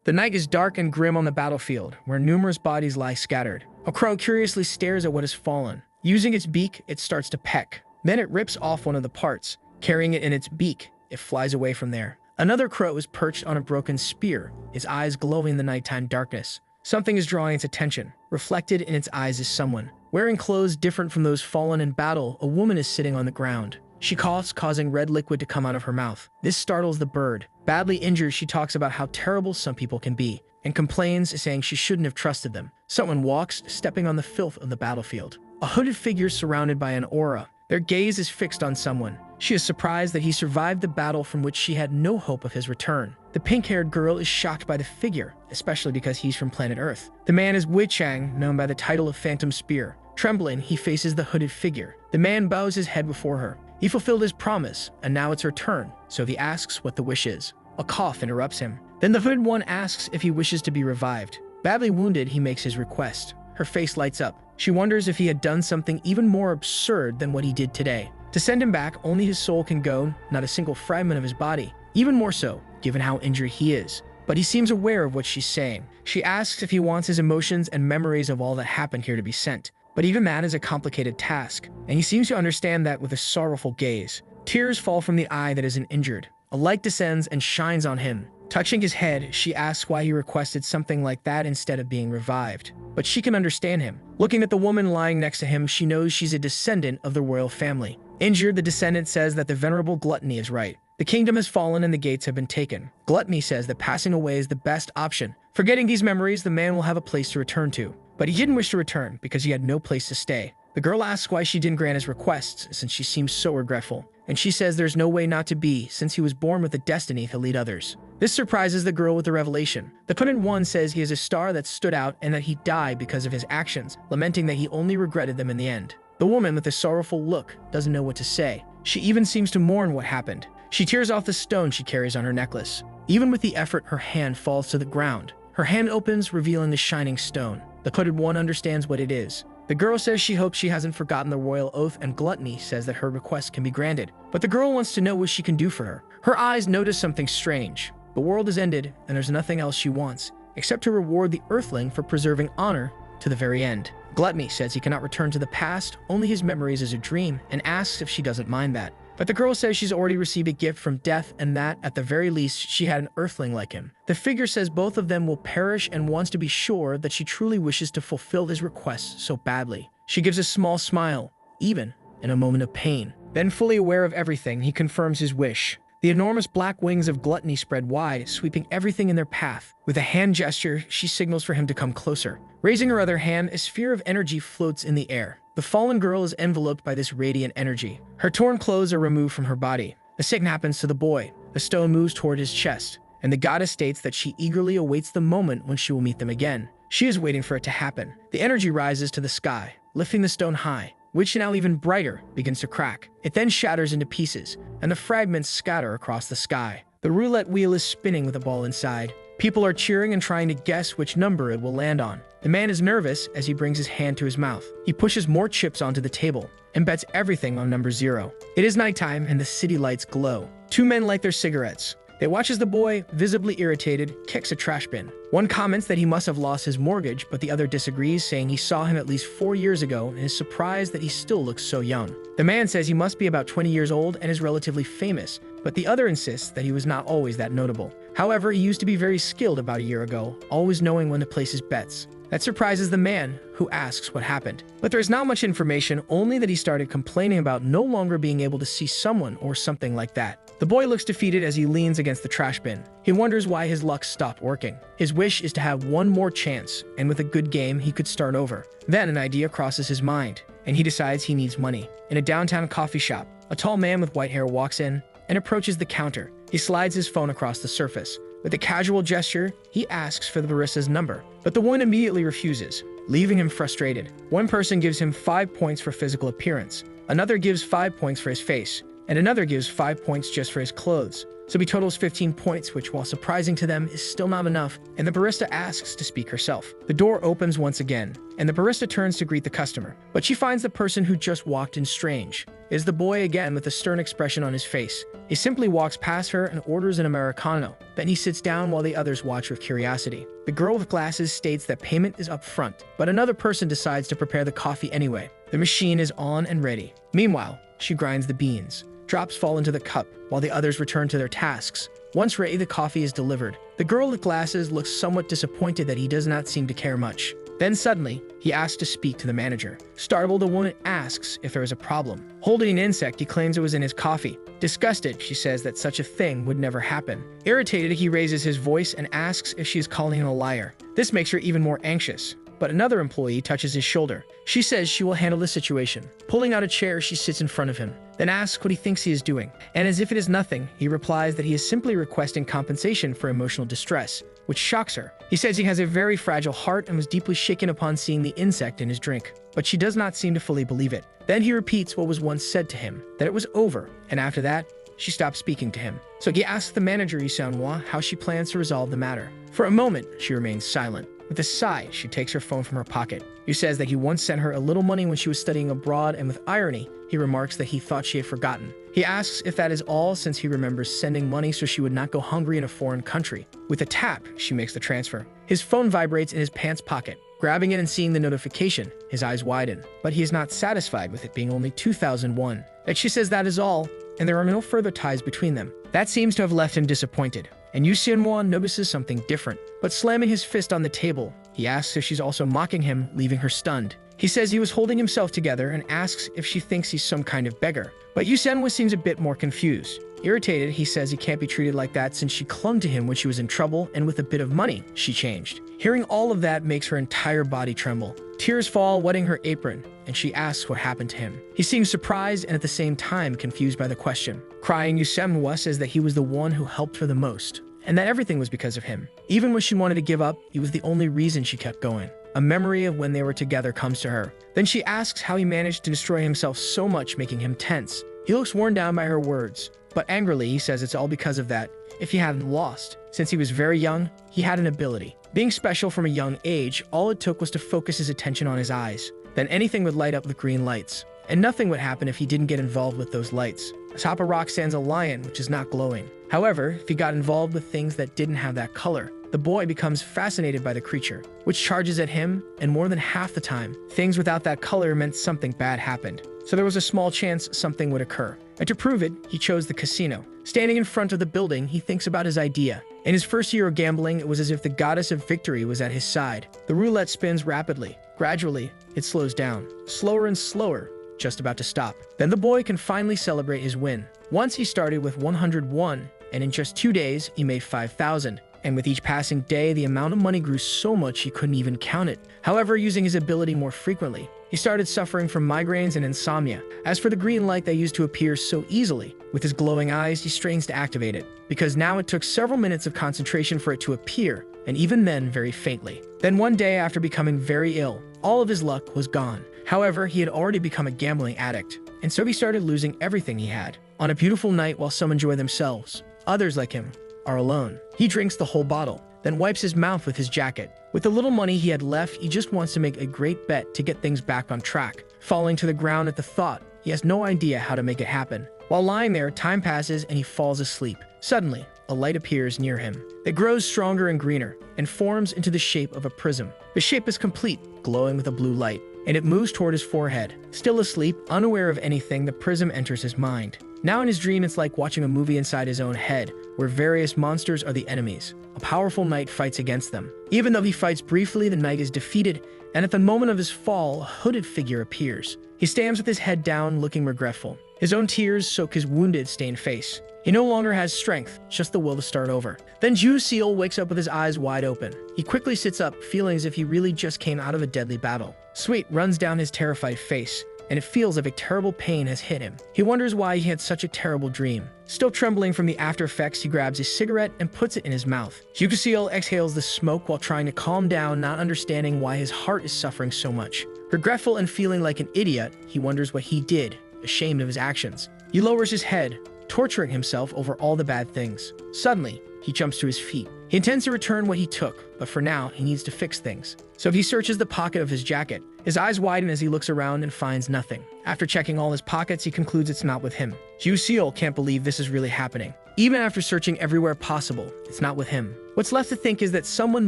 The night is dark and grim on the battlefield, where numerous bodies lie scattered. A crow curiously stares at what has fallen. Using its beak, it starts to peck. Then it rips off one of the parts. Carrying it in its beak, it flies away from there. Another crow is perched on a broken spear, its eyes glowing in the nighttime darkness. Something is drawing its attention. Reflected in its eyes is someone. Wearing clothes different from those fallen in battle, a woman is sitting on the ground. She coughs, causing red liquid to come out of her mouth. This startles the bird. Badly injured, she talks about how terrible some people can be, and complains, saying she shouldn't have trusted them. Someone walks, stepping on the filth of the battlefield. A hooded figure surrounded by an aura. Their gaze is fixed on someone. She is surprised that he survived the battle from which she had no hope of his return. The pink-haired girl is shocked by the figure, especially because he's from planet Earth. The man is Wei Chang, known by the title of Phantom Spear. Trembling, he faces the hooded figure. The man bows his head before her. He fulfilled his promise, and now it's her turn, so he asks what the wish is. A cough interrupts him. Then the hooded one asks if he wishes to be revived. Badly wounded, he makes his request. Her face lights up. She wonders if he had done something even more absurd than what he did today. To send him back, only his soul can go, not a single fragment of his body. Even more so, given how injured he is. But he seems aware of what she's saying. She asks if he wants his emotions and memories of all that happened here to be sent. But even that is a complicated task, and he seems to understand that with a sorrowful gaze. Tears fall from the eye that isn't injured. A light descends and shines on him. Touching his head, she asks why he requested something like that instead of being revived. But she can understand him. Looking at the woman lying next to him, she knows she's a descendant of the royal family. Injured, the descendant says that the venerable Gluttony is right. The kingdom has fallen and the gates have been taken. Gluttony says that passing away is the best option. Forgetting these memories, the man will have a place to return to. But he didn't wish to return because he had no place to stay. The girl asks why she didn't grant his requests since she seems so regretful. And she says there's no way not to be since he was born with a destiny to lead others. This surprises the girl with the revelation. The Pundit One says he is a star that stood out and that he died because of his actions, lamenting that he only regretted them in the end. The woman with a sorrowful look doesn't know what to say. She even seems to mourn what happened. She tears off the stone she carries on her necklace. Even with the effort, her hand falls to the ground. Her hand opens, revealing the shining stone. The Hooded One understands what it is. The girl says she hopes she hasn't forgotten the royal oath, and Gluttony says that her request can be granted. But the girl wants to know what she can do for her. Her eyes notice something strange. The world has ended, and there's nothing else she wants, except to reward the Earthling for preserving honor to the very end. Gluttony says he cannot return to the past, only his memories as a dream, and asks if she doesn't mind that. But the girl says she's already received a gift from death and that, at the very least, she had an Earthling like him. The figure says both of them will perish and wants to be sure that she truly wishes to fulfill his request so badly. She gives a small smile, even in a moment of pain. Then, fully aware of everything, he confirms his wish. The enormous black wings of Gluttony spread wide, sweeping everything in their path. With a hand gesture, she signals for him to come closer. Raising her other hand, a sphere of energy floats in the air. The fallen girl is enveloped by this radiant energy. Her torn clothes are removed from her body. The same happens to the boy. The stone moves toward his chest, and the goddess states that she eagerly awaits the moment when she will meet them again. She is waiting for it to happen. The energy rises to the sky, lifting the stone high, which now even brighter begins to crack. It then shatters into pieces, and the fragments scatter across the sky. The roulette wheel is spinning with a ball inside. People are cheering and trying to guess which number it will land on. The man is nervous as he brings his hand to his mouth. He pushes more chips onto the table and bets everything on number 0. It is nighttime and the city lights glow. Two men light their cigarettes. They watch as the boy, visibly irritated, kicks a trash bin. One comments that he must have lost his mortgage, but the other disagrees, saying he saw him at least 4 years ago and is surprised that he still looks so young. The man says he must be about 20 years old and is relatively famous, but the other insists that he was not always that notable. However, he used to be very skilled about a year ago, always knowing when to place his bets. That surprises the man, who asks what happened. But there is not much information, only that he started complaining about no longer being able to see someone or something like that. The boy looks defeated as he leans against the trash bin. He wonders why his luck stopped working. His wish is to have one more chance, and with a good game, he could start over. Then an idea crosses his mind, and he decides he needs money. In a downtown coffee shop, a tall man with white hair walks in and approaches the counter. He slides his phone across the surface. With a casual gesture, he asks for the barista's number, but the woman immediately refuses, leaving him frustrated. One person gives him 5 points for physical appearance, another gives 5 points for his face, and another gives 5 points just for his clothes. so he totals 15 points, which, while surprising to them, is still not enough, and the barista asks to speak herself. The door opens once again, and the barista turns to greet the customer, but she finds the person who just walked in strange. It is the boy again with a stern expression on his face. He simply walks past her and orders an Americano. Then he sits down while the others watch with curiosity. The girl with glasses states that payment is up front, but another person decides to prepare the coffee anyway. The machine is on and ready. Meanwhile, she grinds the beans. Drops fall into the cup, while the others return to their tasks. Once ready, the coffee is delivered. The girl with glasses looks somewhat disappointed that he does not seem to care much. Then suddenly, he asks to speak to the manager. Startled, the woman asks if there is a problem. Holding an insect, he claims it was in his coffee. Disgusted, she says that such a thing would never happen. Irritated, he raises his voice and asks if she is calling him a liar. This makes her even more anxious. But another employee touches his shoulder. She says she will handle the situation. Pulling out a chair, she sits in front of him, then asks what he thinks he is doing. And as if it is nothing, he replies that he is simply requesting compensation for emotional distress, which shocks her. He says he has a very fragile heart and was deeply shaken upon seeing the insect in his drink. But she does not seem to fully believe it. Then he repeats what was once said to him, that it was over, and after that, she stops speaking to him. So he asks the manager, Yahello, how she plans to resolve the matter. For a moment, she remains silent. With a sigh, she takes her phone from her pocket. He says that he once sent her a little money when she was studying abroad, and with irony, he remarks that he thought she had forgotten. He asks if that is all, since he remembers sending money so she would not go hungry in a foreign country. With a tap, she makes the transfer. His phone vibrates in his pants pocket. Grabbing it and seeing the notification, his eyes widen. But he is not satisfied with it being only 2001. That she says that is all, and there are no further ties between them. That seems to have left him disappointed. And Yahello notices something different. But slamming his fist on the table, he asks if she's also mocking him, leaving her stunned. He says he was holding himself together and asks if she thinks he's some kind of beggar. But Yahello seems a bit more confused. Irritated, he says he can't be treated like that since she clung to him when she was in trouble, and with a bit of money, she changed. Hearing all of that makes her entire body tremble. Tears fall, wetting her apron, and she asks what happened to him. He seems surprised and at the same time confused by the question. Crying, Yahello says that he was the one who helped her the most, and that everything was because of him. Even when she wanted to give up, he was the only reason she kept going. A memory of when they were together comes to her. Then she asks how he managed to destroy himself so much, making him tense. He looks worn down by her words, but angrily he says it's all because of that. If he hadn't lost, since he was very young, he had an ability. Being special from a young age, all it took was to focus his attention on his eyes. Then anything would light up with green lights. And nothing would happen if he didn't get involved with those lights. Atop a rock stands a lion, which is not glowing. However, if he got involved with things that didn't have that color, the boy becomes fascinated by the creature, which charges at him, and more than half the time, things without that color meant something bad happened. So there was a small chance something would occur. And to prove it, he chose the casino. Standing in front of the building, he thinks about his idea. In his first year of gambling, it was as if the goddess of victory was at his side. The roulette spins rapidly. Gradually, it slows down. Slower and slower, just about to stop. Then the boy can finally celebrate his win. Once he started with 101, and in just 2 days, he made 5,000. And with each passing day, the amount of money grew so much he couldn't even count it. However, using his ability more frequently, he started suffering from migraines and insomnia. As for the green light that used to appear so easily, with his glowing eyes, he strains to activate it, because now it took several minutes of concentration for it to appear, and even then very faintly. Then one day, after becoming very ill, all of his luck was gone. However, he had already become a gambling addict, and so he started losing everything he had. On a beautiful night, while some enjoy themselves, others like him are alone. He drinks the whole bottle, then wipes his mouth with his jacket. With the little money he had left, he just wants to make a great bet to get things back on track. Falling to the ground at the thought, he has no idea how to make it happen. While lying there, time passes and he falls asleep. Suddenly, a light appears near him. It grows stronger and greener, and forms into the shape of a prism. The shape is complete, glowing with a blue light, and it moves toward his forehead. Still asleep, unaware of anything, the prism enters his mind. Now in his dream, it's like watching a movie inside his own head, where various monsters are the enemies. A powerful knight fights against them. Even though he fights briefly, the knight is defeated, and at the moment of his fall, a hooded figure appears. He stands with his head down, looking regretful. His own tears soak his wounded, stained face. He no longer has strength, just the will to start over. Then Seal wakes up with his eyes wide open. He quickly sits up, feeling as if he really just came out of a deadly battle. Sweat runs down his terrified face, and it feels as if a terrible pain has hit him. He wonders why he had such a terrible dream. Still trembling from the after effects, he grabs his cigarette and puts it in his mouth. Seal exhales the smoke while trying to calm down, not understanding why his heart is suffering so much. Regretful and feeling like an idiot, he wonders what he did, ashamed of his actions. He lowers his head, torturing himself over all the bad things. Suddenly, he jumps to his feet. He intends to return what he took, but for now, he needs to fix things. So he searches the pocket of his jacket. His eyes widen as he looks around and finds nothing. After checking all his pockets, he concludes it's not with him. Ju-seol can't believe this is really happening. Even after searching everywhere possible, it's not with him. What's left to think is that someone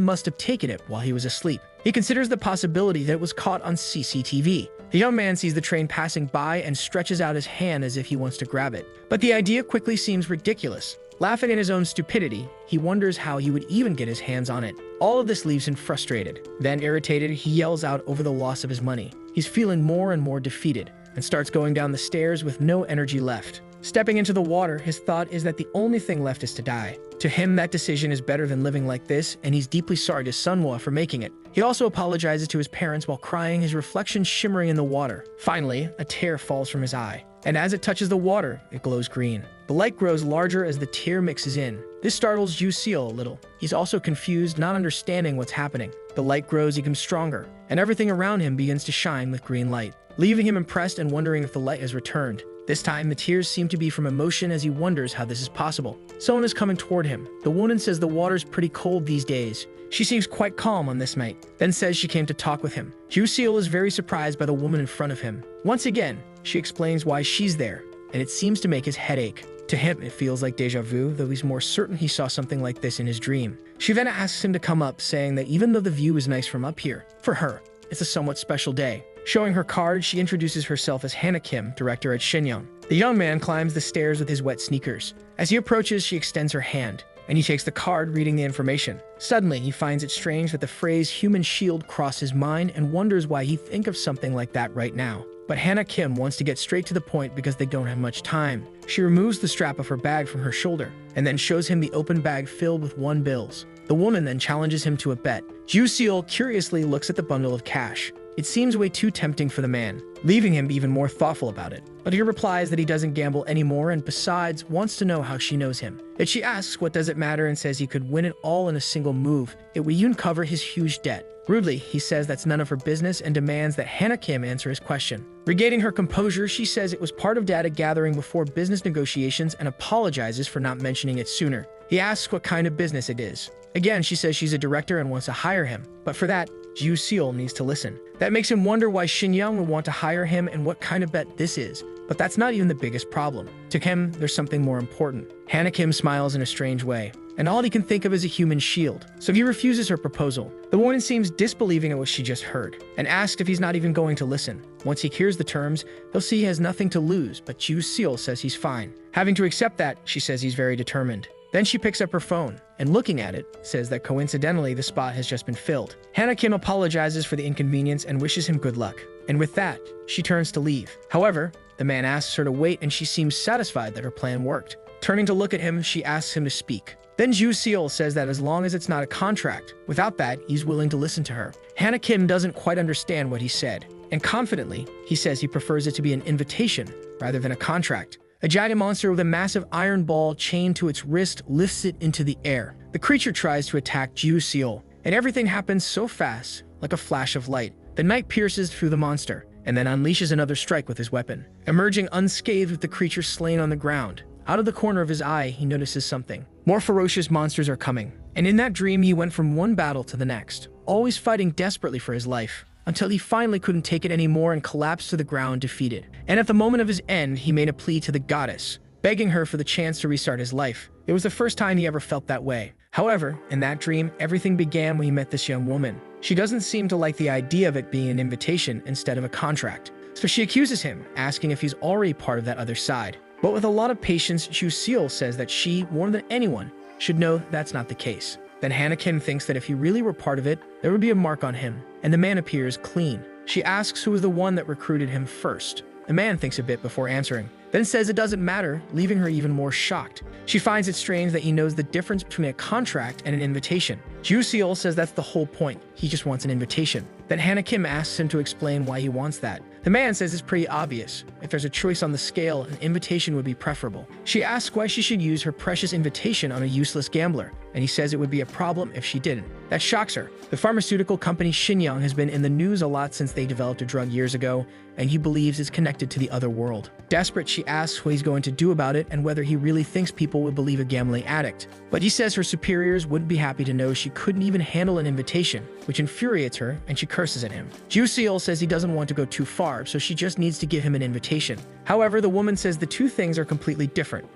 must have taken it while he was asleep. He considers the possibility that it was caught on CCTV. The young man sees the train passing by and stretches out his hand as if he wants to grab it. But the idea quickly seems ridiculous. Laughing at his own stupidity, he wonders how he would even get his hands on it. All of this leaves him frustrated. Then, irritated, he yells out over the loss of his money. He's feeling more and more defeated and starts going down the stairs with no energy left. Stepping into the water, his thought is that the only thing left is to die. To him, that decision is better than living like this, and he's deeply sorry to Sunhwa for making it. He also apologizes to his parents while crying, his reflection shimmering in the water. Finally, a tear falls from his eye, and as it touches the water, it glows green. The light grows larger as the tear mixes in. This startles Ju-seol a little. He's also confused, not understanding what's happening. The light grows even stronger, and everything around him begins to shine with green light, leaving him impressed and wondering if the light has returned. This time, the tears seem to be from emotion as he wonders how this is possible. Someone is coming toward him. The woman says the water's pretty cold these days. She seems quite calm on this night, then says she came to talk with him. Ju-seol is very surprised by the woman in front of him. Once again, she explains why she's there, and it seems to make his head ache. To him, it feels like deja vu, though he's more certain he saw something like this in his dream. She then asks him to come up, saying that even though the view is nice from up here, for her, it's a somewhat special day. Showing her card, she introduces herself as Hannah Kim, director at Shinyang. The young man climbs the stairs with his wet sneakers. As he approaches, she extends her hand, and he takes the card, reading the information. Suddenly, he finds it strange that the phrase human shield crossed his mind and wonders why he'd think of something like that right now. But Hannah Kim wants to get straight to the point because they don't have much time. She removes the strap of her bag from her shoulder, and then shows him the open bag filled with $1 bills. The woman then challenges him to a bet. Ju-seol curiously looks at the bundle of cash. It seems way too tempting for the man, leaving him even more thoughtful about it. But he replies that he doesn't gamble anymore and besides wants to know how she knows him. Yet she asks what does it matter and says he could win it all in a single move. It would even cover his huge debt. Rudely, he says that's none of her business and demands that Hannah Kim answer his question. Regaining her composure, she says it was part of data gathering before business negotiations and apologizes for not mentioning it sooner. He asks what kind of business it is. Again, she says she's a director and wants to hire him, but for that, Ju-seol needs to listen. That makes him wonder why Shinyang would want to hire him and what kind of bet this is. But that's not even the biggest problem. To him, there's something more important. Hannah Kim smiles in a strange way, and all he can think of is a human shield, so he refuses her proposal. The woman seems disbelieving at what she just heard, and asks if he's not even going to listen. Once he hears the terms, he'll see he has nothing to lose, but Ju-seol says he's fine. Having to accept that, she says he's very determined. Then she picks up her phone, and looking at it, says that coincidentally the spot has just been filled. Hannah Kim apologizes for the inconvenience and wishes him good luck. And with that, she turns to leave. However, the man asks her to wait and she seems satisfied that her plan worked. Turning to look at him, she asks him to speak. Then Ju-seol says that as long as it's not a contract, without that, he's willing to listen to her. Hannah Kim doesn't quite understand what he said, and confidently, he says he prefers it to be an invitation rather than a contract. A giant monster with a massive iron ball chained to its wrist lifts it into the air. The creature tries to attack Ju-seol, and everything happens so fast, like a flash of light. The knight pierces through the monster, and then unleashes another strike with his weapon. Emerging unscathed with the creature slain on the ground, out of the corner of his eye, he notices something. More ferocious monsters are coming, and in that dream he went from one battle to the next, always fighting desperately for his life, until he finally couldn't take it anymore and collapsed to the ground defeated. And at the moment of his end, he made a plea to the goddess, begging her for the chance to restart his life. It was the first time he ever felt that way. However, in that dream, everything began when he met this young woman. She doesn't seem to like the idea of it being an invitation instead of a contract, so she accuses him, asking if he's already part of that other side. But with a lot of patience, Ju-seol says that she, more than anyone, should know that's not the case. Then Hannah Kim thinks that if he really were part of it, there would be a mark on him, and the man appears clean. She asks who was the one that recruited him first. The man thinks a bit before answering, then says it doesn't matter, leaving her even more shocked. She finds it strange that he knows the difference between a contract and an invitation. Ju-seol says that's the whole point, he just wants an invitation. Then Hannah Kim asks him to explain why he wants that. The man says it's pretty obvious. If there's a choice on the scale, an invitation would be preferable. She asks why she should use her precious invitation on a useless gambler, and he says it would be a problem if she didn't. That shocks her. The pharmaceutical company Shinyang has been in the news a lot since they developed a drug years ago, and he believes it's connected to the other world. Desperate, she asks what he's going to do about it and whether he really thinks people would believe a gambling addict. But he says her superiors wouldn't be happy to know she couldn't even handle an invitation, which infuriates her, and she curses at him. Ju-seol says he doesn't want to go too far, so she just needs to give him an invitation. However, the woman says the two things are completely different,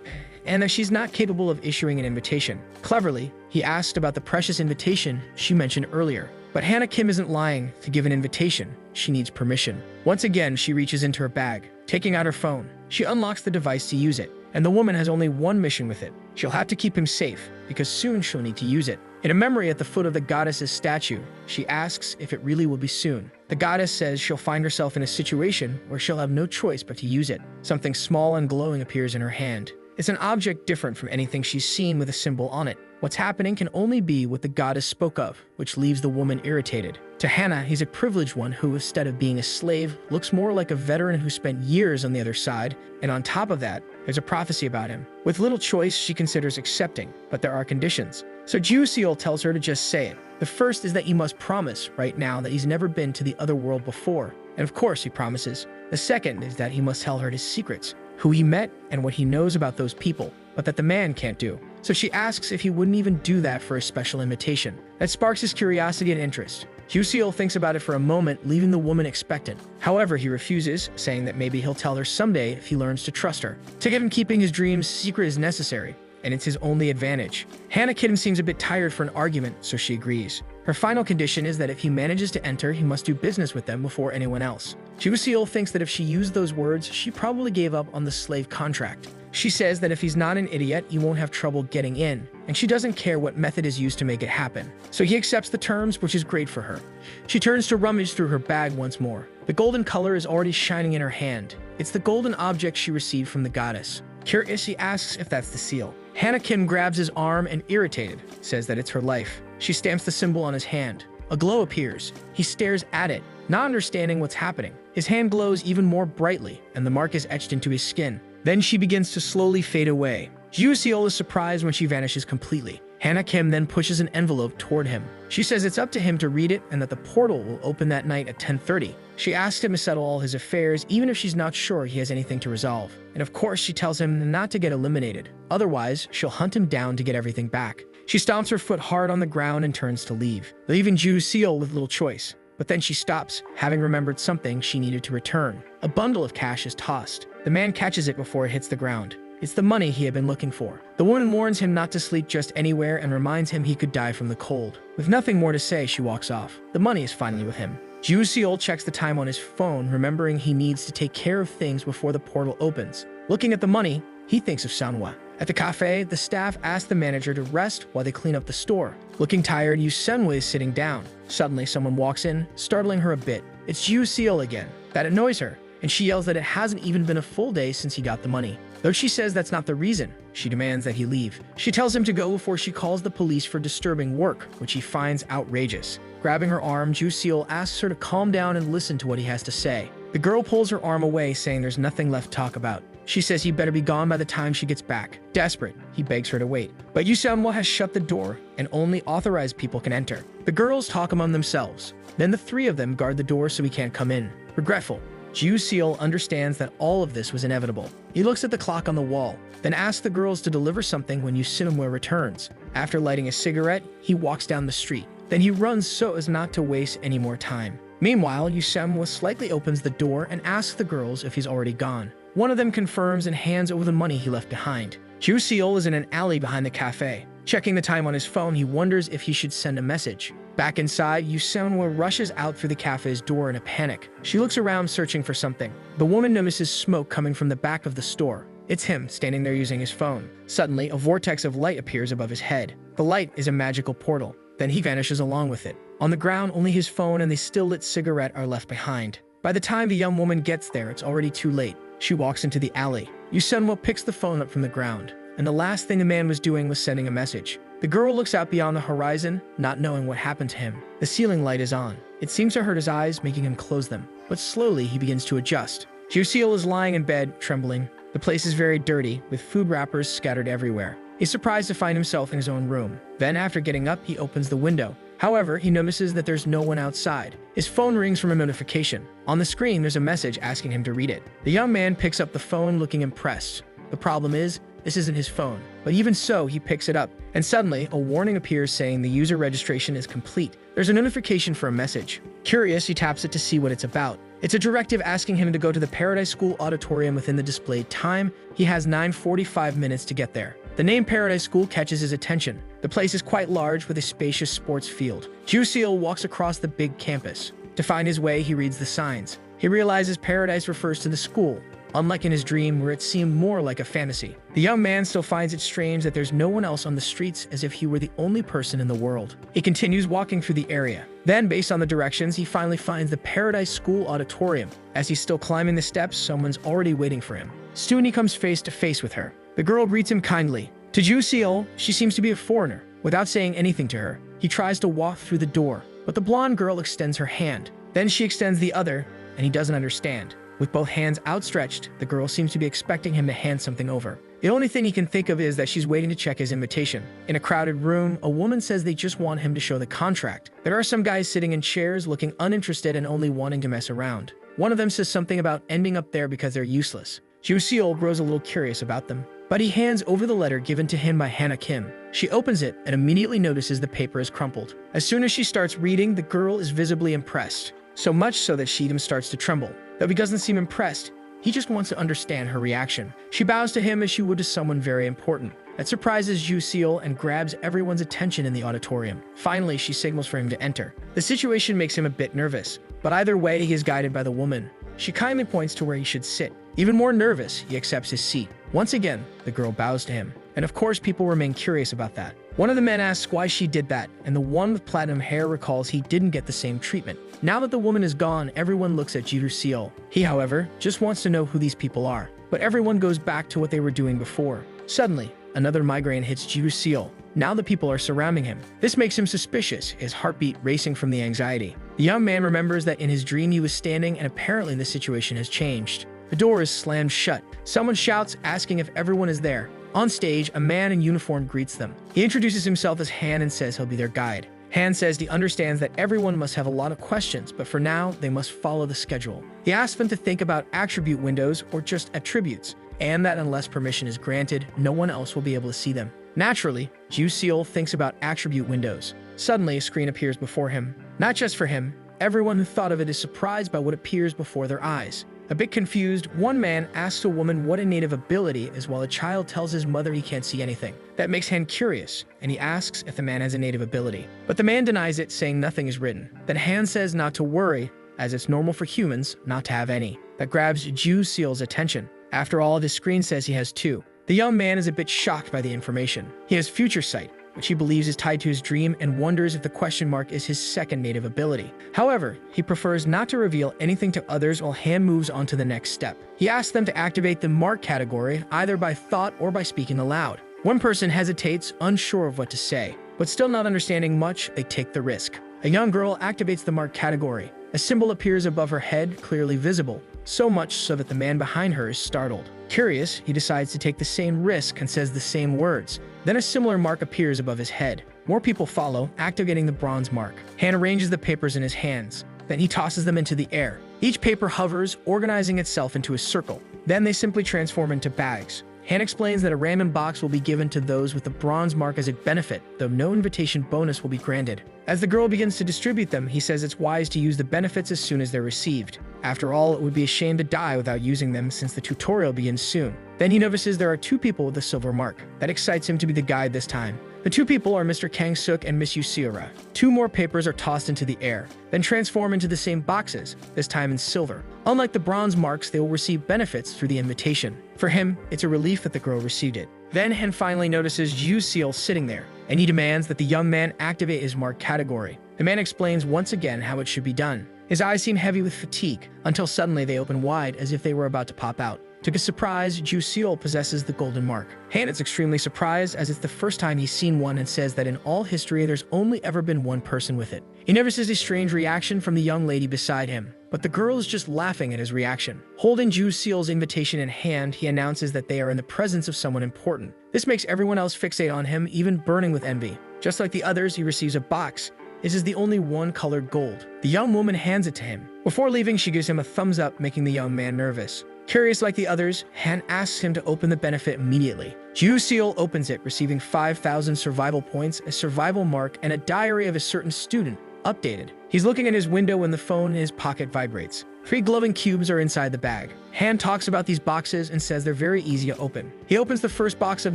and that she's not capable of issuing an invitation. Cleverly, he asked about the precious invitation she mentioned earlier. But Hannah Kim isn't lying. To give an invitation, she needs permission. Once again, she reaches into her bag, taking out her phone. She unlocks the device to use it, and the woman has only one mission with it. She'll have to keep him safe, because soon she'll need to use it. In a memory at the foot of the goddess's statue, she asks if it really will be soon. The goddess says she'll find herself in a situation where she'll have no choice but to use it. Something small and glowing appears in her hand. It's an object different from anything she's seen with a symbol on it. What's happening can only be what the goddess spoke of, which leaves the woman irritated. To Hannah, he's a privileged one who, instead of being a slave, looks more like a veteran who spent years on the other side, and on top of that, there's a prophecy about him. With little choice, she considers accepting, but there are conditions. So Ju-seol tells her to just say it. The first is that he must promise right now that he's never been to the other world before, and of course he promises. The second is that he must tell her his secrets, who he met and what he knows about those people, but that the man can't do. So she asks if he wouldn't even do that for a special invitation. That sparks his curiosity and interest. Ju-seol thinks about it for a moment, leaving the woman expectant. However, he refuses, saying that maybe he'll tell her someday if he learns to trust her. To him, keeping his dreams secret is necessary, and it's his only advantage. Hannah Kim seems a bit tired for an argument, so she agrees. Her final condition is that if he manages to enter, he must do business with them before anyone else. Ju-seol thinks that if she used those words, she probably gave up on the slave contract. She says that if he's not an idiot, he won't have trouble getting in, and she doesn't care what method is used to make it happen. So he accepts the terms, which is great for her. She turns to rummage through her bag once more. The golden color is already shining in her hand. It's the golden object she received from the goddess. Curious, she asks if that's the seal. Hannah Kim grabs his arm and, irritated, says that it's her life. She stamps the symbol on his hand. A glow appears. He stares at it, not understanding what's happening. His hand glows even more brightly, and the mark is etched into his skin. Then she begins to slowly fade away. Ju-seol is surprised when she vanishes completely. Hannah Kim then pushes an envelope toward him. She says it's up to him to read it and that the portal will open that night at 10:30. She asks him to settle all his affairs, even if she's not sure he has anything to resolve. And of course, she tells him not to get eliminated. Otherwise, she'll hunt him down to get everything back. She stomps her foot hard on the ground and turns to leave, leaving Ju-seol with little choice. But then she stops, having remembered something she needed to return. A bundle of cash is tossed. The man catches it before it hits the ground. It's the money he had been looking for. The woman warns him not to sleep just anywhere and reminds him he could die from the cold. With nothing more to say, she walks off. The money is finally with him. Ju-seol checks the time on his phone, remembering he needs to take care of things before the portal opens. Looking at the money, he thinks of Sanhwa. At the cafe, the staff asks the manager to rest while they clean up the store. Looking tired, Sanhwa is sitting down. Suddenly, someone walks in, startling her a bit. It's Ju-seol again. That annoys her, and she yells that it hasn't even been a full day since he got the money. Though she says that's not the reason, she demands that he leave. She tells him to go before she calls the police for disturbing work, which he finds outrageous. Grabbing her arm, Ju-seol asks her to calm down and listen to what he has to say. The girl pulls her arm away, saying there's nothing left to talk about. She says he better be gone by the time she gets back. Desperate, he begs her to wait. But Sanhwa has shut the door, and only authorized people can enter. The girls talk among themselves. Then the three of them guard the door so he can't come in. Regretful, Ju-seol understands that all of this was inevitable. He looks at the clock on the wall, then asks the girls to deliver something when Sanhwa returns. After lighting a cigarette, he walks down the street. Then he runs so as not to waste any more time. Meanwhile, Sanhwa slightly opens the door and asks the girls if he's already gone. One of them confirms and hands over the money he left behind. Ju-seol is in an alley behind the cafe. Checking the time on his phone, he wonders if he should send a message. Back inside, Sanhwa rushes out through the cafe's door in a panic. She looks around searching for something. The woman notices smoke coming from the back of the store. It's him, standing there using his phone. Suddenly, a vortex of light appears above his head. The light is a magical portal. Then he vanishes along with it. On the ground, only his phone and the still-lit cigarette are left behind. By the time the young woman gets there, it's already too late. She walks into the alley. Sanhwa picks the phone up from the ground, and the last thing the man was doing was sending a message. The girl looks out beyond the horizon, not knowing what happened to him. The ceiling light is on. It seems to hurt his eyes, making him close them. But slowly, he begins to adjust. Ju-seol is lying in bed, trembling. The place is very dirty, with food wrappers scattered everywhere. He's surprised to find himself in his own room. Then, after getting up, he opens the window. However, he notices that there's no one outside. His phone rings from a notification. On the screen, there's a message asking him to read it. The young man picks up the phone looking impressed. The problem is, this isn't his phone. But even so, he picks it up, and suddenly, a warning appears saying the user registration is complete. There's a notification for a message. Curious, he taps it to see what it's about. It's a directive asking him to go to the Paradise School auditorium within the displayed time. He has 9:45 minutes to get there. The name Paradise School catches his attention. The place is quite large with a spacious sports field. Ju-seol walks across the big campus. To find his way, he reads the signs. He realizes Paradise refers to the school, unlike in his dream where it seemed more like a fantasy. The young man still finds it strange that there's no one else on the streets, as if he were the only person in the world. He continues walking through the area. Then, based on the directions, he finally finds the Paradise School auditorium. As he's still climbing the steps, someone's already waiting for him. Soon he comes face to face with her. The girl greets him kindly. To Ju-seol, she seems to be a foreigner. Without saying anything to her, he tries to walk through the door, but the blonde girl extends her hand. Then she extends the other, and he doesn't understand. With both hands outstretched, the girl seems to be expecting him to hand something over. The only thing he can think of is that she's waiting to check his invitation. In a crowded room, a woman says they just want him to show the contract. There are some guys sitting in chairs looking uninterested and only wanting to mess around. One of them says something about ending up there because they're useless. Ju-seol grows a little curious about them, but he hands over the letter given to him by Hannah Kim. She opens it and immediately notices the paper is crumpled. As soon as she starts reading, the girl is visibly impressed. So much so that she even starts to tremble. Though he doesn't seem impressed, he just wants to understand her reaction. She bows to him as she would to someone very important. That surprises Ju-seol and grabs everyone's attention in the auditorium. Finally, she signals for him to enter. The situation makes him a bit nervous, but either way, he is guided by the woman. She kindly points to where he should sit. Even more nervous, he accepts his seat. Once again, the girl bows to him. And of course, people remain curious about that. One of the men asks why she did that, and the one with platinum hair recalls he didn't get the same treatment. Now that the woman is gone, everyone looks at Ju-seol. He, however, just wants to know who these people are. But everyone goes back to what they were doing before. Suddenly, another migraine hits Ju-seol. Now the people are surrounding him. This makes him suspicious, his heartbeat racing from the anxiety. The young man remembers that in his dream he was standing, and apparently the situation has changed. The door is slammed shut. Someone shouts, asking if everyone is there. On stage, a man in uniform greets them. He introduces himself as Han and says he'll be their guide. Han says he understands that everyone must have a lot of questions, but for now, they must follow the schedule. He asks them to think about attribute windows or just attributes, and that unless permission is granted, no one else will be able to see them. Naturally, Ju-seol thinks about attribute windows. Suddenly, a screen appears before him. Not just for him, everyone who thought of it is surprised by what appears before their eyes. A bit confused, one man asks a woman what a native ability is while a child tells his mother he can't see anything. That makes Han curious, and he asks if the man has a native ability. But the man denies it, saying nothing is written. Then Han says not to worry, as it's normal for humans not to have any. That grabs Ju-seol's attention. After all, his screen says he has two. The young man is a bit shocked by the information. He has future sight, which he believes is tied to his dream, and wonders if the question mark is his second native ability. However, he prefers not to reveal anything to others while Han moves on to the next step. He asks them to activate the mark category either by thought or by speaking aloud. One person hesitates, unsure of what to say, but still not understanding much, they take the risk. A young girl activates the mark category. A symbol appears above her head, clearly visible, so much so that the man behind her is startled. Curious, he decides to take the same risk and says the same words. Then a similar mark appears above his head. More people follow, activating the bronze mark. Han arranges the papers in his hands. Then he tosses them into the air. Each paper hovers, organizing itself into a circle. Then they simply transform into bags. Han explains that a random box will be given to those with the bronze mark as a benefit, though no invitation bonus will be granted. As the girl begins to distribute them, he says it's wise to use the benefits as soon as they're received. After all, it would be a shame to die without using them since the tutorial begins soon. Then he notices there are two people with a silver mark. That excites him to be the guide this time. The two people are Mr. Kang-suk and Miss Usura. Two more papers are tossed into the air, then transform into the same boxes, this time in silver. Unlike the bronze marks, they will receive benefits through the invitation. For him, it's a relief that the girl received it. Then Han finally notices Ju-seol sitting there, and he demands that the young man activate his mark category. The man explains once again how it should be done. His eyes seem heavy with fatigue, until suddenly they open wide as if they were about to pop out. To his surprise, Ju-seol possesses the golden mark. Han is extremely surprised as it's the first time he's seen one and says that in all history there's only ever been one person with it. He notices a strange reaction from the young lady beside him, but the girl is just laughing at his reaction. Holding Ju-seol's invitation in hand, he announces that they are in the presence of someone important. This makes everyone else fixate on him, even burning with envy. Just like the others, he receives a box. This is the only one colored gold. The young woman hands it to him. Before leaving, she gives him a thumbs up, making the young man nervous. Curious like the others, Han asks him to open the benefit immediately. Ju-seol opens it, receiving 5,000 survival points, a survival mark, and a diary of a certain student, updated. He's looking at his window when the phone in his pocket vibrates. 3 glowing cubes are inside the bag. Han talks about these boxes and says they're very easy to open. He opens the first box of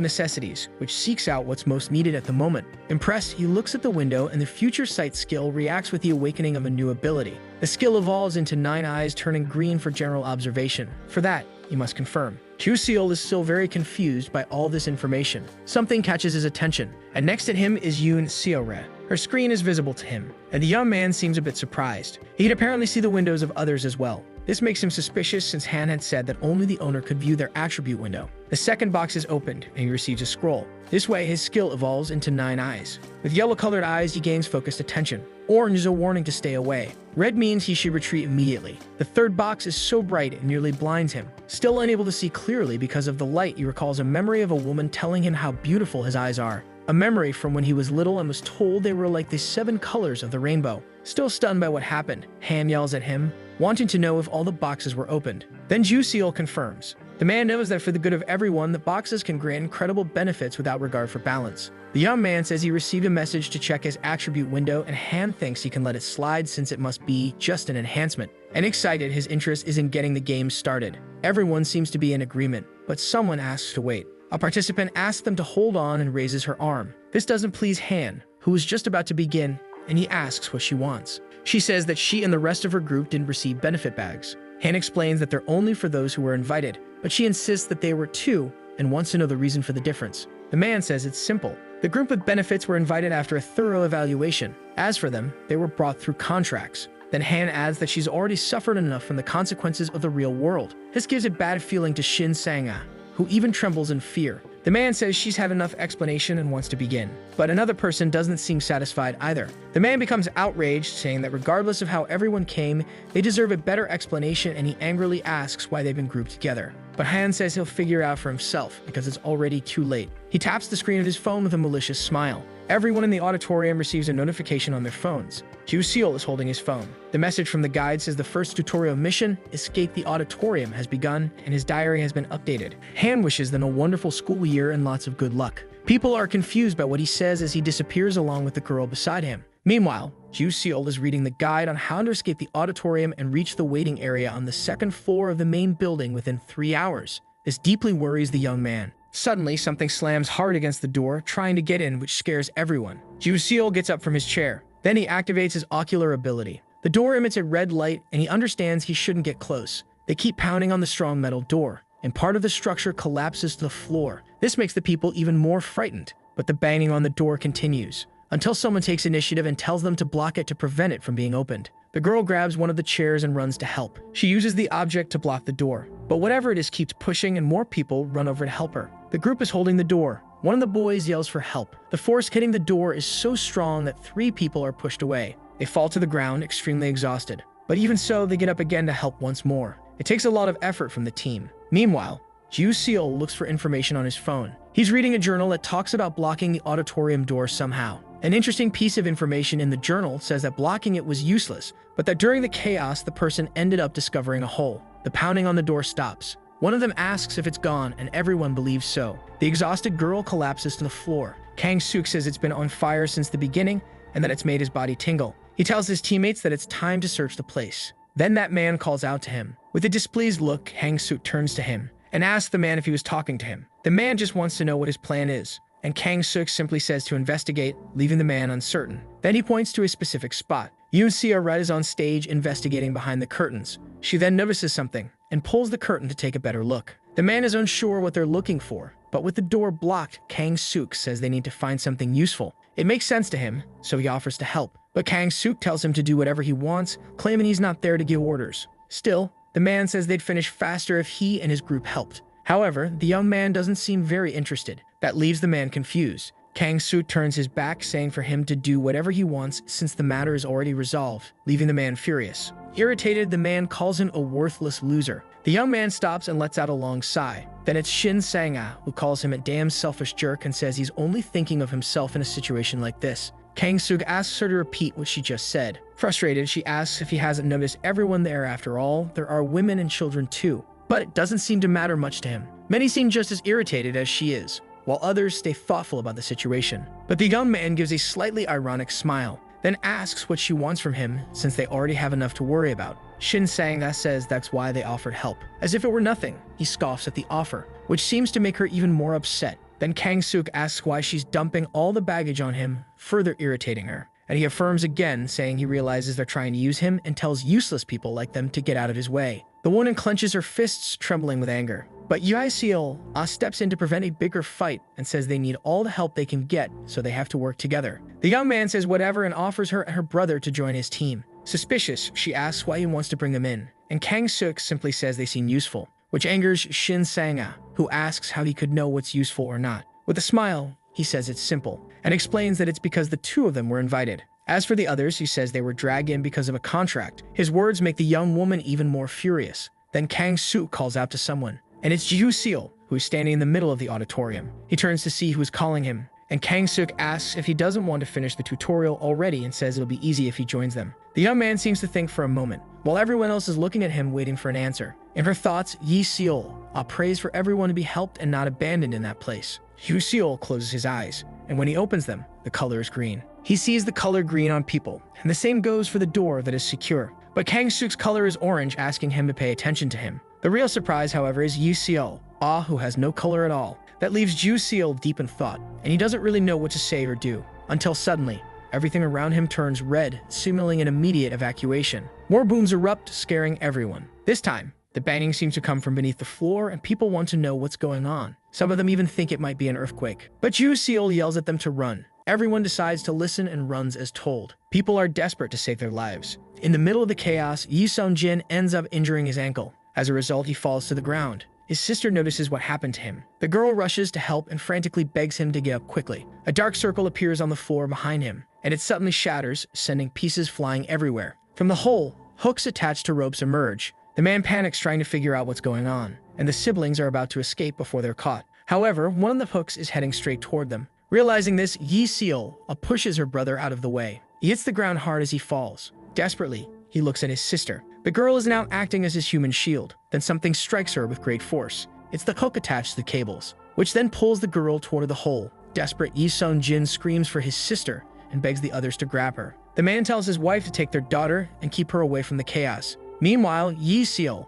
necessities, which seeks out what's most needed at the moment. Impressed, he looks at the window and the future sight skill reacts with the awakening of a new ability. The skill evolves into 9 eyes, turning green for general observation. For that, you must confirm. Ju-seol is still very confused by all this information. Something catches his attention, and next to him is Yoon Seore. Her screen is visible to him, and the young man seems a bit surprised. He can apparently see the windows of others as well. This makes him suspicious since Han had said that only the owner could view their attribute window. The second box is opened, and he receives a scroll. This way, his skill evolves into 9 eyes. With yellow-colored eyes, he gains focused attention. Orange is a warning to stay away. Red means he should retreat immediately. The third box is so bright it nearly blinds him. Still unable to see clearly because of the light, he recalls a memory of a woman telling him how beautiful his eyes are. A memory from when he was little and was told they were like the 7 colors of the rainbow. Still stunned by what happened, Han yells at him, wanting to know if all the boxes were opened. Then Ju-seol confirms. The man knows that for the good of everyone, the boxes can grant incredible benefits without regard for balance. The young man says he received a message to check his attribute window, and Han thinks he can let it slide since it must be just an enhancement. And excited, his interest is in getting the game started. Everyone seems to be in agreement, but someone asks to wait. A participant asks them to hold on and raises her arm. This doesn't please Han, who is just about to begin, and he asks what she wants. She says that she and the rest of her group didn't receive benefit bags. Han explains that they're only for those who were invited, but she insists that they were too and wants to know the reason for the difference. The man says it's simple. The group with benefits were invited after a thorough evaluation. As for them, they were brought through contracts. Then Han adds that she's already suffered enough from the consequences of the real world. This gives a bad feeling to Shin Sang-ah, who even trembles in fear. The man says she's had enough explanation and wants to begin, but another person doesn't seem satisfied either. The man becomes outraged, saying that regardless of how everyone came, they deserve a better explanation, and he angrily asks why they've been grouped together. But Han says he'll figure it out for himself because it's already too late. He taps the screen of his phone with a malicious smile. Everyone in the auditorium receives a notification on their phones. Ju-seol is holding his phone. The message from the guide says the first tutorial mission, Escape the Auditorium, has begun, and his diary has been updated. Han wishes them a wonderful school year and lots of good luck. People are confused by what he says as he disappears along with the girl beside him. Meanwhile, Ju-seol is reading the guide on how to escape the auditorium and reach the waiting area on the 2nd floor of the main building within 3 hours. This deeply worries the young man. Suddenly, something slams hard against the door, trying to get in, which scares everyone. Ju-seol gets up from his chair. Then he activates his ocular ability. The door emits a red light, and he understands he shouldn't get close. They keep pounding on the strong metal door, and part of the structure collapses to the floor. This makes the people even more frightened, but the banging on the door continues, until someone takes initiative and tells them to block it to prevent it from being opened. The girl grabs one of the chairs and runs to help. She uses the object to block the door, but whatever it is keeps pushing, and more people run over to help her. The group is holding the door. One of the boys yells for help. The force hitting the door is so strong that 3 people are pushed away. They fall to the ground, extremely exhausted. But even so, they get up again to help once more. It takes a lot of effort from the team. Meanwhile, Ju-seol looks for information on his phone. He's reading a journal that talks about blocking the auditorium door somehow. An interesting piece of information in the journal says that blocking it was useless, but that during the chaos, the person ended up discovering a hole. The pounding on the door stops. One of them asks if it's gone, and everyone believes so. The exhausted girl collapses to the floor. Kang-suk says it's been on fire since the beginning, and that it's made his body tingle. He tells his teammates that it's time to search the place. Then that man calls out to him. With a displeased look, Kang-suk turns to him and asks the man if he was talking to him. The man just wants to know what his plan is, and Kang-suk simply says to investigate, leaving the man uncertain. Then he points to a specific spot. Yoon Seore is on stage investigating behind the curtains. She then notices something and pulls the curtain to take a better look. The man is unsure what they're looking for, but with the door blocked, Kang-suk says they need to find something useful. It makes sense to him, so he offers to help. But Kang-suk tells him to do whatever he wants, claiming he's not there to give orders. Still, the man says they'd finish faster if he and his group helped. However, the young man doesn't seem very interested. That leaves the man confused. Kang-suk turns his back, saying for him to do whatever he wants since the matter is already resolved, leaving the man furious. Irritated, the man calls him a worthless loser. The young man stops and lets out a long sigh. Then it's Shin Sang-ah, who calls him a damn selfish jerk and says he's only thinking of himself in a situation like this. Kang Suk asks her to repeat what she just said. Frustrated, she asks if he hasn't noticed everyone there. After all, there are women and children too. But it doesn't seem to matter much to him. Many seem just as irritated as she is, while others stay thoughtful about the situation. But the young man gives a slightly ironic smile, then asks what she wants from him since they already have enough to worry about. Shin Sang-da says that's why they offered help. As if it were nothing, he scoffs at the offer, which seems to make her even more upset. Then Kang Suk asks why she's dumping all the baggage on him, further irritating her. And he affirms again, saying he realizes they're trying to use him and tells useless people like them to get out of his way. The woman clenches her fists, trembling with anger. But Yahello steps in to prevent a bigger fight and says they need all the help they can get, so they have to work together. The young man says whatever and offers her and her brother to join his team. Suspicious, she asks why he wants to bring them in, and Kang Suk simply says they seem useful, which angers Shin Sang-da, who asks how he could know what's useful or not. With a smile, he says it's simple, and explains that it's because the two of them were invited. As for the others, he says they were dragged in because of a contract. His words make the young woman even more furious. Then Kang Suk calls out to someone, and it's Ju Seal, who is standing in the middle of the auditorium. He turns to see who is calling him, and Kang Suk asks if he doesn't want to finish the tutorial already and says it'll be easy if he joins them. The young man seems to think for a moment, while everyone else is looking at him waiting for an answer. In her thoughts, Yi Seol prays for everyone to be helped and not abandoned in that place. Yu Seol closes his eyes, and when he opens them, the color is green. He sees the color green on people, and the same goes for the door that is secure. But Kang Suk's color is orange, asking him to pay attention to him. The real surprise, however, is Yi Seol, who has no color at all. That leaves Ju Seol deep in thought, and he doesn't really know what to say or do, until suddenly, everything around him turns red, signaling an immediate evacuation. More booms erupt, scaring everyone. This time, the banging seems to come from beneath the floor, and people want to know what's going on. Some of them even think it might be an earthquake. But Ju Seol yells at them to run. Everyone decides to listen and runs as told. People are desperate to save their lives. In the middle of the chaos, Yi Sung-jin ends up injuring his ankle. As a result, he falls to the ground. His sister notices what happened to him. The girl rushes to help and frantically begs him to get up quickly. A dark circle appears on the floor behind him, and it suddenly shatters, sending pieces flying everywhere. From the hole, hooks attached to ropes emerge. The man panics, trying to figure out what's going on, and the siblings are about to escape before they're caught. However, one of the hooks is heading straight toward them. Realizing this, Yi Seol pushes her brother out of the way. He hits the ground hard as he falls. Desperately, he looks at his sister. The girl is now acting as his human shield. Then something strikes her with great force. It's the hook attached to the cables, which then pulls the girl toward the hole. Desperate, Yi Sung-jin screams for his sister and begs the others to grab her. The man tells his wife to take their daughter and keep her away from the chaos. Meanwhile, Yi Seol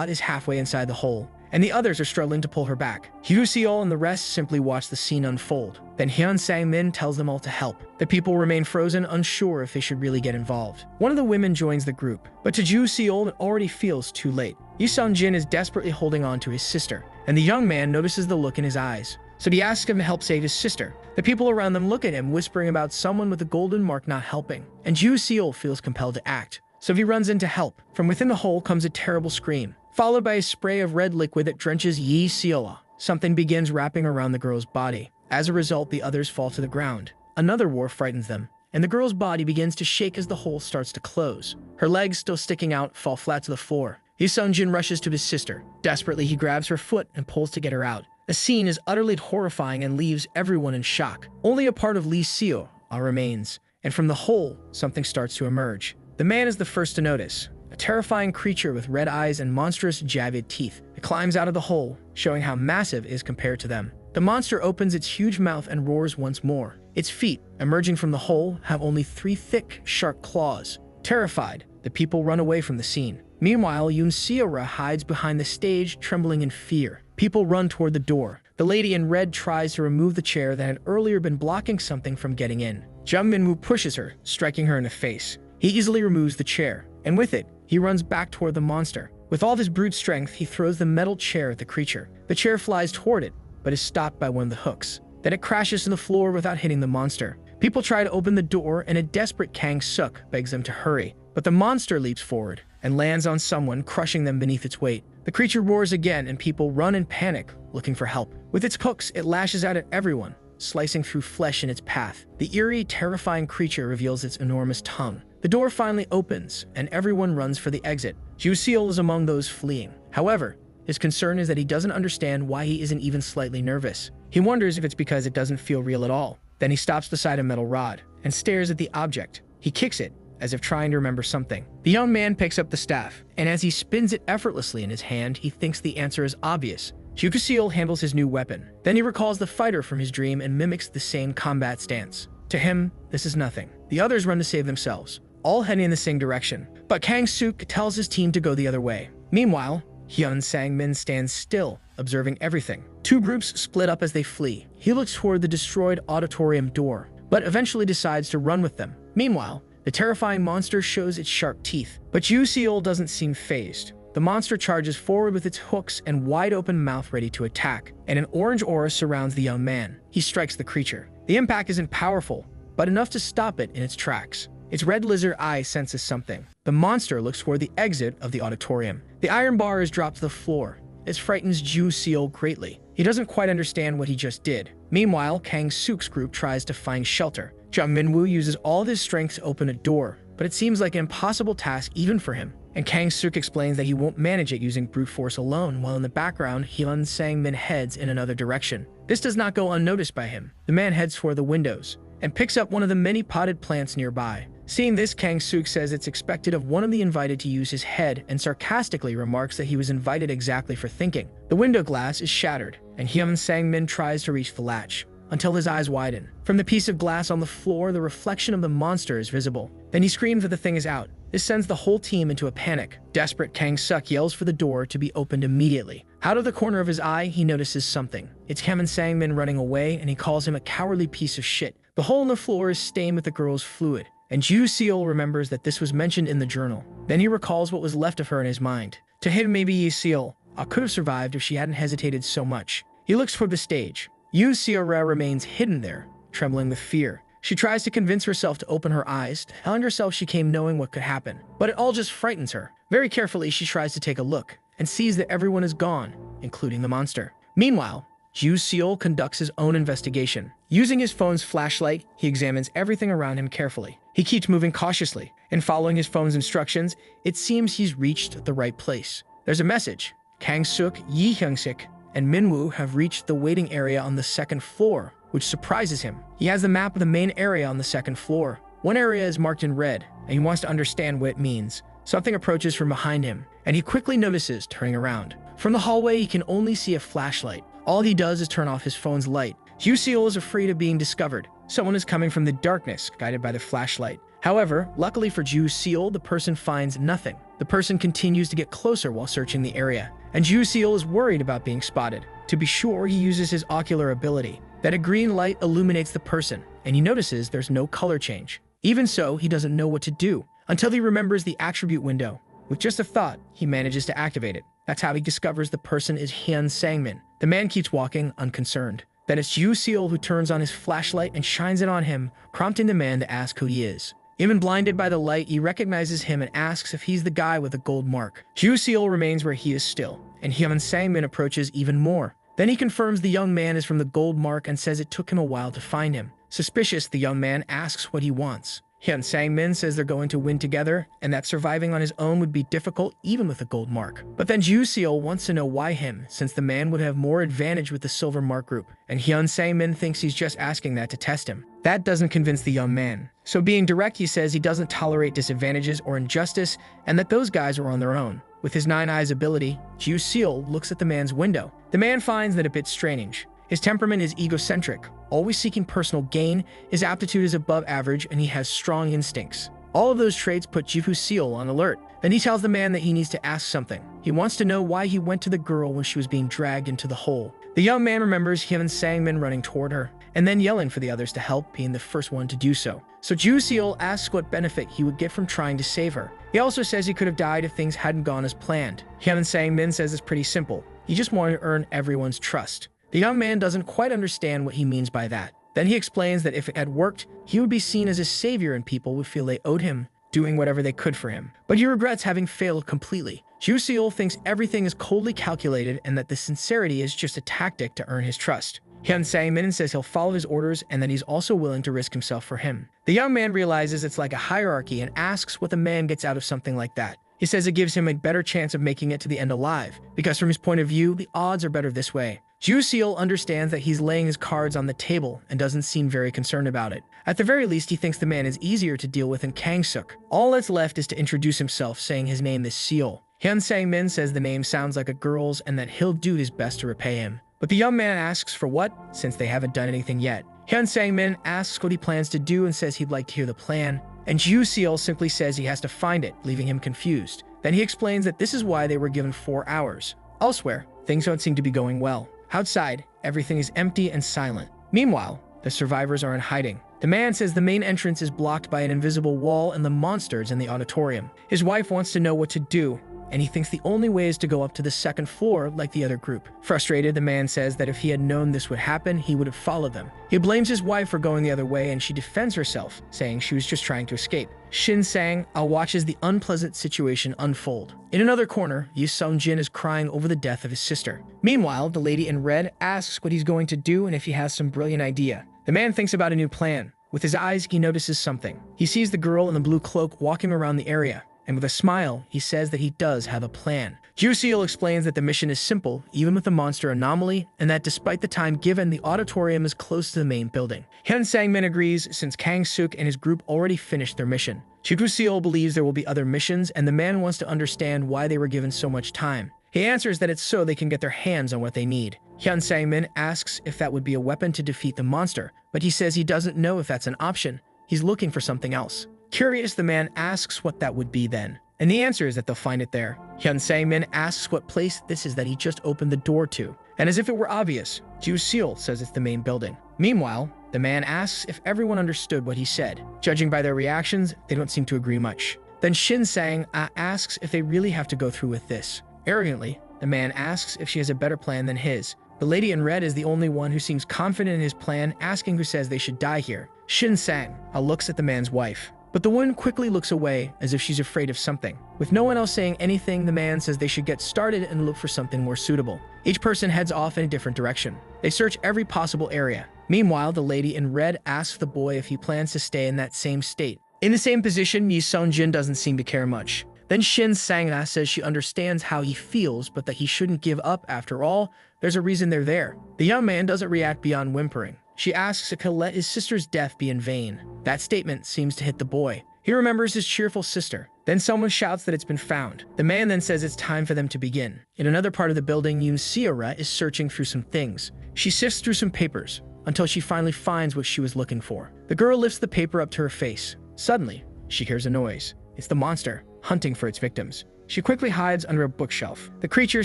is halfway inside the hole, and the others are struggling to pull her back. Yu Seol and the rest simply watch the scene unfold. Then Hyun Sang-min tells them all to help. The people remain frozen, unsure if they should really get involved. One of the women joins the group, but to Ju Seol it already feels too late. Yi Sung-jin is desperately holding on to his sister, and the young man notices the look in his eyes. So he asks him to help save his sister. The people around them look at him, whispering about someone with a golden mark not helping, and Ju Seol feels compelled to act. So he runs in to help. From within the hole comes a terrible scream, followed by a spray of red liquid that drenches Yi Seol. Something begins wrapping around the girl's body. As a result, the others fall to the ground. Another war frightens them, and the girl's body begins to shake as the hole starts to close. Her legs, still sticking out, fall flat to the floor. Yi Sung-jin rushes to his sister. Desperately, he grabs her foot and pulls to get her out. The scene is utterly horrifying and leaves everyone in shock. Only a part of Lee Seol remains, and from the hole, something starts to emerge. The man is the first to notice. A terrifying creature with red eyes and monstrous jagged teeth. It climbs out of the hole, showing how massive it is compared to them. The monster opens its huge mouth and roars once more. Its feet, emerging from the hole, have only 3 thick, sharp claws. Terrified, the people run away from the scene. Meanwhile, Yoon Seora hides behind the stage, trembling in fear. People run toward the door. The lady in red tries to remove the chair that had earlier been blocking something from getting in. Jung Min-woo pushes her, striking her in the face. He easily removes the chair, and with it, he runs back toward the monster. With all of his brute strength, he throws the metal chair at the creature. The chair flies toward it, but is stopped by one of the hooks. Then it crashes to the floor without hitting the monster. People try to open the door, and a desperate Kang Suk begs them to hurry. But the monster leaps forward and lands on someone, crushing them beneath its weight. The creature roars again, and people run in panic, looking for help. With its hooks, it lashes out at everyone, slicing through flesh in its path. The eerie, terrifying creature reveals its enormous tongue. The door finally opens, and everyone runs for the exit. Ju Seol is among those fleeing. However, his concern is that he doesn't understand why he isn't even slightly nervous. He wonders if it's because it doesn't feel real at all. Then he stops beside a metal rod, and stares at the object. He kicks it, as if trying to remember something. The young man picks up the staff, and as he spins it effortlessly in his hand, he thinks the answer is obvious. Seal handles his new weapon. Then he recalls the fighter from his dream and mimics the same combat stance. To him, this is nothing. The others run to save themselves, all heading in the same direction. But Kang Suk tells his team to go the other way. Meanwhile, Hyun Sang-min stands still, observing everything. Two groups split up as they flee. He looks toward the destroyed auditorium door, but eventually decides to run with them. Meanwhile, the terrifying monster shows its sharp teeth, but Seol doesn't seem fazed. The monster charges forward with its hooks and wide-open mouth ready to attack, and an orange aura surrounds the young man. He strikes the creature. The impact isn't powerful, but enough to stop it in its tracks. Its red lizard eye senses something. The monster looks toward the exit of the auditorium. The iron bar is dropped to the floor. This frightens Seol greatly. He doesn't quite understand what he just did. Meanwhile, Kang Suk's group tries to find shelter. Jung Min-woo uses all of his strength to open a door, but it seems like an impossible task even for him. And Kang Suk explains that he won't manage it using brute force alone, while in the background, Hyun Sang-min heads in another direction. This does not go unnoticed by him. The man heads for the windows and picks up one of the many potted plants nearby. Seeing this, Kang Suk says it's expected of one of the invited to use his head and sarcastically remarks that he was invited exactly for thinking. The window glass is shattered, and Hyun Sang-min tries to reach the latch, until his eyes widen. From the piece of glass on the floor, the reflection of the monster is visible. Then he screams that the thing is out. This sends the whole team into a panic. Desperate, Kang Suk yells for the door to be opened immediately. Out of the corner of his eye, he notices something. It's Hyun Sang-min running away, and he calls him a cowardly piece of shit. The hole in the floor is stained with the girl's fluid, and Seol remembers that this was mentioned in the journal. Then he recalls what was left of her in his mind. To him, maybe Seol could have survived if she hadn't hesitated so much. He looks toward the stage. Seol remains hidden there, trembling with fear. She tries to convince herself to open her eyes, telling herself she came knowing what could happen. But it all just frightens her. Very carefully, she tries to take a look, and sees that everyone is gone, including the monster. Meanwhile, Seol conducts his own investigation. Using his phone's flashlight, he examines everything around him carefully. He keeps moving cautiously, and following his phone's instructions, it seems he's reached the right place. There's a message. Kang Suk, Yi Hyung-sik, and Min-woo have reached the waiting area on the second floor, which surprises him. He has the map of the main area on the second floor. One area is marked in red, and he wants to understand what it means. Something approaches from behind him, and he quickly notices turning around. From the hallway, he can only see a flashlight. All he does is turn off his phone's light. Seol is afraid of being discovered. Someone is coming from the darkness, guided by the flashlight. However, luckily for Seol, the person finds nothing. The person continues to get closer while searching the area, and Seol is worried about being spotted. To be sure, he uses his ocular ability. That a green light illuminates the person, and he notices there's no color change. Even so, he doesn't know what to do, until he remembers the attribute window. With just a thought, he manages to activate it. That's how he discovers the person is Hyun Sang-min. The man keeps walking, unconcerned. Then it's Seol who turns on his flashlight and shines it on him, prompting the man to ask who he is. Even blinded by the light, he recognizes him and asks if he's the guy with the gold mark. Seol remains where he is still, and Hyun Sang-min approaches even more. Then he confirms the young man is from the gold mark and says it took him a while to find him. Suspicious, the young man asks what he wants. Hyun Sang-min says they're going to win together, and that surviving on his own would be difficult even with a gold mark. But then Seol wants to know why him, since the man would have more advantage with the silver mark group, and Hyun Sang-min thinks he's just asking that to test him. That doesn't convince the young man. So being direct, he says he doesn't tolerate disadvantages or injustice, and that those guys are on their own. With his Nine Eyes ability, Seol looks at the man's window. The man finds that a bit strange. His temperament is egocentric, always seeking personal gain, his aptitude is above average, and he has strong instincts. All of those traits put Seol on alert. Then he tells the man that he needs to ask something. He wants to know why he went to the girl when she was being dragged into the hole. The young man remembers Hyun Sang-min running toward her, and then yelling for the others to help, being the first one to do so. So Seol asks what benefit he would get from trying to save her. He also says he could have died if things hadn't gone as planned. Hyun Sang-min says it's pretty simple. He just wanted to earn everyone's trust. The young man doesn't quite understand what he means by that. Then he explains that if it had worked, he would be seen as a savior and people would feel they owed him, doing whatever they could for him. But he regrets having failed completely. Seol thinks everything is coldly calculated and that the sincerity is just a tactic to earn his trust. Hyun Sang-min says he'll follow his orders and that he's also willing to risk himself for him. The young man realizes it's like a hierarchy and asks what the man gets out of something like that. He says it gives him a better chance of making it to the end alive, because from his point of view, the odds are better this way. Seal understands that he's laying his cards on the table and doesn't seem very concerned about it. At the very least, he thinks the man is easier to deal with than Kang-suk. All that's left is to introduce himself, saying his name is Seal. Hyun Sang-min says the name sounds like a girl's and that he'll do his best to repay him. But the young man asks for what, since they haven't done anything yet. Hyun Sang-min asks what he plans to do and says he'd like to hear the plan, and Seal simply says he has to find it, leaving him confused. Then he explains that this is why they were given 4 hours. Elsewhere, things don't seem to be going well. Outside, everything is empty and silent. Meanwhile, the survivors are in hiding. The man says the main entrance is blocked by an invisible wall and the monsters in the auditorium. His wife wants to know what to do, and he thinks the only way is to go up to the 2nd floor like the other group. Frustrated, the man says that if he had known this would happen, he would have followed them. He blames his wife for going the other way, and she defends herself, saying she was just trying to escape. Shin Sang watches the unpleasant situation unfold. In another corner, Yi Sung-jin is crying over the death of his sister. Meanwhile, the lady in red asks what he's going to do and if he has some brilliant idea. The man thinks about a new plan. With his eyes, he notices something. He sees the girl in the blue cloak walking around the area, and with a smile, he says that he does have a plan. Seal explains that the mission is simple, even with the monster anomaly, and that despite the time given, the auditorium is close to the main building. Hyun Sang-min agrees since Kang-suk and his group already finished their mission. Seal believes there will be other missions, and the man wants to understand why they were given so much time. He answers that it's so they can get their hands on what they need. Hyun Sang-min asks if that would be a weapon to defeat the monster, but he says he doesn't know if that's an option. He's looking for something else. Curious, the man asks what that would be then, and the answer is that they'll find it there. Hyun Sang-min asks what place this is that he just opened the door to, and as if it were obvious, Seal says it's the main building. Meanwhile, the man asks if everyone understood what he said. Judging by their reactions, they don't seem to agree much. Then Shin Sang asks if they really have to go through with this. Arrogantly, the man asks if she has a better plan than his. The lady in red is the only one who seems confident in his plan, asking who says they should die here. Shin Sang looks at the man's wife, but the woman quickly looks away as if she's afraid of something. With no one else saying anything, the man says they should get started and look for something more suitable. Each person heads off in a different direction. They search every possible area. Meanwhile, the lady in red asks the boy if he plans to stay in that same state. In the same position, Yi Sung-jin doesn't seem to care much. Then Shin Sang-na says she understands how he feels, but that he shouldn't give up after all. There's a reason they're there. The young man doesn't react beyond whimpering. She asks if he'll let his sister's death be in vain. That statement seems to hit the boy. He remembers his cheerful sister. Then someone shouts that it's been found. The man then says it's time for them to begin. In another part of the building, Yoon Seora is searching through some things. She sifts through some papers until she finally finds what she was looking for. The girl lifts the paper up to her face. Suddenly, she hears a noise. It's the monster, hunting for its victims. She quickly hides under a bookshelf. The creature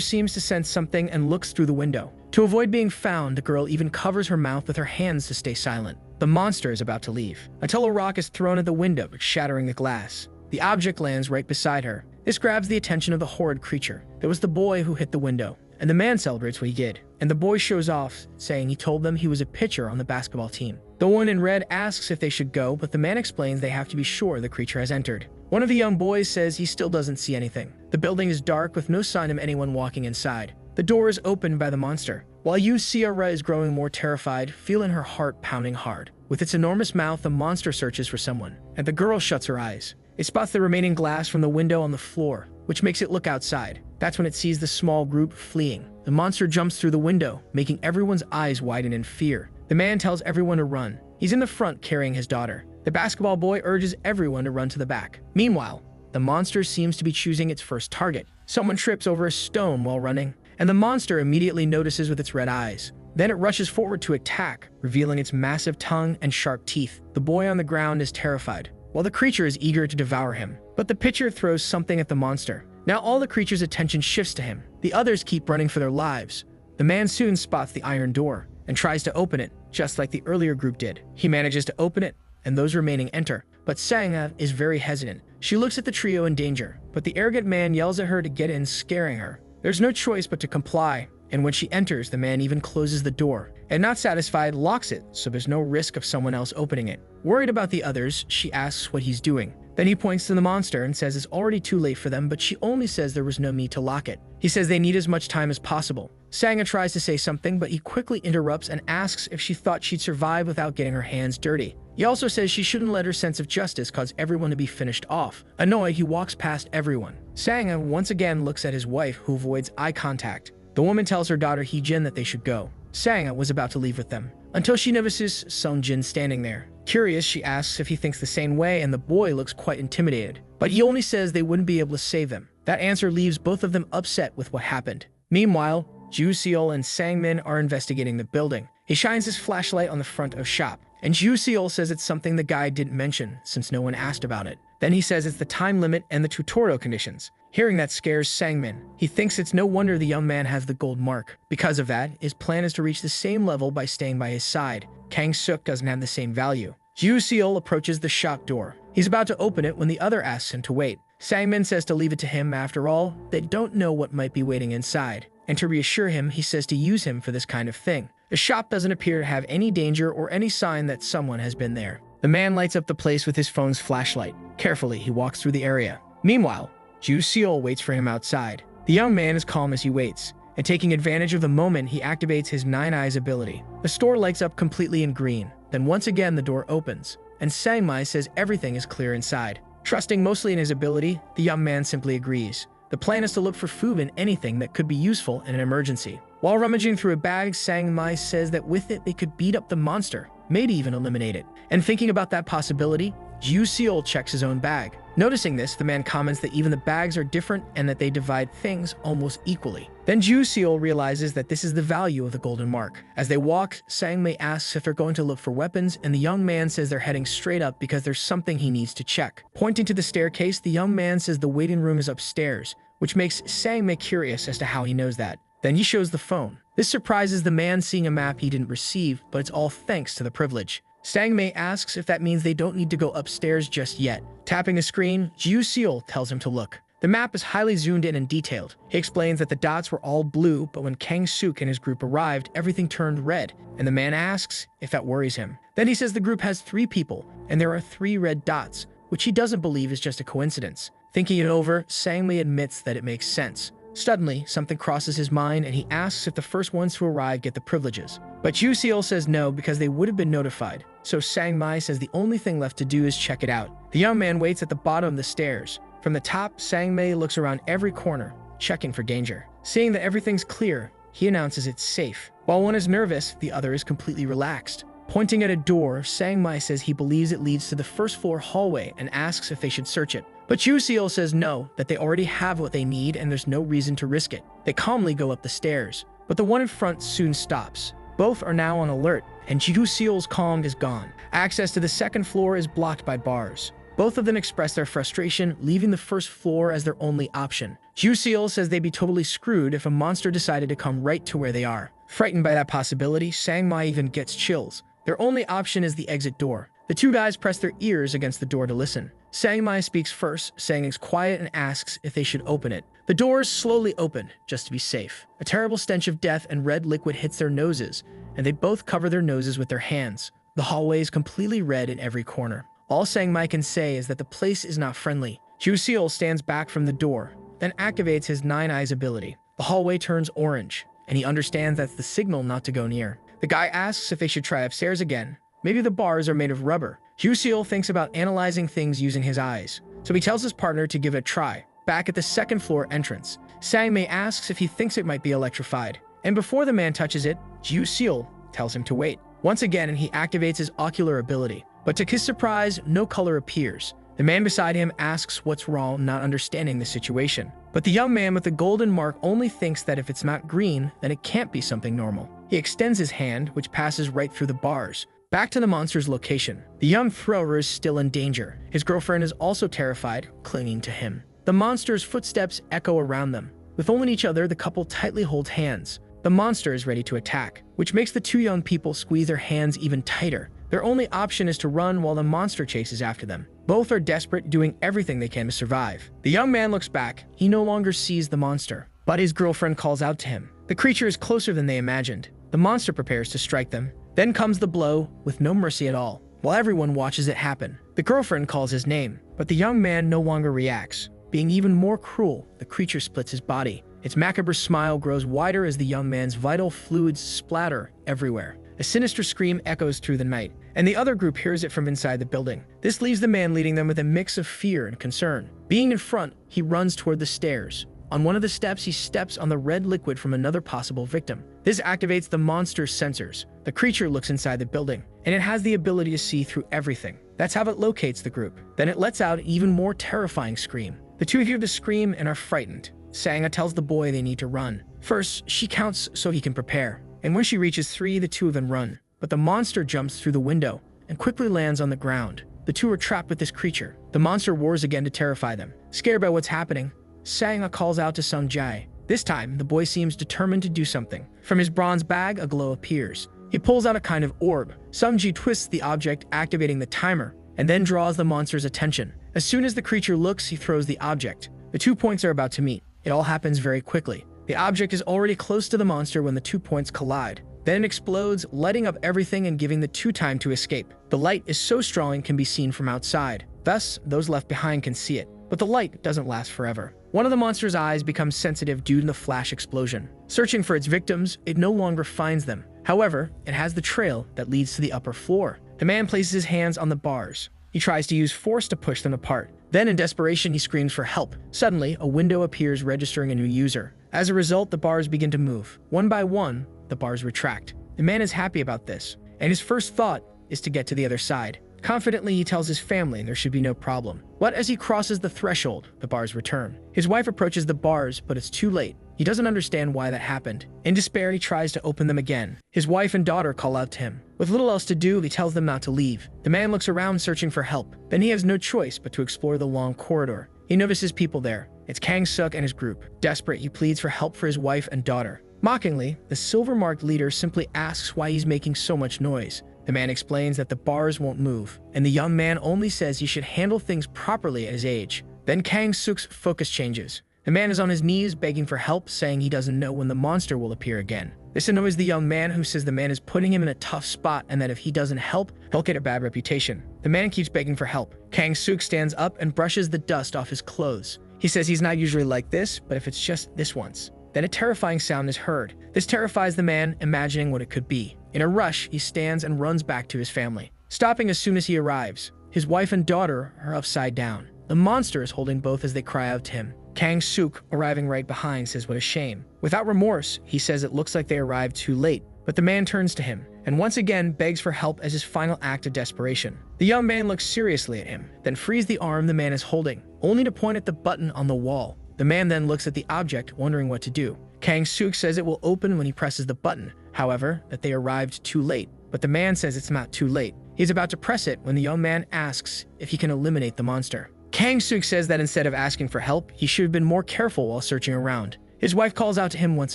seems to sense something and looks through the window. To avoid being found, the girl even covers her mouth with her hands to stay silent. The monster is about to leave, until a rock is thrown at the window, shattering the glass. The object lands right beside her. This grabs the attention of the horrid creature. It was the boy who hit the window, and the man celebrates what he did. And the boy shows off, saying he told them he was a pitcher on the basketball team. The one in red asks if they should go, but the man explains they have to be sure the creature has entered. One of the young boys says he still doesn't see anything. The building is dark with no sign of anyone walking inside. The door is opened by the monster. While Yoon Seora is growing more terrified, feeling her heart pounding hard. With its enormous mouth, the monster searches for someone, and the girl shuts her eyes. It spots the remaining glass from the window on the floor, which makes it look outside. That's when it sees the small group fleeing. The monster jumps through the window, making everyone's eyes widen in fear. The man tells everyone to run. He's in the front carrying his daughter. The basketball boy urges everyone to run to the back. Meanwhile, the monster seems to be choosing its first target. Someone trips over a stone while running, and the monster immediately notices with its red eyes. Then it rushes forward to attack, revealing its massive tongue and sharp teeth. The boy on the ground is terrified, while the creature is eager to devour him. But the pitcher throws something at the monster. Now all the creature's attention shifts to him. The others keep running for their lives. The man soon spots the iron door and tries to open it, just like the earlier group did. He manages to open it, and those remaining enter. But Sang is very hesitant. She looks at the trio in danger, but the arrogant man yells at her to get in, scaring her. There's no choice but to comply, and when she enters, the man even closes the door, and not satisfied, locks it so there's no risk of someone else opening it. Worried about the others, she asks what he's doing. Then he points to the monster and says it's already too late for them, but she only says there was no need to lock it. He says they need as much time as possible. Sanga tries to say something, but he quickly interrupts and asks if she thought she'd survive without getting her hands dirty. He also says she shouldn't let her sense of justice cause everyone to be finished off. Annoyed, he walks past everyone. Sanga once again looks at his wife, who avoids eye contact. The woman tells her daughter Hee-jin that they should go. Sang was about to leave with them, until she notices Sung-jin standing there. Curious, she asks if he thinks the same way, and the boy looks quite intimidated. But he only says they wouldn't be able to save them. That answer leaves both of them upset with what happened. Meanwhile, Ju-seol and Sang-min are investigating the building. He shines his flashlight on the front of shop, and Ju-seol says it's something the guy didn't mention since no one asked about it. Then he says it's the time limit and the tutorial conditions. Hearing that scares Sang-min. He thinks it's no wonder the young man has the gold mark. Because of that, his plan is to reach the same level by staying by his side. Kang-suk doesn't have the same value. Ju-seol approaches the shop door. He's about to open it when the other asks him to wait. Sang-min says to leave it to him. After all, they don't know what might be waiting inside. And to reassure him, he says to use him for this kind of thing. The shop doesn't appear to have any danger or any sign that someone has been there. The man lights up the place with his phone's flashlight. Carefully, he walks through the area. Meanwhile, Ju-seol waits for him outside. The young man is calm as he waits, and taking advantage of the moment, he activates his 9 eyes ability. The store lights up completely in green. Then once again, the door opens, and Sang-mai says everything is clear inside. Trusting mostly in his ability, the young man simply agrees. The plan is to look for food and anything that could be useful in an emergency. While rummaging through a bag, Sang-mai says that with it they could beat up the monster, maybe even eliminate it. And thinking about that possibility, Ju-seol checks his own bag. Noticing this, the man comments that even the bags are different and that they divide things almost equally. Then Ju-seol realizes that this is the value of the golden mark. As they walk, Sang-mai asks if they're going to look for weapons, and the young man says they're heading straight up because there's something he needs to check. Pointing to the staircase, the young man says the waiting room is upstairs, which makes Sang-mai curious as to how he knows that. Then he shows the phone. This surprises the man, seeing a map he didn't receive, but it's all thanks to the privilege. Sang-mai asks if that means they don't need to go upstairs just yet. Tapping the screen, Ju-seol tells him to look. The map is highly zoomed in and detailed. He explains that the dots were all blue, but when Kang-suk and his group arrived, everything turned red, and the man asks if that worries him. Then he says the group has 3 people, and there are 3 red dots, which he doesn't believe is just a coincidence. Thinking it over, Sang-mai admits that it makes sense. Suddenly, something crosses his mind, and he asks if the first ones to arrive get the privileges. But Ju-seol says no because they would have been notified. So Sang-mai says the only thing left to do is check it out. The young man waits at the bottom of the stairs. From the top, Sang-mai looks around every corner, checking for danger. Seeing that everything's clear, he announces it's safe. While one is nervous, the other is completely relaxed. Pointing at a door, Sang-mai says he believes it leads to the first floor hallway and asks if they should search it. But Ju-seol says no, that they already have what they need and there's no reason to risk it. They calmly go up the stairs, but the one in front soon stops. Both are now on alert, and Ju-seol's calm is gone. Access to the second floor is blocked by bars. Both of them express their frustration, leaving the first floor as their only option. Ju-seol says they'd be totally screwed if a monster decided to come right to where they are. Frightened by that possibility, Sang-mai even gets chills. Their only option is the exit door. The 2 guys press their ears against the door to listen. Sang-mai speaks first, saying it's quiet and asks if they should open it. The doors slowly open, just to be safe. A terrible stench of death and red liquid hits their noses, and they both cover their noses with their hands. The hallway is completely red in every corner. All Sang-mai can say is that the place is not friendly. Ju-seol stands back from the door, then activates his 9 eyes ability. The hallway turns orange, and he understands that's the signal not to go near. The guy asks if they should try upstairs again. Maybe the bars are made of rubber. Ju-seol thinks about analyzing things using his eyes, so he tells his partner to give it a try. Back at the second floor entrance, Sang-mai asks if he thinks it might be electrified. And before the man touches it, Ju-seol tells him to wait. Once again, he activates his ocular ability. But to his surprise, no color appears. The man beside him asks what's wrong, not understanding the situation. But the young man with the golden mark only thinks that if it's not green, then it can't be something normal. He extends his hand, which passes right through the bars. Back to the monster's location. The young thrower is still in danger. His girlfriend is also terrified, clinging to him. The monster's footsteps echo around them. With only each other, the couple tightly holds hands. The monster is ready to attack, which makes the 2 young people squeeze their hands even tighter. Their only option is to run while the monster chases after them. Both are desperate, doing everything they can to survive. The young man looks back. He no longer sees the monster, but his girlfriend calls out to him. The creature is closer than they imagined. The monster prepares to strike them. Then comes the blow, with no mercy at all, while everyone watches it happen. The girlfriend calls his name, but the young man no longer reacts. Being even more cruel, the creature splits his body. Its macabre smile grows wider as the young man's vital fluids splatter everywhere. A sinister scream echoes through the night, and the other group hears it from inside the building. This leaves the man leading them with a mix of fear and concern. Being in front, he runs toward the stairs. On one of the steps, he steps on the red liquid from another possible victim. This activates the monster's sensors. The creature looks inside the building, and it has the ability to see through everything. That's how it locates the group. Then it lets out an even more terrifying scream. The two hear the scream and are frightened. Sanga tells the boy they need to run. First, she counts so he can prepare. And when she reaches 3, the two of them run. But the monster jumps through the window and quickly lands on the ground. The two are trapped with this creature. The monster roars again to terrify them. Scared by what's happening, Sanga calls out to Sungjai. This time, the boy seems determined to do something. From his bronze bag, a glow appears. He pulls out a kind of orb. Sungjai twists the object, activating the timer, and then draws the monster's attention. As soon as the creature looks, he throws the object. The 2 points are about to meet. It all happens very quickly. The object is already close to the monster when the 2 points collide. Then it explodes, lighting up everything and giving the two time to escape. The light is so strong it can be seen from outside. Thus, those left behind can see it. But the light doesn't last forever. One of the monster's eyes becomes sensitive due to the flash explosion. Searching for its victims, it no longer finds them. However, it has the trail that leads to the upper floor. The man places his hands on the bars. He tries to use force to push them apart. Then, in desperation, he screams for help. Suddenly, a window appears registering a new user. As a result, the bars begin to move. One by one, the bars retract. The man is happy about this, and his first thought is to get to the other side. Confidently, he tells his family there should be no problem. But as he crosses the threshold, the bars return. His wife approaches the bars, but it's too late. He doesn't understand why that happened. In despair, he tries to open them again. His wife and daughter call out to him. With little else to do, he tells them not to leave. The man looks around searching for help. Then he has no choice but to explore the long corridor. He notices people there. It's Kang Suk and his group. Desperate, he pleads for help for his wife and daughter. Mockingly, the silver-marked leader simply asks why he's making so much noise. The man explains that the bars won't move, and the young man only says he should handle things properly at his age. Then Kang Suk's focus changes. The man is on his knees begging for help, saying he doesn't know when the monster will appear again. This annoys the young man, who says the man is putting him in a tough spot and that if he doesn't help, he'll get a bad reputation. The man keeps begging for help. Kang Suk stands up and brushes the dust off his clothes. He says he's not usually like this, but if it's just this once. Then a terrifying sound is heard. This terrifies the man, imagining what it could be. In a rush, he stands and runs back to his family, stopping as soon as he arrives. His wife and daughter are upside down. The monster is holding both as they cry out to him. Kang Suk, arriving right behind, says what a shame. Without remorse, he says it looks like they arrived too late, but the man turns to him and once again begs for help as his final act of desperation. The young man looks seriously at him, then frees the arm the man is holding, only to point at the button on the wall. The man then looks at the object, wondering what to do. Kang Suk says it will open when he presses the button, however, that they arrived too late. But the man says it's not too late. He's about to press it when the young man asks if he can eliminate the monster. Kang Suk says that instead of asking for help, he should have been more careful while searching around. His wife calls out to him once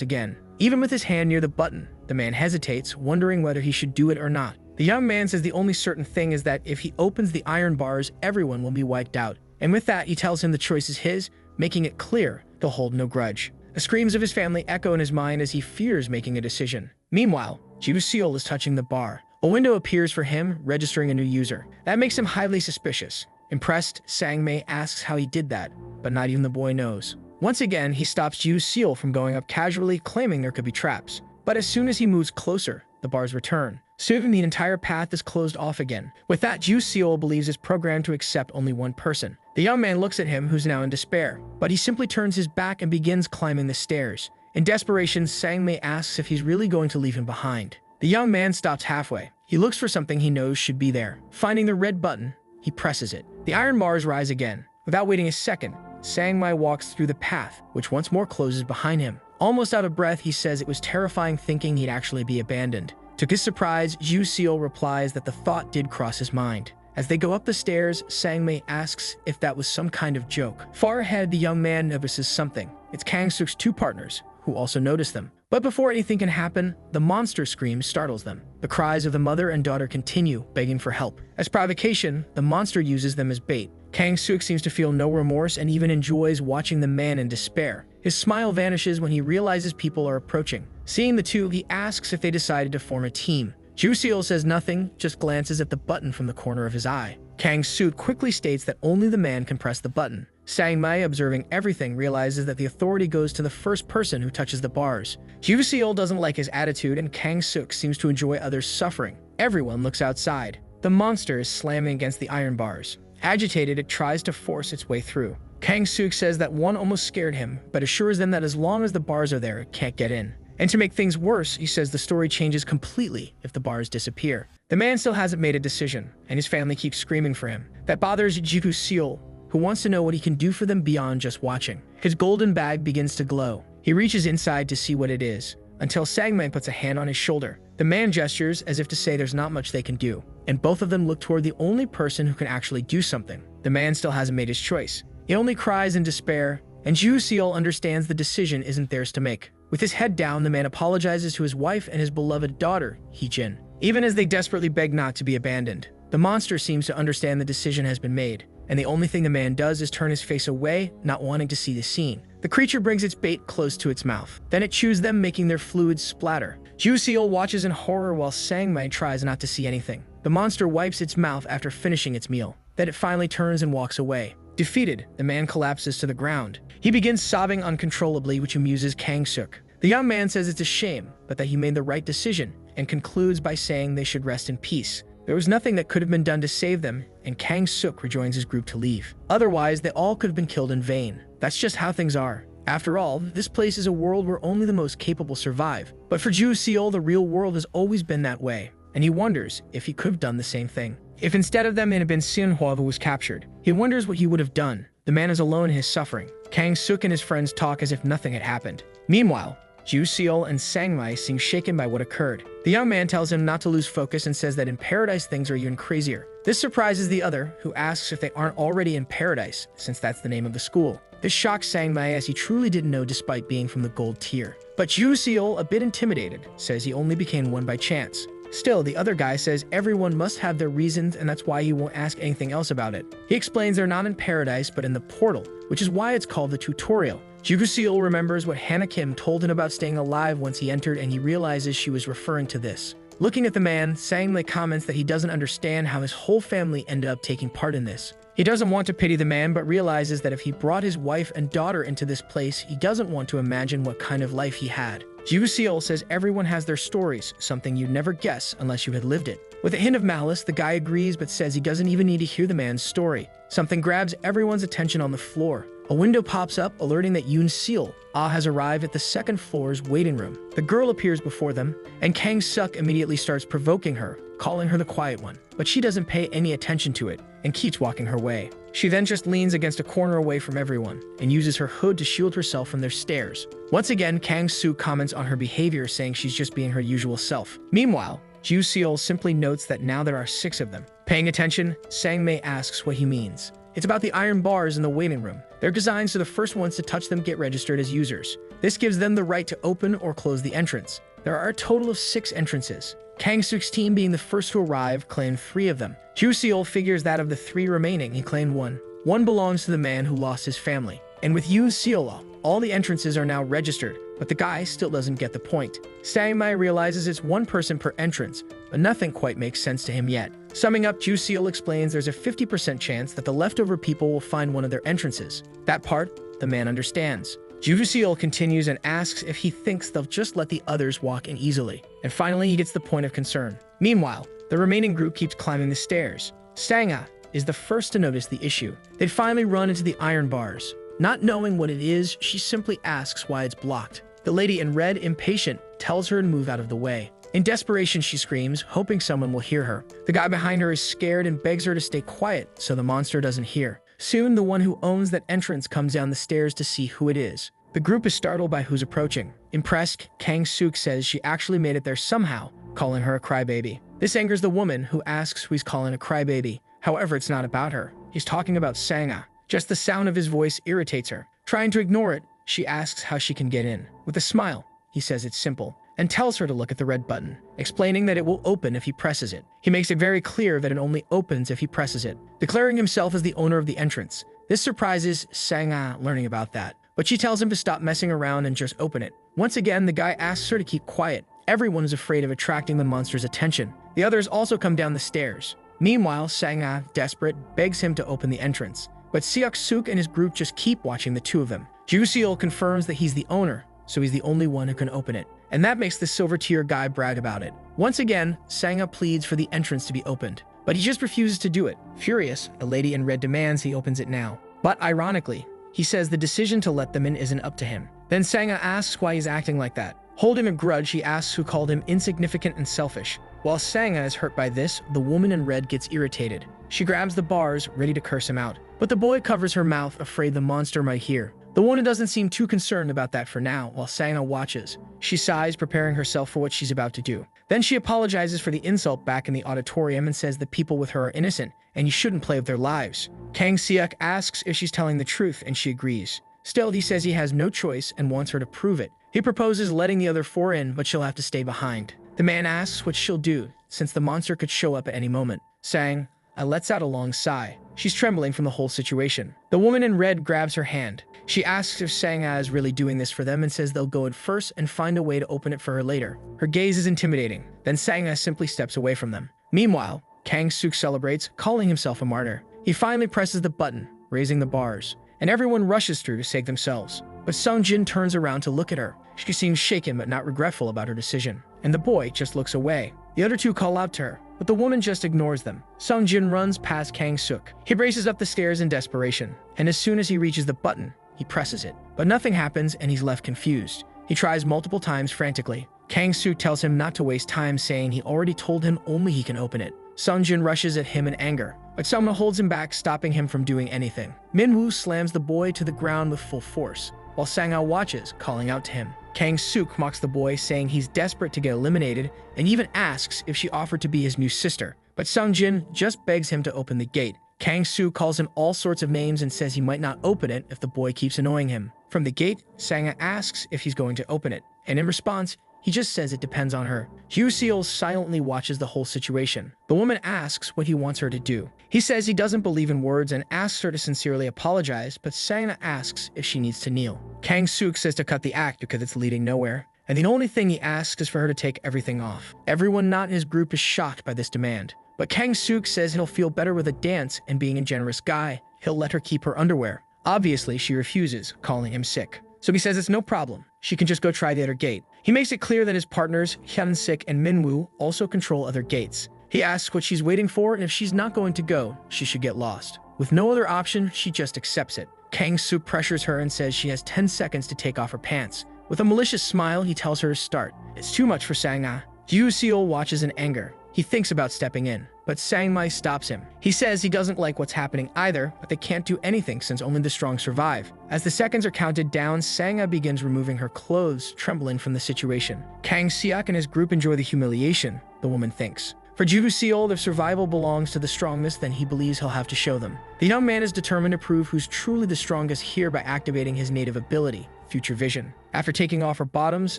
again. Even with his hand near the button, the man hesitates, wondering whether he should do it or not. The young man says the only certain thing is that if he opens the iron bars, everyone will be wiped out. And with that, he tells him the choice is his, making it clear they'll hold no grudge. The screams of his family echo in his mind as he fears making a decision. Meanwhile, Ju Seal is touching the bar. A window appears for him, registering a new user. That makes him highly suspicious. Impressed, Sangmei asks how he did that, but not even the boy knows. Once again, he stops Ju Seal from going up casually, claiming there could be traps. But as soon as he moves closer, the bars return. Soon the entire path is closed off again. With that, Ju Seal believes is programmed to accept only one person. The young man looks at him, who's now in despair, but he simply turns his back and begins climbing the stairs. In desperation, Sangmei asks if he's really going to leave him behind. The young man stops halfway. He looks for something he knows should be there. Finding the red button, he presses it. The iron bars rise again. Without waiting a second, Sangmei walks through the path, which once more closes behind him. Almost out of breath, he says it was terrifying thinking he'd actually be abandoned. To his surprise, Ju Seal replies that the thought did cross his mind. As they go up the stairs, Sangmei asks if that was some kind of joke. Far ahead, the young man notices something. It's Kang Suk's two partners, who also notice them. But before anything can happen, the monster scream startles them. The cries of the mother and daughter continue, begging for help. As provocation, the monster uses them as bait. Kang Suk seems to feel no remorse and even enjoys watching the man in despair. His smile vanishes when he realizes people are approaching. Seeing the two, he asks if they decided to form a team. Ju Seal says nothing, just glances at the button from the corner of his eye. Kang Suk quickly states that only the man can press the button. Sangmei, observing everything, realizes that the authority goes to the first person who touches the bars. Ju Seal doesn't like his attitude, and Kang Suk seems to enjoy others' suffering. Everyone looks outside. The monster is slamming against the iron bars. Agitated, it tries to force its way through. Kang-suk says that one almost scared him, but assures them that as long as the bars are there, it can't get in. And to make things worse, he says the story changes completely if the bars disappear. The man still hasn't made a decision, and his family keeps screaming for him. That bothers Jiku-seol, who wants to know what he can do for them beyond just watching. His golden bag begins to glow. He reaches inside to see what it is, until Sangmai puts a hand on his shoulder. The man gestures as if to say there's not much they can do, and both of them look toward the only person who can actually do something. The man still hasn't made his choice. He only cries in despair, and Jiku-seol understands the decision isn't theirs to make. With his head down, the man apologizes to his wife and his beloved daughter, Hee-jin. Even as they desperately beg not to be abandoned, the monster seems to understand the decision has been made, and the only thing the man does is turn his face away, not wanting to see the scene. The creature brings its bait close to its mouth. Then it chews them, making their fluids splatter. Jiku-seol watches in horror while Sangmai tries not to see anything. The monster wipes its mouth after finishing its meal. Then it finally turns and walks away. Defeated, the man collapses to the ground. He begins sobbing uncontrollably, which amuses Kang-suk. The young man says it's a shame, but that he made the right decision, and concludes by saying they should rest in peace. There was nothing that could have been done to save them, and Kang-suk rejoins his group to leave. Otherwise, they all could have been killed in vain. That's just how things are. After all, this place is a world where only the most capable survive. But for Jiku-seol, the real world has always been that way, and he wonders if he could have done the same thing. If instead of them it had been Sinhwa who was captured, he wonders what he would have done. The man is alone in his suffering. Kang-suk and his friends talk as if nothing had happened. Meanwhile, Jiku-seol and Sangmai seem shaken by what occurred. The young man tells him not to lose focus and says that in paradise things are even crazier. This surprises the other, who asks if they aren't already in paradise, since that's the name of the school. This shocks Sangmai, as he truly didn't know despite being from the gold tier. But Jiku-seol, a bit intimidated, says he only became one by chance. Still, the other guy says everyone must have their reasons, and that's why he won't ask anything else about it. He explains they're not in paradise but in the portal, which is why it's called the tutorial. Jiku-seol remembers what Hannah Kim told him about staying alive once he entered, and he realizes she was referring to this. Looking at the man, Sangmai comments that he doesn't understand how his whole family ended up taking part in this. He doesn't want to pity the man, but realizes that if he brought his wife and daughter into this place, he doesn't want to imagine what kind of life he had. Jiku-seol says everyone has their stories, something you'd never guess unless you had lived it. With a hint of malice, the guy agrees but says he doesn't even need to hear the man's story. Something grabs everyone's attention on the floor. A window pops up, alerting that Yoon-seol has arrived at the second floor's waiting room. The girl appears before them, and Kang-suk immediately starts provoking her, calling her the quiet one. But she doesn't pay any attention to it, and keeps walking her way. She then just leans against a corner away from everyone, and uses her hood to shield herself from their stares. Once again, Kang-suk comments on her behavior, saying she's just being her usual self. Meanwhile, Jiku-seol simply notes that now there are 6 of them. Paying attention, Sangmai asks what he means. It's about the iron bars in the waiting room. They're designed so the first ones to touch them get registered as users. This gives them the right to open or close the entrance. There are a total of 6 entrances. Kang-suk's team, being the first to arrive, claimed 3 of them. Jiku-seol figures that of the 3 remaining, he claimed 1. One belongs to the man who lost his family. And with Yoon-seol, all the entrances are now registered, but the guy still doesn't get the point. Sangmai realizes it's 1 person per entrance, but nothing quite makes sense to him yet. Summing up, Jiku-seol explains there's a 50% chance that the leftover people will find one of their entrances. That part, the man understands. Jiku-seol continues and asks if he thinks they'll just let the others walk in easily. And finally, he gets the point of concern. Meanwhile, the remaining group keeps climbing the stairs. Sangha is the first to notice the issue. They'd finally run into the iron bars. Not knowing what it is, she simply asks why it's blocked. The lady in red, impatient, tells her to move out of the way. In desperation, she screams, hoping someone will hear her. The guy behind her is scared and begs her to stay quiet so the monster doesn't hear. Soon, the one who owns that entrance comes down the stairs to see who it is. The group is startled by who's approaching. Impressed, Kang-suk says she actually made it there somehow, calling her a crybaby. This angers the woman, who asks who he's calling a crybaby. However, it's not about her. He's talking about Sangha. Just the sound of his voice irritates her. Trying to ignore it, she asks how she can get in. With a smile, he says it's simple, and tells her to look at the red button, explaining that it will open if he presses it. He makes it very clear that it only opens if he presses it, declaring himself as the owner of the entrance. This surprises Sangha, learning about that, but she tells him to stop messing around and just open it. Once again, the guy asks her to keep quiet. Everyone is afraid of attracting the monster's attention. The others also come down the stairs. Meanwhile, Sangha, desperate, begs him to open the entrance. But Seok-suk and his group just keep watching the 2 of them. Jiku-seol confirms that he's the owner, so he's the only one who can open it. And that makes the silver tier guy brag about it. Once again, Sangha pleads for the entrance to be opened. but he just refuses to do it. Furious, the lady in red demands he opens it now. But ironically, he says the decision to let them in isn't up to him. Then Sanga asks why he's acting like that. Holding a grudge, he asks who called him insignificant and selfish. While Sanga is hurt by this, the woman in red gets irritated. She grabs the bars, ready to curse him out. But the boy covers her mouth, afraid the monster might hear. The woman doesn't seem too concerned about that for now, while Sanga watches. She sighs, preparing herself for what she's about to do. Then she apologizes for the insult back in the auditorium and says the people with her are innocent, and you shouldn't play with their lives. Kang Seok asks if she's telling the truth, and she agrees. Still, he says he has no choice and wants her to prove it. He proposes letting the other four in, but she'll have to stay behind. The man asks what she'll do, since the monster could show up at any moment. Sang lets out a long sigh. She's trembling from the whole situation. The woman in red grabs her hand. She asks if Sanga is really doing this for them and says they'll go in first and find a way to open it for her later. Her gaze is intimidating. Then Sanga simply steps away from them. Meanwhile, Kang Suk celebrates, calling himself a martyr. He finally presses the button, raising the bars, and everyone rushes through to save themselves. But Sung Jin turns around to look at her. She seems shaken but not regretful about her decision. And the boy just looks away. The other two call out to her, but the woman just ignores them. Sung Jin runs past Kang Suk. He races up the stairs in desperation, and as soon as he reaches the button, he presses it. But nothing happens and he's left confused. He tries multiple times frantically. Kang Suk tells him not to waste time, saying he already told him only he can open it. Sung Jin rushes at him in anger, but someone holds him back, stopping him from doing anything. Minwoo slams the boy to the ground with full force, while Sangha watches, calling out to him. Kang Suk mocks the boy, saying he's desperate to get eliminated, and even asks if she offered to be his new sister. But Sung Jin just begs him to open the gate. Kang Suk calls him all sorts of names and says he might not open it if the boy keeps annoying him. From the gate, Sangha asks if he's going to open it, and in response, he just says it depends on her. Hugh Seal silently watches the whole situation. The woman asks what he wants her to do. He says he doesn't believe in words and asks her to sincerely apologize, but Sangha asks if she needs to kneel. Kang Suk says to cut the act because it's leading nowhere, and the only thing he asks is for her to take everything off. Everyone not in his group is shocked by this demand, but Kang Suk says he'll feel better with a dance, and being a generous guy, he'll let her keep her underwear. Obviously, she refuses, calling him sick. So he says it's no problem. She can just go try the other gate. He makes it clear that his partners, Hyun-sik and Minwoo, also control other gates. He asks what she's waiting for, and if she's not going to go, she should get lost. With no other option, she just accepts it. Kang Suk pressures her and says she has 10 seconds to take off her pants. With a malicious smile, he tells her to start. It's too much for Sangha. Yoo Seol watches in anger. He thinks about stepping in, but Sangmai stops him. He says he doesn't like what's happening either, but they can't do anything since only the strong survive. As the seconds are counted down, Sangha begins removing her clothes, trembling from the situation. Kang Seok and his group enjoy the humiliation, the woman thinks. For Joo Seol, if survival belongs to the strongest, then he believes he'll have to show them. The young man is determined to prove who's truly the strongest here by activating his native ability, Future Vision. After taking off her bottoms,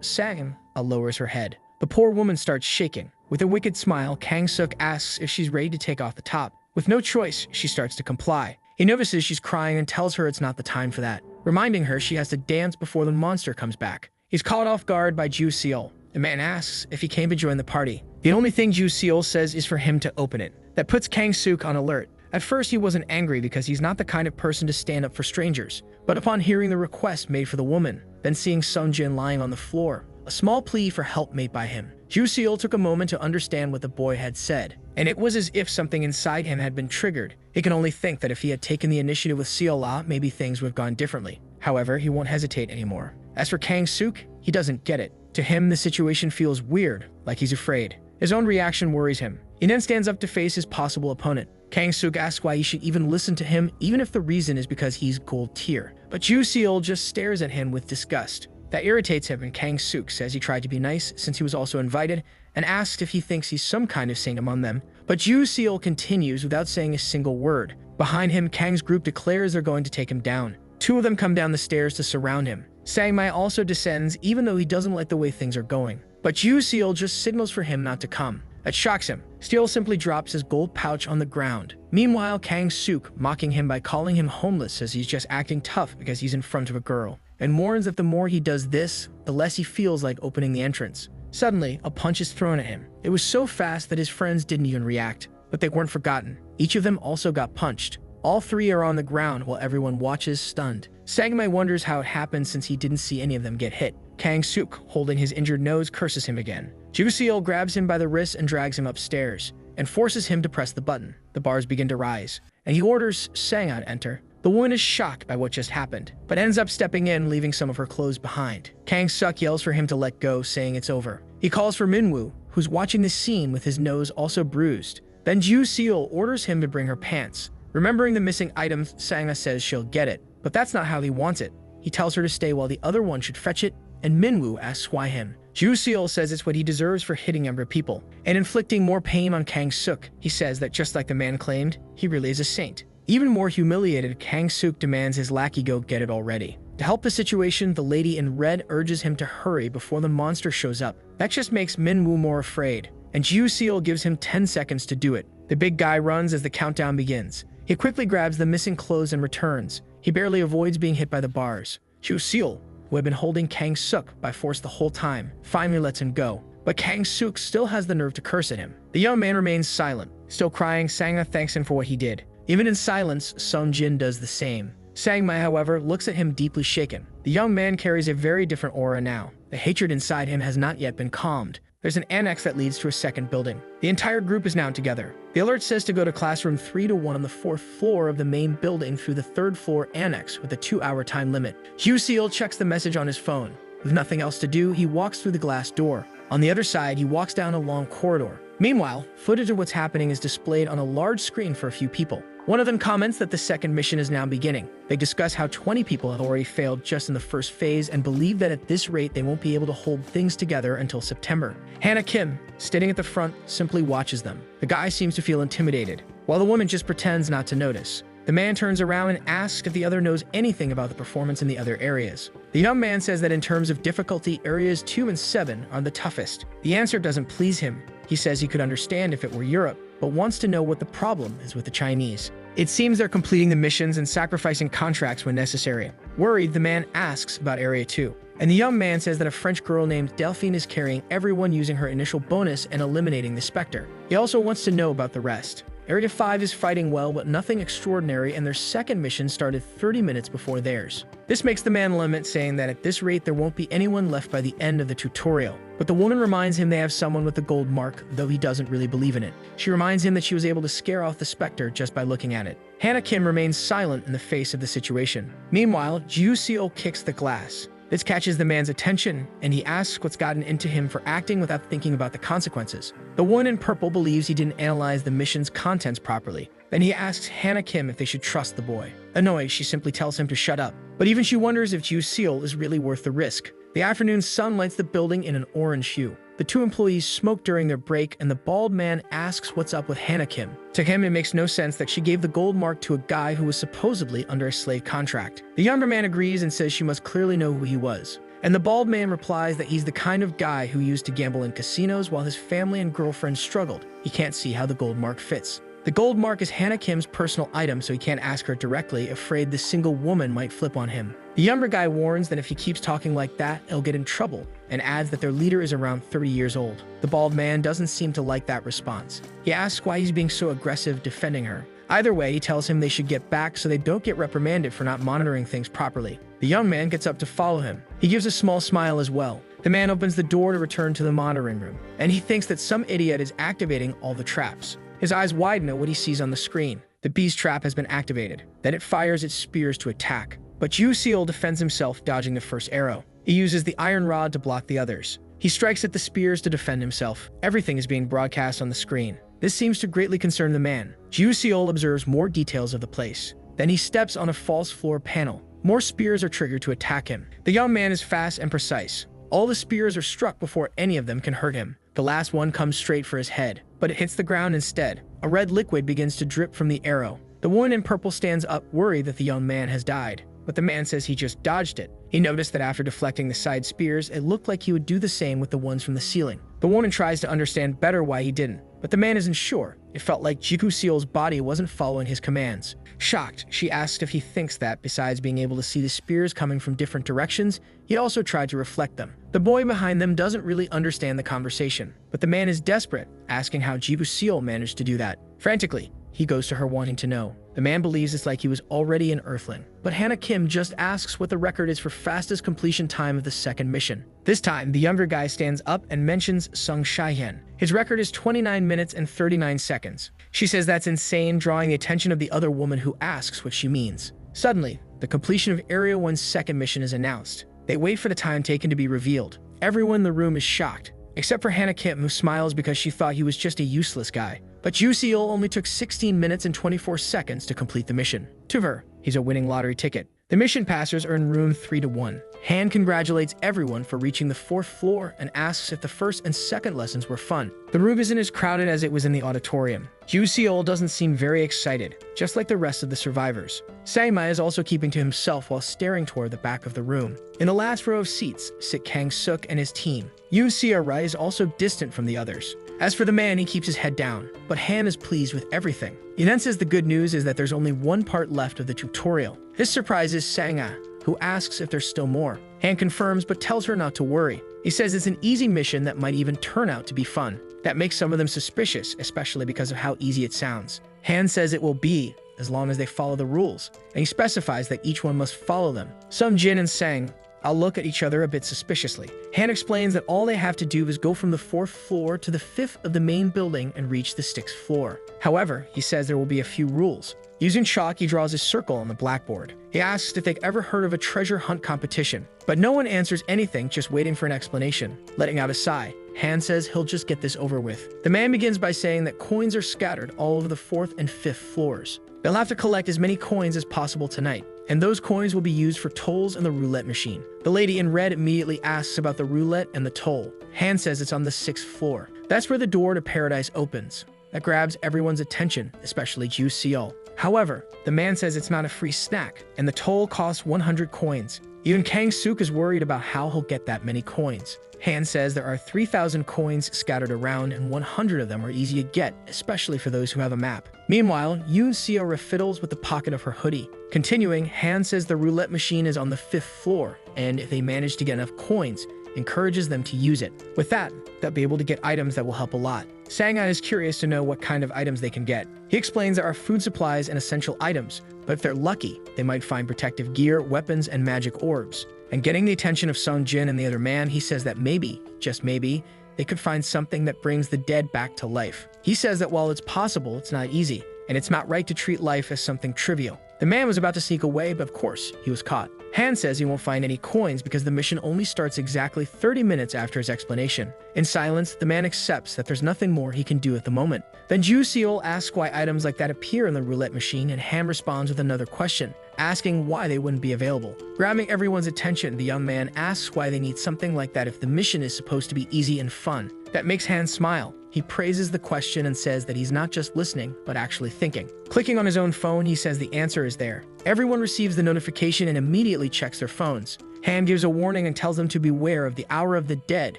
Sangha lowers her head. The poor woman starts shaking. With a wicked smile, Kang Suk asks if she's ready to take off the top. With no choice, she starts to comply. He notices she's crying and tells her it's not the time for that, reminding her she has to dance before the monster comes back. He's caught off guard by Joo Seol. The man asks if he came to join the party. The only thing Joo Seol says is for him to open it. That puts Kang Suk on alert. At first, he wasn't angry because he's not the kind of person to stand up for strangers. But upon hearing the request made for the woman, then seeing Sung Jin lying on the floor, a small plea for help made by him, Joo Seol took a moment to understand what the boy had said, and it was as if something inside him had been triggered. He can only think that if he had taken the initiative with Seola, maybe things would have gone differently. However, he won't hesitate anymore. As for Kang Suk, he doesn't get it. To him, the situation feels weird, like he's afraid. His own reaction worries him. He then stands up to face his possible opponent. Kang Suk asks why he should even listen to him, even if the reason is because he's gold tier. But Joo Seol just stares at him with disgust. That irritates him, and Kang Suk says he tried to be nice since he was also invited, and asks if he thinks he's some kind of saint among them. But Joo Seol continues without saying a single word. Behind him, Kang's group declares they're going to take him down. Two of them come down the stairs to surround him. Sangmai also descends, even though he doesn't like the way things are going. But Joo Seol just signals for him not to come. That shocks him. Seol simply drops his gold pouch on the ground. Meanwhile, Kang Suk mocking him by calling him homeless, says he's just acting tough because he's in front of a girl, and warns that the more he does this, the less he feels like opening the entrance. Suddenly, a punch is thrown at him. It was so fast that his friends didn't even react, but they weren't forgotten. Each of them also got punched. All three are on the ground while everyone watches stunned. Sangmai wonders how it happened since he didn't see any of them get hit. Kang Suk, holding his injured nose, curses him again. Joo Seol grabs him by the wrist and drags him upstairs. and forces him to press the button. The bars begin to rise, and he orders Sanga to enter. The woman is shocked by what just happened, but ends up stepping in, leaving some of her clothes behind. Kang-suk yells for him to let go, saying it's over. He calls for Minwoo, who's watching the scene with his nose also bruised. Then Ju-seol orders him to bring her pants. Remembering the missing items, Sanga says she'll get it, but that's not how he wants it. He tells her to stay while the other one should fetch it, and Minwoo asks why him. Ju-seol says it's what he deserves for hitting younger people and inflicting more pain on Kang-suk. He says that just like the man claimed, he really is a saint. Even more humiliated, Kang-suk demands his lackey go get it already. To help the situation, the lady in red urges him to hurry before the monster shows up. That just makes Minwoo more afraid, and Ju-seol gives him 10 seconds to do it. The big guy runs as the countdown begins. He quickly grabs the missing clothes and returns. He barely avoids being hit by the bars. Ju-seol, who had been holding Kang-suk by force the whole time, finally lets him go. But Kang-suk still has the nerve to curse at him. The young man remains silent. Still crying, Sanga thanks him for what he did. Even in silence, Sung-jin does the same. Sangma, however, looks at him deeply shaken. The young man carries a very different aura now. The hatred inside him has not yet been calmed. There's an annex that leads to a second building. The entire group is now together. The alert says to go to classroom 3-1 on the 4th floor of the main building through the 3rd floor annex with a 2-hour time limit. Ju-seol checks the message on his phone. With nothing else to do, he walks through the glass door. On the other side, he walks down a long corridor. Meanwhile, footage of what's happening is displayed on a large screen for a few people. One of them comments that the second mission is now beginning. They discuss how 20 people have already failed just in the first phase and believe that at this rate they won't be able to hold things together until September. Hannah Kim, standing at the front, simply watches them. The guy seems to feel intimidated, while the woman just pretends not to notice. The man turns around and asks if the other knows anything about the performance in the other areas. The young man says that in terms of difficulty, areas 2 and 7 are the toughest. The answer doesn't please him. He says he could understand if it were Europe, but wants to know what the problem is with the Chinese. It seems they're completing the missions and sacrificing contracts when necessary. Worried, the man asks about Area 2. And the young man says that a French girl named Delphine is carrying everyone using her initial bonus and eliminating the Spectre. He also wants to know about the rest. Area 5 is fighting well, but nothing extraordinary, and their second mission started 30 minutes before theirs. This makes the man lament, saying that at this rate there won't be anyone left by the end of the tutorial. But the woman reminds him they have someone with the gold mark, though he doesn't really believe in it. She reminds him that she was able to scare off the Spectre just by looking at it. Hannah Kim remains silent in the face of the situation. Meanwhile, Ju-seol kicks the glass. This catches the man's attention, and he asks what's gotten into him for acting without thinking about the consequences. The one in purple believes he didn't analyze the mission's contents properly. Then he asks Hannah Kim if they should trust the boy. Annoyed, she simply tells him to shut up. But even she wonders if Ju-seol is really worth the risk. The afternoon sun lights the building in an orange hue. The two employees smoke during their break, and the bald man asks what's up with Hannah Kim. To him, it makes no sense that she gave the gold mark to a guy who was supposedly under a slave contract. The younger man agrees and says she must clearly know who he was. And the bald man replies that he's the kind of guy who used to gamble in casinos while his family and girlfriend struggled. He can't see how the gold mark fits. The gold mark is Hannah Kim's personal item, so he can't ask her directly, afraid the single woman might flip on him. The younger guy warns that if he keeps talking like that, he'll get in trouble, and adds that their leader is around 30 years old. The bald man doesn't seem to like that response. He asks why he's being so aggressive defending her. Either way, he tells him they should get back so they don't get reprimanded for not monitoring things properly. The young man gets up to follow him. He gives a small smile as well. The man opens the door to return to the monitoring room, and he thinks that some idiot is activating all the traps. His eyes widen at what he sees on the screen. The beast trap has been activated. Then it fires its spears to attack. But Ju-seol defends himself, dodging the first arrow. He uses the iron rod to block the others. He strikes at the spears to defend himself. Everything is being broadcast on the screen. This seems to greatly concern the man. Ju-seol observes more details of the place. Then he steps on a false floor panel. More spears are triggered to attack him. The young man is fast and precise. All the spears are struck before any of them can hurt him. The last one comes straight for his head, but it hits the ground instead. A red liquid begins to drip from the arrow. The woman in purple stands up, worried that the young man has died. But the man says he just dodged it. He noticed that after deflecting the side spears, it looked like he would do the same with the ones from the ceiling. The woman tries to understand better why he didn't, but the man isn't sure. It felt like Ju-seol's body wasn't following his commands. Shocked, she asks if he thinks that, besides being able to see the spears coming from different directions, he also tried to reflect them. The boy behind them doesn't really understand the conversation, but the man is desperate, asking how Ju-seol managed to do that. Frantically, he goes to her wanting to know. The man believes it's like he was already an Earthling, but Hannah Kim just asks what the record is for fastest completion time of the second mission. This time, the younger guy stands up and mentions Sung Shaihen. His record is 29 minutes and 39 seconds. She says that's insane, drawing the attention of the other woman who asks what she means. Suddenly, the completion of Area 1's second mission is announced. They wait for the time taken to be revealed. Everyone in the room is shocked, except for Hannah Kim, who smiles because she thought he was just a useless guy. But Yoo Seol only took 16 minutes and 24 seconds to complete the mission. To her, he's a winning lottery ticket. The mission passers earn room 3-1. Han congratulates everyone for reaching the 4th floor and asks if the first and second lessons were fun. The room isn't as crowded as it was in the auditorium. Yoo Seol doesn't seem very excited, just like the rest of the survivors. Sang-mai is also keeping to himself while staring toward the back of the room. In the last row of seats sit Kang-suk and his team. Yoo Se-ra is also distant from the others. As for the man, he keeps his head down, but Han is pleased with everything. He then says the good news is that there's only one part left of the tutorial. This surprises Sang-ah, who asks if there's still more. Han confirms but tells her not to worry. He says it's an easy mission that might even turn out to be fun. That makes some of them suspicious, especially because of how easy it sounds. Han says it will be, as long as they follow the rules, and he specifies that each one must follow them. Sung Jin and Sang all look at each other a bit suspiciously. Han explains that all they have to do is go from the 4th floor to the 5th of the main building and reach the 6th floor. However, he says there will be a few rules. Using chalk, he draws a circle on the blackboard. He asks if they've ever heard of a treasure hunt competition, but no one answers anything, just waiting for an explanation. Letting out a sigh, Han says he'll just get this over with. The man begins by saying that coins are scattered all over the 4th and 5th floors. They'll have to collect as many coins as possible tonight, and those coins will be used for tolls and the roulette machine. The lady in red immediately asks about the roulette and the toll. Han says it's on the 6th floor. That's where the door to paradise opens. That grabs everyone's attention, especially Yoo Seol. However, the man says it's not a free snack, and the toll costs 100 coins. Even Kang-suk is worried about how he'll get that many coins. Han says there are 3,000 coins scattered around, and 100 of them are easy to get, especially for those who have a map. Meanwhile, Yoo Se-ra fiddles with the pocket of her hoodie. Continuing, Han says the roulette machine is on the 5th floor, and if they manage to get enough coins, encourages them to use it. With that, they'll be able to get items that will help a lot. Sang-ai is curious to know what kind of items they can get. He explains there are food supplies and essential items, but if they're lucky, they might find protective gear, weapons, and magic orbs. And getting the attention of Sung Jin and the other man, he says that maybe, just maybe, they could find something that brings the dead back to life. He says that while it's possible, it's not easy, and it's not right to treat life as something trivial. The man was about to sneak away, but of course, he was caught. Han says he won't find any coins because the mission only starts exactly 30 minutes after his explanation. In silence, the man accepts that there's nothing more he can do at the moment. Then Yoo Seol asks why items like that appear in the roulette machine, and Han responds with another question, asking why they wouldn't be available. Grabbing everyone's attention, the young man asks why they need something like that if the mission is supposed to be easy and fun. That makes Han smile. He praises the question and says that he's not just listening, but actually thinking. Clicking on his own phone, he says the answer is there. Everyone receives the notification and immediately checks their phones. Han gives a warning and tells them to beware of the hour of the dead,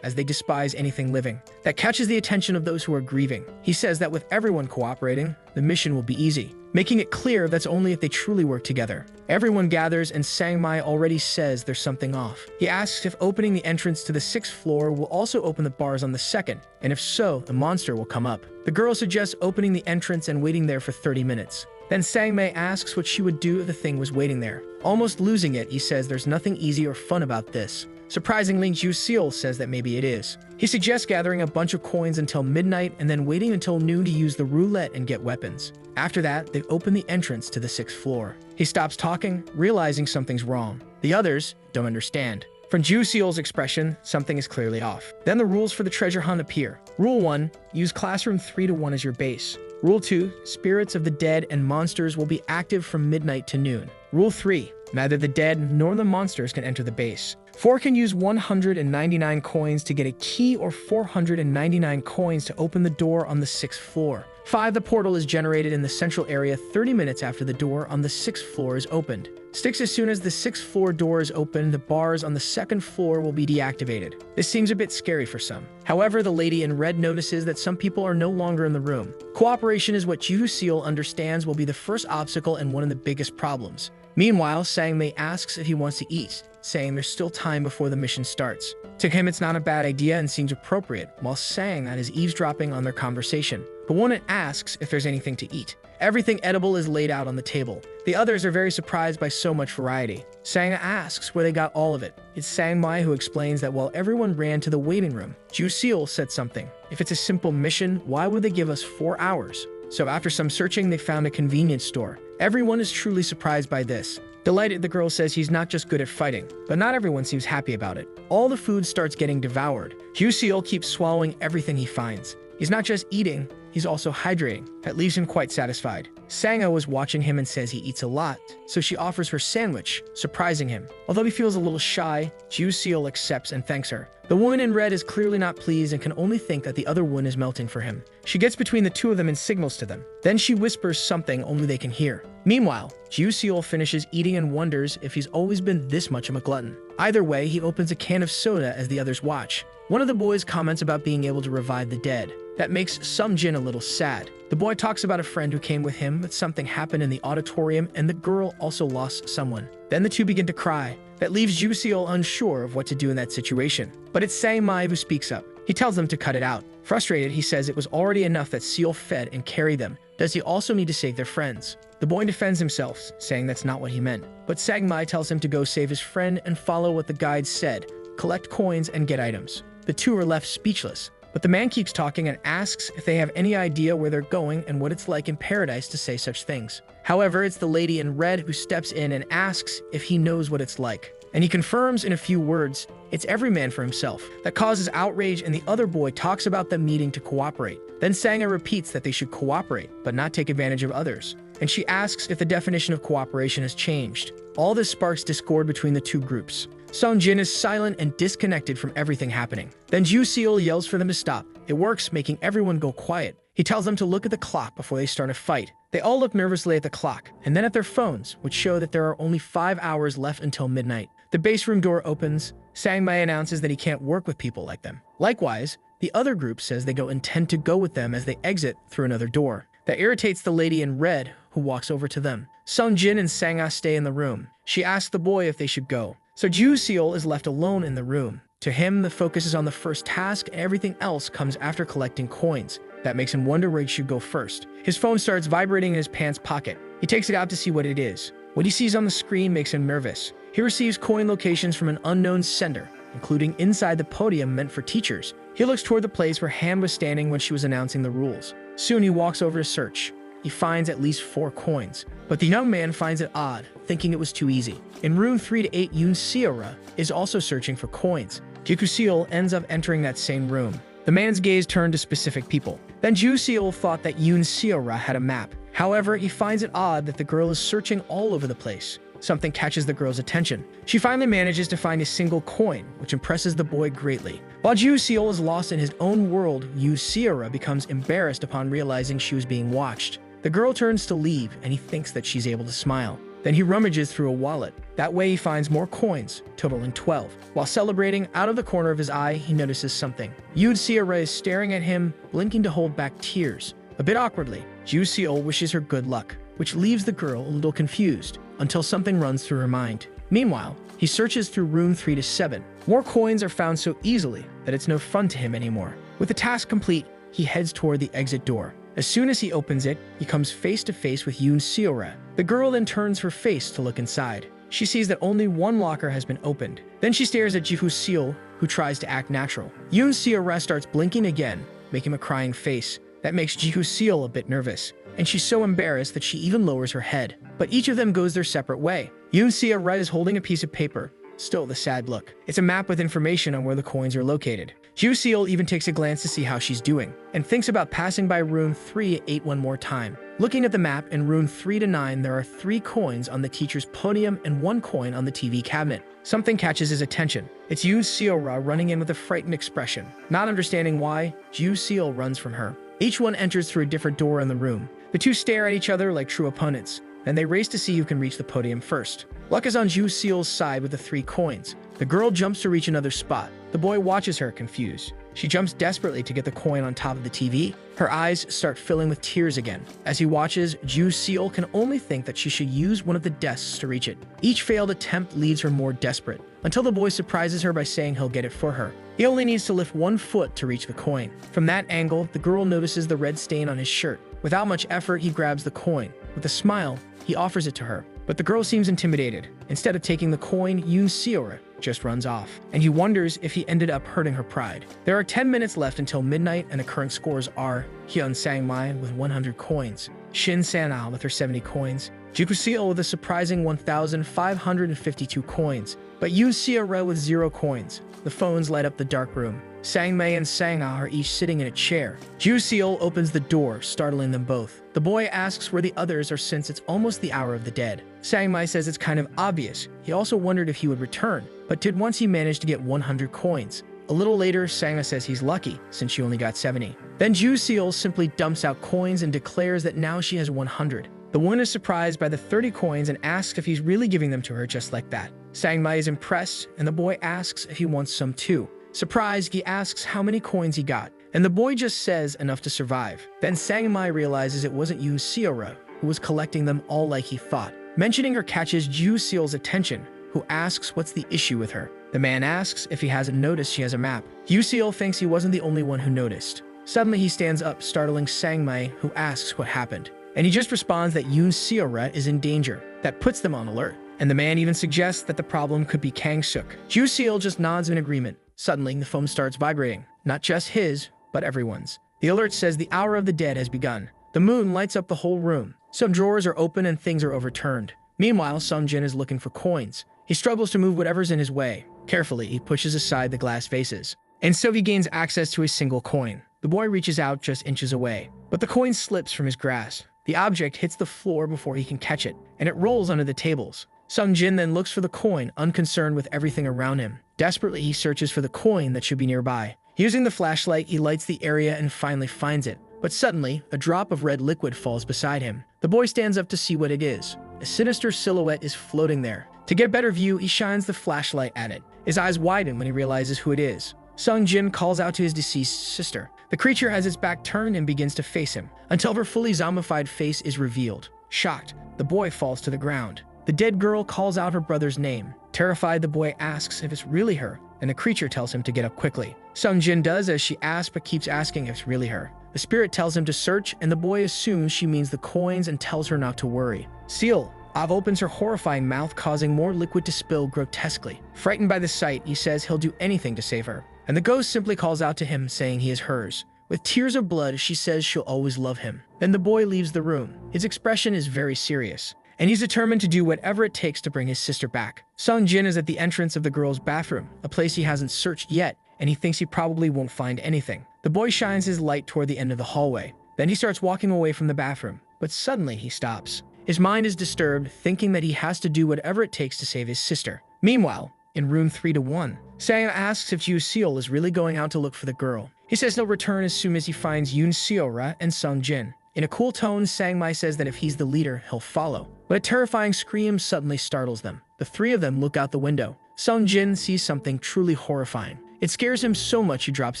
as they despise anything living. That catches the attention of those who are grieving. He says that with everyone cooperating, the mission will be easy, making it clear that's only if they truly work together. Everyone gathers, and Sang-mai already says there's something off. He asks if opening the entrance to the 6th floor will also open the bars on the 2nd, and if so, the monster will come up. The girl suggests opening the entrance and waiting there for 30 minutes. Then Sang-mai asks what she would do if the thing was waiting there. Almost losing it, he says there's nothing easy or fun about this. Surprisingly, Yoo Seol says that maybe it is. He suggests gathering a bunch of coins until midnight and then waiting until noon to use the roulette and get weapons. After that, they open the entrance to the 6th floor. He stops talking, realizing something's wrong. The others don't understand. From Yoo Seol's expression, something is clearly off. Then the rules for the treasure hunt appear. Rule 1, use classroom 3-1 as your base. Rule 2, spirits of the dead and monsters will be active from midnight to noon. Rule 3, neither the dead nor the monsters can enter the base. 4 can use 199 coins to get a key or 499 coins to open the door on the 6th floor. 5, the portal is generated in the central area 30 minutes after the door on the 6th floor is opened. 6, as soon as the 6th floor door is opened, the bars on the 2nd floor will be deactivated. This seems a bit scary for some. However, the lady in red notices that some people are no longer in the room. Cooperation is what Yoo Seol understands will be the first obstacle and one of the biggest problems. Meanwhile, Sang-mai asks if he wants to eat, saying there's still time before the mission starts. To him, it's not a bad idea and seems appropriate, while Sang is eavesdropping on their conversation. The woman asks if there's anything to eat. Everything edible is laid out on the table. The others are very surprised by so much variety. Sanga asks where they got all of it. It's Sangmai who explains that while everyone ran to the waiting room, Juseal said something. If it's a simple mission, why would they give us 4 hours? So after some searching, they found a convenience store. Everyone is truly surprised by this. Delighted, the girl says he's not just good at fighting, but not everyone seems happy about it. All the food starts getting devoured. Juseal keeps swallowing everything he finds. He's not just eating, he's also hydrating. That leaves him quite satisfied. Sanga was watching him and says he eats a lot, so she offers her sandwich, surprising him. Although he feels a little shy, Juseal accepts and thanks her. The woman in red is clearly not pleased and can only think that the other one is melting for him. She gets between the two of them and signals to them. Then she whispers something only they can hear. Meanwhile, Juseal finishes eating and wonders if he's always been this much of a glutton. Either way, he opens a can of soda as the others watch. One of the boys comments about being able to revive the dead. That makes Sungjin a little sad. The boy talks about a friend who came with him, but something happened in the auditorium and the girl also lost someone. Then the two begin to cry. That leaves Juseal unsure of what to do in that situation. But it's Sangmai who speaks up. He tells them to cut it out. Frustrated, he says it was already enough that Seal fed and carried them. Does he also need to save their friends? The boy defends himself, saying that's not what he meant. But Sangmai tells him to go save his friend and follow what the guide said, collect coins and get items. The two are left speechless. But the man keeps talking and asks if they have any idea where they're going and what it's like in paradise to say such things. However, it's the lady in red who steps in and asks if he knows what it's like. And he confirms in a few words, it's every man for himself. That causes outrage, and the other boy talks about them needing to cooperate. Then Sanga repeats that they should cooperate, but not take advantage of others. And she asks if the definition of cooperation has changed. All this sparks discord between the two groups. Sungjin is silent and disconnected from everything happening. Then Juseal yells for them to stop. It works, making everyone go quiet. He tells them to look at the clock before they start a fight. They all look nervously at the clock, and then at their phones, which show that there are only 5 hours left until midnight. The base room door opens. Sangmai announces that he can't work with people like them. Likewise, the other group says they don't intend to go with them as they exit through another door. That irritates the lady in red, who walks over to them. Sungjin and Sanga stay in the room. She asks the boy if they should go. So Juseal is left alone in the room. To him, the focus is on the first task, and everything else comes after collecting coins. That makes him wonder where he should go first. His phone starts vibrating in his pants pocket. He takes it out to see what it is. What he sees on the screen makes him nervous. He receives coin locations from an unknown sender, including inside the podium meant for teachers. He looks toward the place where Han was standing when she was announcing the rules. Soon he walks over to search. He finds at least 4 coins, but the young man finds it odd, thinking it was too easy. In room 3 to 8, Yoon Seora is also searching for coins. Juseal ends up entering that same room. The man's gaze turned to specific people. Then Juseal thought that Yoon Seora had a map. However, he finds it odd that the girl is searching all over the place. Something catches the girl's attention. She finally manages to find a single coin, which impresses the boy greatly. While Juseal is lost in his own world, Yoon Seora becomes embarrassed upon realizing she was being watched. The girl turns to leave, and he thinks that she's able to smile. Then he rummages through a wallet. That way he finds more coins, totaling 12. While celebrating, out of the corner of his eye, he notices something. Yoon Seora is staring at him, blinking to hold back tears. A bit awkwardly, Juseal wishes her good luck, which leaves the girl a little confused, until something runs through her mind. Meanwhile, he searches through room 3 to 7. More coins are found so easily that it's no fun to him anymore. With the task complete, he heads toward the exit door. As soon as he opens it, he comes face to face with Yoon Seora. The girl then turns her face to look inside. She sees that only one locker has been opened. Then she stares at Juseal, who tries to act natural. Yoon Seora starts blinking again, making a crying face. That makes Juseal a bit nervous, and she's so embarrassed that she even lowers her head. But each of them goes their separate way. Yoon Seora is holding a piece of paper, still the sad look. It's a map with information on where the coins are located. Juseal even takes a glance to see how she's doing, and thinks about passing by room 3 to 8 one more time. Looking at the map, in room 3 to 9, there are 3 coins on the teacher's podium and 1 coin on the TV cabinet. Something catches his attention. It's Yoon Seora running in with a frightened expression. Not understanding why, Juseal runs from her. Each one enters through a different door in the room. The two stare at each other like true opponents. Then they race to see who can reach the podium first. Luck is on Juseal's side with the 3 coins. The girl jumps to reach another spot. The boy watches her, confused. She jumps desperately to get the coin on top of the TV. Her eyes start filling with tears again. As he watches, Juseal can only think that she should use one of the desks to reach it. Each failed attempt leaves her more desperate, until the boy surprises her by saying he'll get it for her. He only needs to lift 1 foot to reach the coin. From that angle, the girl notices the red stain on his shirt. Without much effort, he grabs the coin. With a smile, he offers it to her. But the girl seems intimidated. Instead of taking the coin, Yoon Seora just runs off, and he wonders if he ended up hurting her pride. There are 10 minutes left until midnight, and the current scores are Hyun Sang-mai with 100 coins, Shin San-al with her 70 coins, Juku Seo with a surprising 1,552 coins, but Yoon Seora with 0 coins. The phones light up the dark room. Sang-mai and Sang-ah are each sitting in a chair. Ju Seol opens the door, startling them both. The boy asks where the others are since it's almost the hour of the dead. Sang-mai says it's kind of obvious. He also wondered if he would return, but did once he managed to get 100 coins. A little later, Sang-ah says he's lucky, since she only got 70. Then Ju Seol simply dumps out coins and declares that now she has 100. The woman is surprised by the 30 coins and asks if he's really giving them to her just like that. Sang-mai is impressed, and the boy asks if he wants some too. Surprised, he asks how many coins he got, and the boy just says enough to survive. Then Sang-mai realizes it wasn't Yoon Seora who was collecting them all like he thought. Mentioning her catches Ju Seol's attention, who asks what's the issue with her. The man asks if he hasn't noticed she has a map. Ju Seol thinks he wasn't the only one who noticed. Suddenly he stands up, startling Sang-mai, who asks what happened. And he just responds that Yoon Seora is in danger. That puts them on alert. And the man even suggests that the problem could be Kang-suk. Ju Seol just nods in agreement. Suddenly, the phone starts vibrating. Not just his, but everyone's. The alert says the hour of the dead has begun. The moon lights up the whole room. Some drawers are open and things are overturned. Meanwhile, Sung Jin is looking for coins. He struggles to move whatever's in his way. Carefully, he pushes aside the glass vases. And so he gains access to a single coin. The boy reaches out just inches away, but the coin slips from his grasp. The object hits the floor before he can catch it, and it rolls under the tables. Sung Jin then looks for the coin, unconcerned with everything around him. Desperately, he searches for the coin that should be nearby. Using the flashlight, he lights the area and finally finds it. But suddenly, a drop of red liquid falls beside him. The boy stands up to see what it is. A sinister silhouette is floating there. To get a better view, he shines the flashlight at it. His eyes widen when he realizes who it is. Sung Jin calls out to his deceased sister. The creature has its back turned and begins to face him, until her fully zombified face is revealed. Shocked, the boy falls to the ground. The dead girl calls out her brother's name. Terrified, the boy asks if it's really her, and the creature tells him to get up quickly. Sung Jin does as she asks, but keeps asking if it's really her. The spirit tells him to search, and the boy assumes she means the coins and tells her not to worry. Seal Av opens her horrifying mouth, causing more liquid to spill grotesquely. Frightened by the sight, he says he'll do anything to save her. And the ghost simply calls out to him, saying he is hers. With tears of blood, she says she'll always love him. Then the boy leaves the room. His expression is very serious, and he's determined to do whatever it takes to bring his sister back. Sung Jin is at the entrance of the girl's bathroom, a place he hasn't searched yet, and he thinks he probably won't find anything. The boy shines his light toward the end of the hallway. Then he starts walking away from the bathroom, but suddenly he stops. His mind is disturbed, thinking that he has to do whatever it takes to save his sister. Meanwhile, in room 3-1, Sang asks if Ju Seol is really going out to look for the girl. He says he'll return as soon as he finds Yoon Seora and Sung Jin. In a cool tone, Sang-mai says that if he's the leader, he'll follow. But a terrifying scream suddenly startles them. The three of them look out the window. Sung Jin sees something truly horrifying. It scares him so much he drops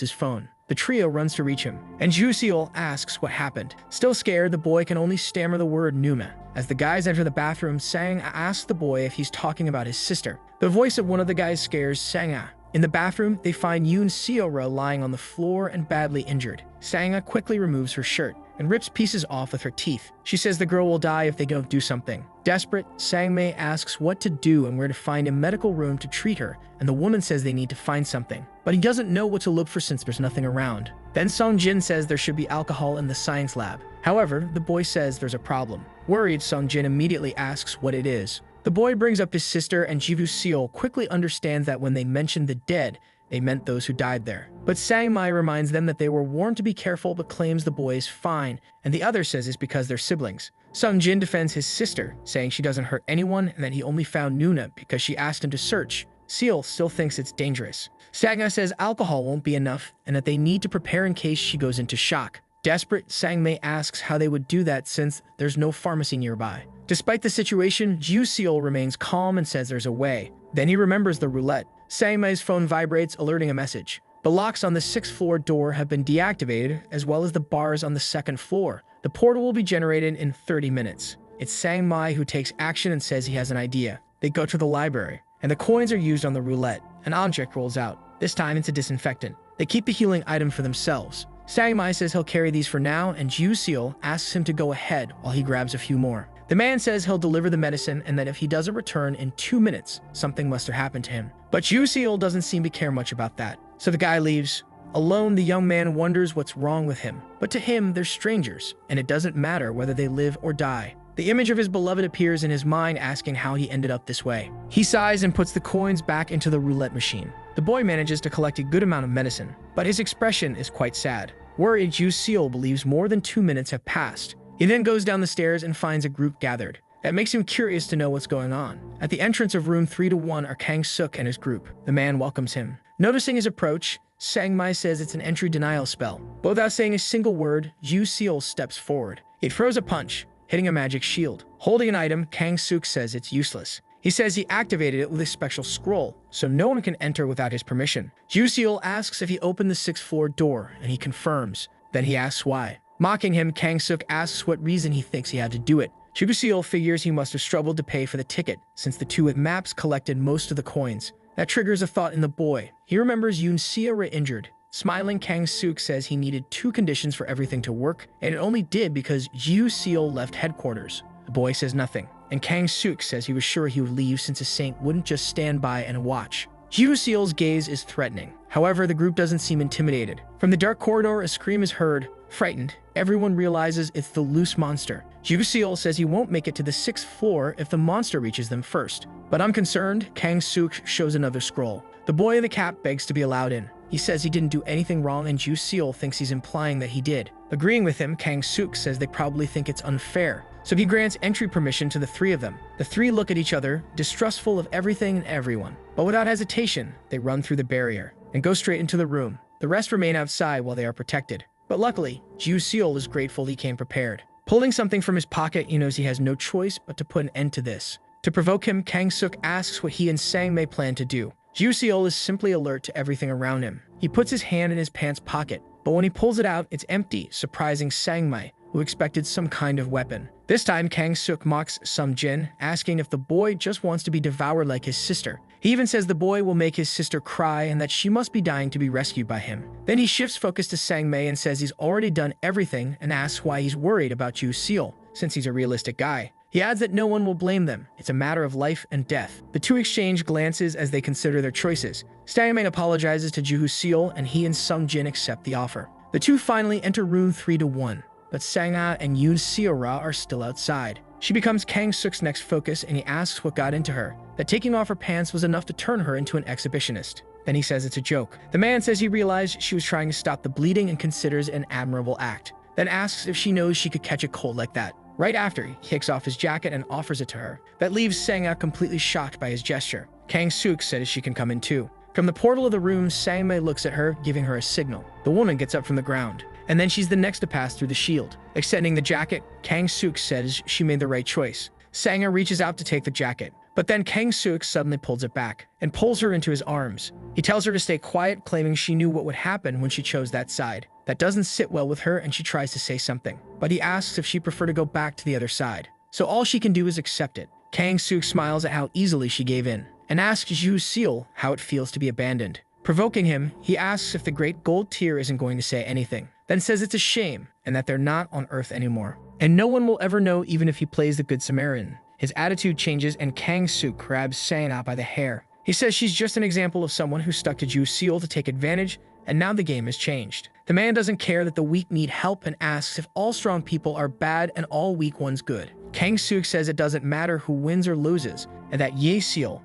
his phone. The trio runs to reach him, and Ju Seol asks what happened. Still scared, the boy can only stammer the word Numa. As the guys enter the bathroom, Sang asks the boy if he's talking about his sister. The voice of one of the guys scares Sang-a. In the bathroom, they find Yoon Seora lying on the floor and badly injured. Sang-a quickly removes her shirt and rips pieces off with her teeth. She says the girl will die if they don't do something. Desperate, Sang-mei asks what to do and where to find a medical room to treat her, and the woman says they need to find something. But he doesn't know what to look for since there's nothing around. Then Sung Jin says there should be alcohol in the science lab. However, the boy says there's a problem. Worried, Sung Jin immediately asks what it is. The boy brings up his sister, and Jivu Seol quickly understands that when they mentioned the dead, they meant those who died there. But Sang-mai reminds them that they were warned to be careful, but claims the boy is fine, and the other says it's because they're siblings. Sung Jin defends his sister, saying she doesn't hurt anyone and that he only found Nuna because she asked him to search. Seol still thinks it's dangerous. Sang-a says alcohol won't be enough and that they need to prepare in case she goes into shock. Desperate, Sang-mei asks how they would do that since there's no pharmacy nearby. Despite the situation, Ju Seol remains calm and says there's a way. Then he remembers the roulette. Sang-mei's phone vibrates, alerting a message. The locks on the 6th floor door have been deactivated, as well as the bars on the 2nd floor. The portal will be generated in 30 minutes. It's Sang-mai who takes action and says he has an idea. They go to the library, and the coins are used on the roulette. An object rolls out. This time it's a disinfectant. They keep the healing item for themselves. Sang-mai says he'll carry these for now, and Ju-seol asks him to go ahead while he grabs a few more. The man says he'll deliver the medicine and that if he doesn't return in 2 minutes, something must have happened to him. But Ju-seol doesn't seem to care much about that. So the guy leaves. Alone, the young man wonders what's wrong with him. But to him, they're strangers, and it doesn't matter whether they live or die. The image of his beloved appears in his mind, asking how he ended up this way. He sighs and puts the coins back into the roulette machine. The boy manages to collect a good amount of medicine, but his expression is quite sad. Worried, Ju-seol believes more than 2 minutes have passed. He then goes down the stairs and finds a group gathered. That makes him curious to know what's going on. At the entrance of room 3-1 are Kang-suk and his group. The man welcomes him. Noticing his approach, Sang-mai says it's an entry denial spell. But without saying a single word, Ju-seol steps forward. It throws a punch, hitting a magic shield. Holding an item, Kang-suk says it's useless. He says he activated it with a special scroll, so no one can enter without his permission. Ju-seol asks if he opened the 6th floor door, and he confirms. Then he asks why. Mocking him, Kang-suk asks what reason he thinks he had to do it. Ju-seol figures he must have struggled to pay for the ticket, since the two with maps collected most of the coins. That triggers a thought in the boy. He remembers Yoon-sia were injured. Smiling, Kang-suk says he needed 2 conditions for everything to work, and it only did because Ju-seol left headquarters. The boy says nothing, and Kang-suk says he was sure he would leave since a saint wouldn't just stand by and watch. Ju-seol's gaze is threatening. However, the group doesn't seem intimidated. From the dark corridor, a scream is heard. Frightened, everyone realizes it's the loose monster. Ju-seol says he won't make it to the 6th floor if the monster reaches them first. But unconcerned, Kang-suk shows another scroll. The boy in the cap begs to be allowed in. He says he didn't do anything wrong, and Ju-seol thinks he's implying that he did. Agreeing with him, Kang-suk says they probably think it's unfair. So he grants entry permission to the 3 of them. The 3 look at each other, distrustful of everything and everyone. But without hesitation, they run through the barrier and go straight into the room. The rest remain outside while they are protected. But luckily, Ju-seol is grateful he came prepared. Pulling something from his pocket, he knows he has no choice but to put an end to this. To provoke him, Kang-suk asks what he and Sang-mai plan to do. Ju-seol is simply alert to everything around him. He puts his hand in his pants pocket, but when he pulls it out, it's empty, surprising Sang-mai, who expected some kind of weapon. This time, Kang-suk mocks Sung-jin, asking if the boy just wants to be devoured like his sister. He even says the boy will make his sister cry and that she must be dying to be rescued by him. Then he shifts focus to Sang-mai and says he's already done everything and asks why he's worried about Ju-seol, since he's a realistic guy. He adds that no one will blame them. It's a matter of life and death. The two exchange glances as they consider their choices. Sang-mai apologizes to Ju-seol and he and Sung-jin accept the offer. The two finally enter room 3-1. But Sang-ah and Yoon-sia are still outside. She becomes Kang-suk's next focus and he asks what got into her, that taking off her pants was enough to turn her into an exhibitionist. Then he says it's a joke. The man says he realized she was trying to stop the bleeding and considers it an admirable act. Then asks if she knows she could catch a cold like that. Right after, he takes off his jacket and offers it to her. That leaves Sang-ah completely shocked by his gesture. Kang-suk says she can come in too. From the portal of the room, Sang-mai looks at her, giving her a signal. The woman gets up from the ground. And then she's the next to pass through the shield. Extending the jacket, Kang-suk says she made the right choice. Sang-ah reaches out to take the jacket, but then Kang-suk suddenly pulls it back and pulls her into his arms. He tells her to stay quiet, claiming she knew what would happen when she chose that side. That doesn't sit well with her and she tries to say something, but he asks if she'd prefer to go back to the other side. So all she can do is accept it. Kang-suk smiles at how easily she gave in and asks Ju-seol how it feels to be abandoned. Provoking him, he asks if the great gold tear isn't going to say anything, then says it's a shame and that they're not on Earth anymore. And no one will ever know even if he plays the Good Samaritan. His attitude changes and Kang-suk grabs Sang-ah by the hair. He says she's just an example of someone who stuck to Ju-seol to take advantage, and now the game has changed. The man doesn't care that the weak need help and asks if all strong people are bad and all weak ones good. Kang-suk says it doesn't matter who wins or loses, and that Yahello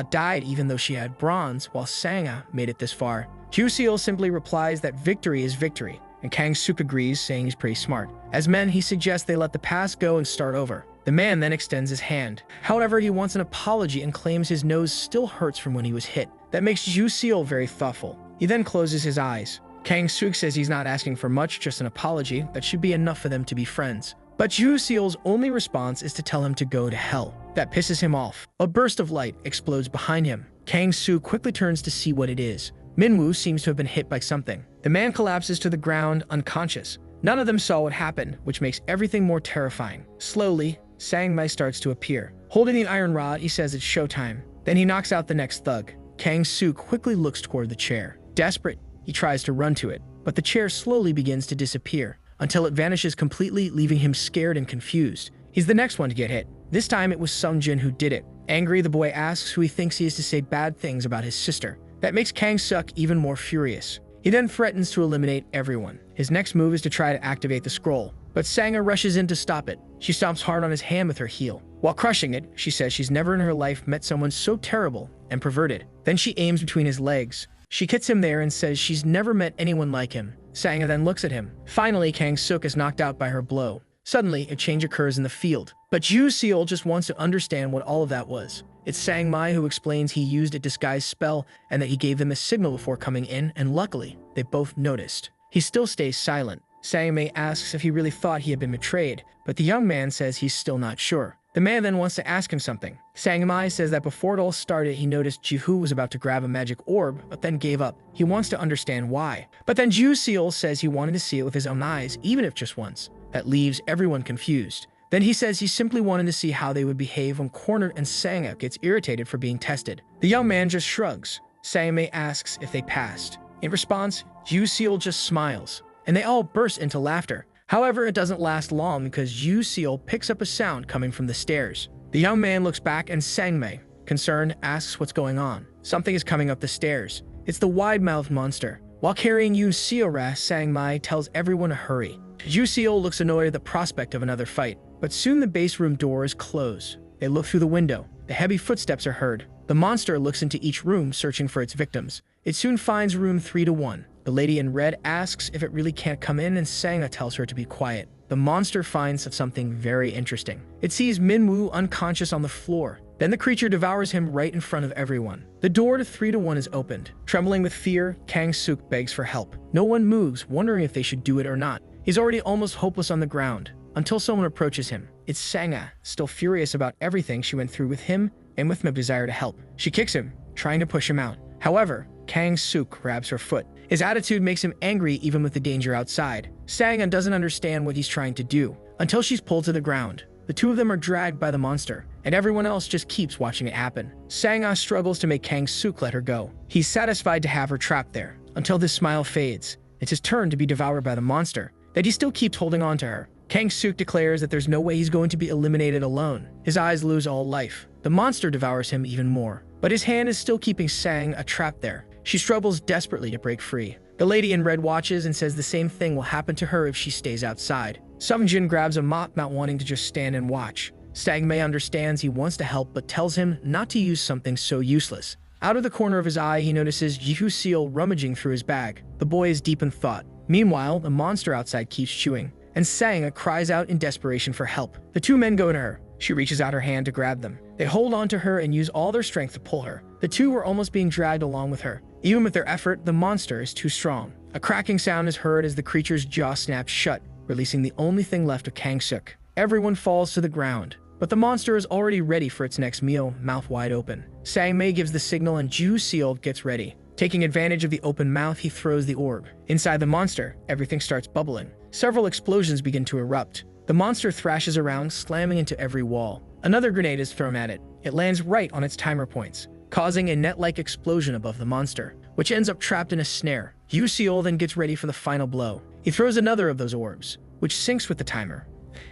died even though she had bronze while Sang-ah made it this far. Ju-seol simply replies that victory is victory, and Kang-suk agrees, saying he's pretty smart. As men, he suggests they let the past go and start over. The man then extends his hand. However, he wants an apology and claims his nose still hurts from when he was hit. That makes Ju-seol very thoughtful. He then closes his eyes. Kang-suk says he's not asking for much, just an apology. That should be enough for them to be friends. But Ju-seol's only response is to tell him to go to hell. That pisses him off. A burst of light explodes behind him. Kang-suk quickly turns to see what it is. Minwoo seems to have been hit by something. The man collapses to the ground, unconscious. None of them saw what happened, which makes everything more terrifying. Slowly, Sang-mai starts to appear. Holding the iron rod, he says it's showtime. Then he knocks out the next thug. Kang-soo quickly looks toward the chair. Desperate, he tries to run to it, but the chair slowly begins to disappear until it vanishes completely, leaving him scared and confused. He's the next one to get hit. This time it was Sungjin who did it. Angry, the boy asks who he thinks he is to say bad things about his sister. That makes Kang-suk even more furious. He then threatens to eliminate everyone. His next move is to try to activate the scroll, but Sanga rushes in to stop it. She stomps hard on his hand with her heel. While crushing it, she says she's never in her life met someone so terrible and perverted. Then she aims between his legs. She hits him there and says she's never met anyone like him. Sanga then looks at him. Finally, Kang-suk is knocked out by her blow. Suddenly, a change occurs in the field, but Ju-seol just wants to understand what all of that was. It's Sang-mai who explains he used a disguise spell and that he gave them a signal before coming in, and luckily, they both noticed. He still stays silent. Sang-mai asks if he really thought he had been betrayed, but the young man says he's still not sure. The man then wants to ask him something. Sang-mai says that before it all started, he noticed Ji-hoo was about to grab a magic orb, but then gave up. He wants to understand why. But then Ju-seol says he wanted to see it with his own eyes, even if just once. That leaves everyone confused. Then he says he simply wanted to see how they would behave when cornered, and Sanga gets irritated for being tested. The young man just shrugs. Sang-mai asks if they passed. In response, Ju-seol just smiles, and they all burst into laughter. However, it doesn't last long because Ju-seol picks up a sound coming from the stairs. The young man looks back and Sang-mai, concerned, asks what's going on. Something is coming up the stairs. It's the wide-mouthed monster. While carrying Ju-seol, Sang-mai tells everyone to hurry. Ju-seol looks annoyed at the prospect of another fight, but soon the base room doors close. They look through the window. The heavy footsteps are heard. The monster looks into each room, searching for its victims. It soon finds room 3-1. The lady in red asks if it really can't come in, and Sanga tells her to be quiet. The monster finds something very interesting. It sees Minwoo unconscious on the floor. Then the creature devours him right in front of everyone. The door to 3-1 is opened. Trembling with fear, Kang-suk begs for help. No one moves, wondering if they should do it or not. He's already almost hopeless on the ground, until someone approaches him. It's Sanga, still furious about everything she went through with him and with no desire to help. She kicks him, trying to push him out. However, Kang-suk grabs her foot. His attitude makes him angry even with the danger outside. Sanga doesn't understand what he's trying to do, until she's pulled to the ground. The two of them are dragged by the monster, and everyone else just keeps watching it happen. Sanga struggles to make Kang-suk let her go. He's satisfied to have her trapped there, until this smile fades. It's his turn to be devoured by the monster, that he still keeps holding on to her. Kang-suk declares that there's no way he's going to be eliminated alone. His eyes lose all life. The monster devours him even more, but his hand is still keeping Sanga trapped there. She struggles desperately to break free. The lady in red watches and says the same thing will happen to her if she stays outside. Sungjin grabs a mop, not wanting to just stand and watch. Sang-mai understands he wants to help, but tells him not to use something so useless. Out of the corner of his eye, he notices Ju-seol rummaging through his bag. The boy is deep in thought. Meanwhile, the monster outside keeps chewing, and Sanga cries out in desperation for help. The two men go to her. She reaches out her hand to grab them. They hold on to her and use all their strength to pull her. The two were almost being dragged along with her. Even with their effort, the monster is too strong. A cracking sound is heard as the creature's jaw snaps shut, releasing the only thing left of Kang-suk. Everyone falls to the ground, but the monster is already ready for its next meal, mouth wide open. Sang-mai gives the signal and Ju-seol gets ready. Taking advantage of the open mouth, he throws the orb. Inside the monster, everything starts bubbling. Several explosions begin to erupt. The monster thrashes around, slamming into every wall. Another grenade is thrown at it. It lands right on its timer points, causing a net-like explosion above the monster, which ends up trapped in a snare. Ju-seol then gets ready for the final blow. He throws another of those orbs, which syncs with the timer,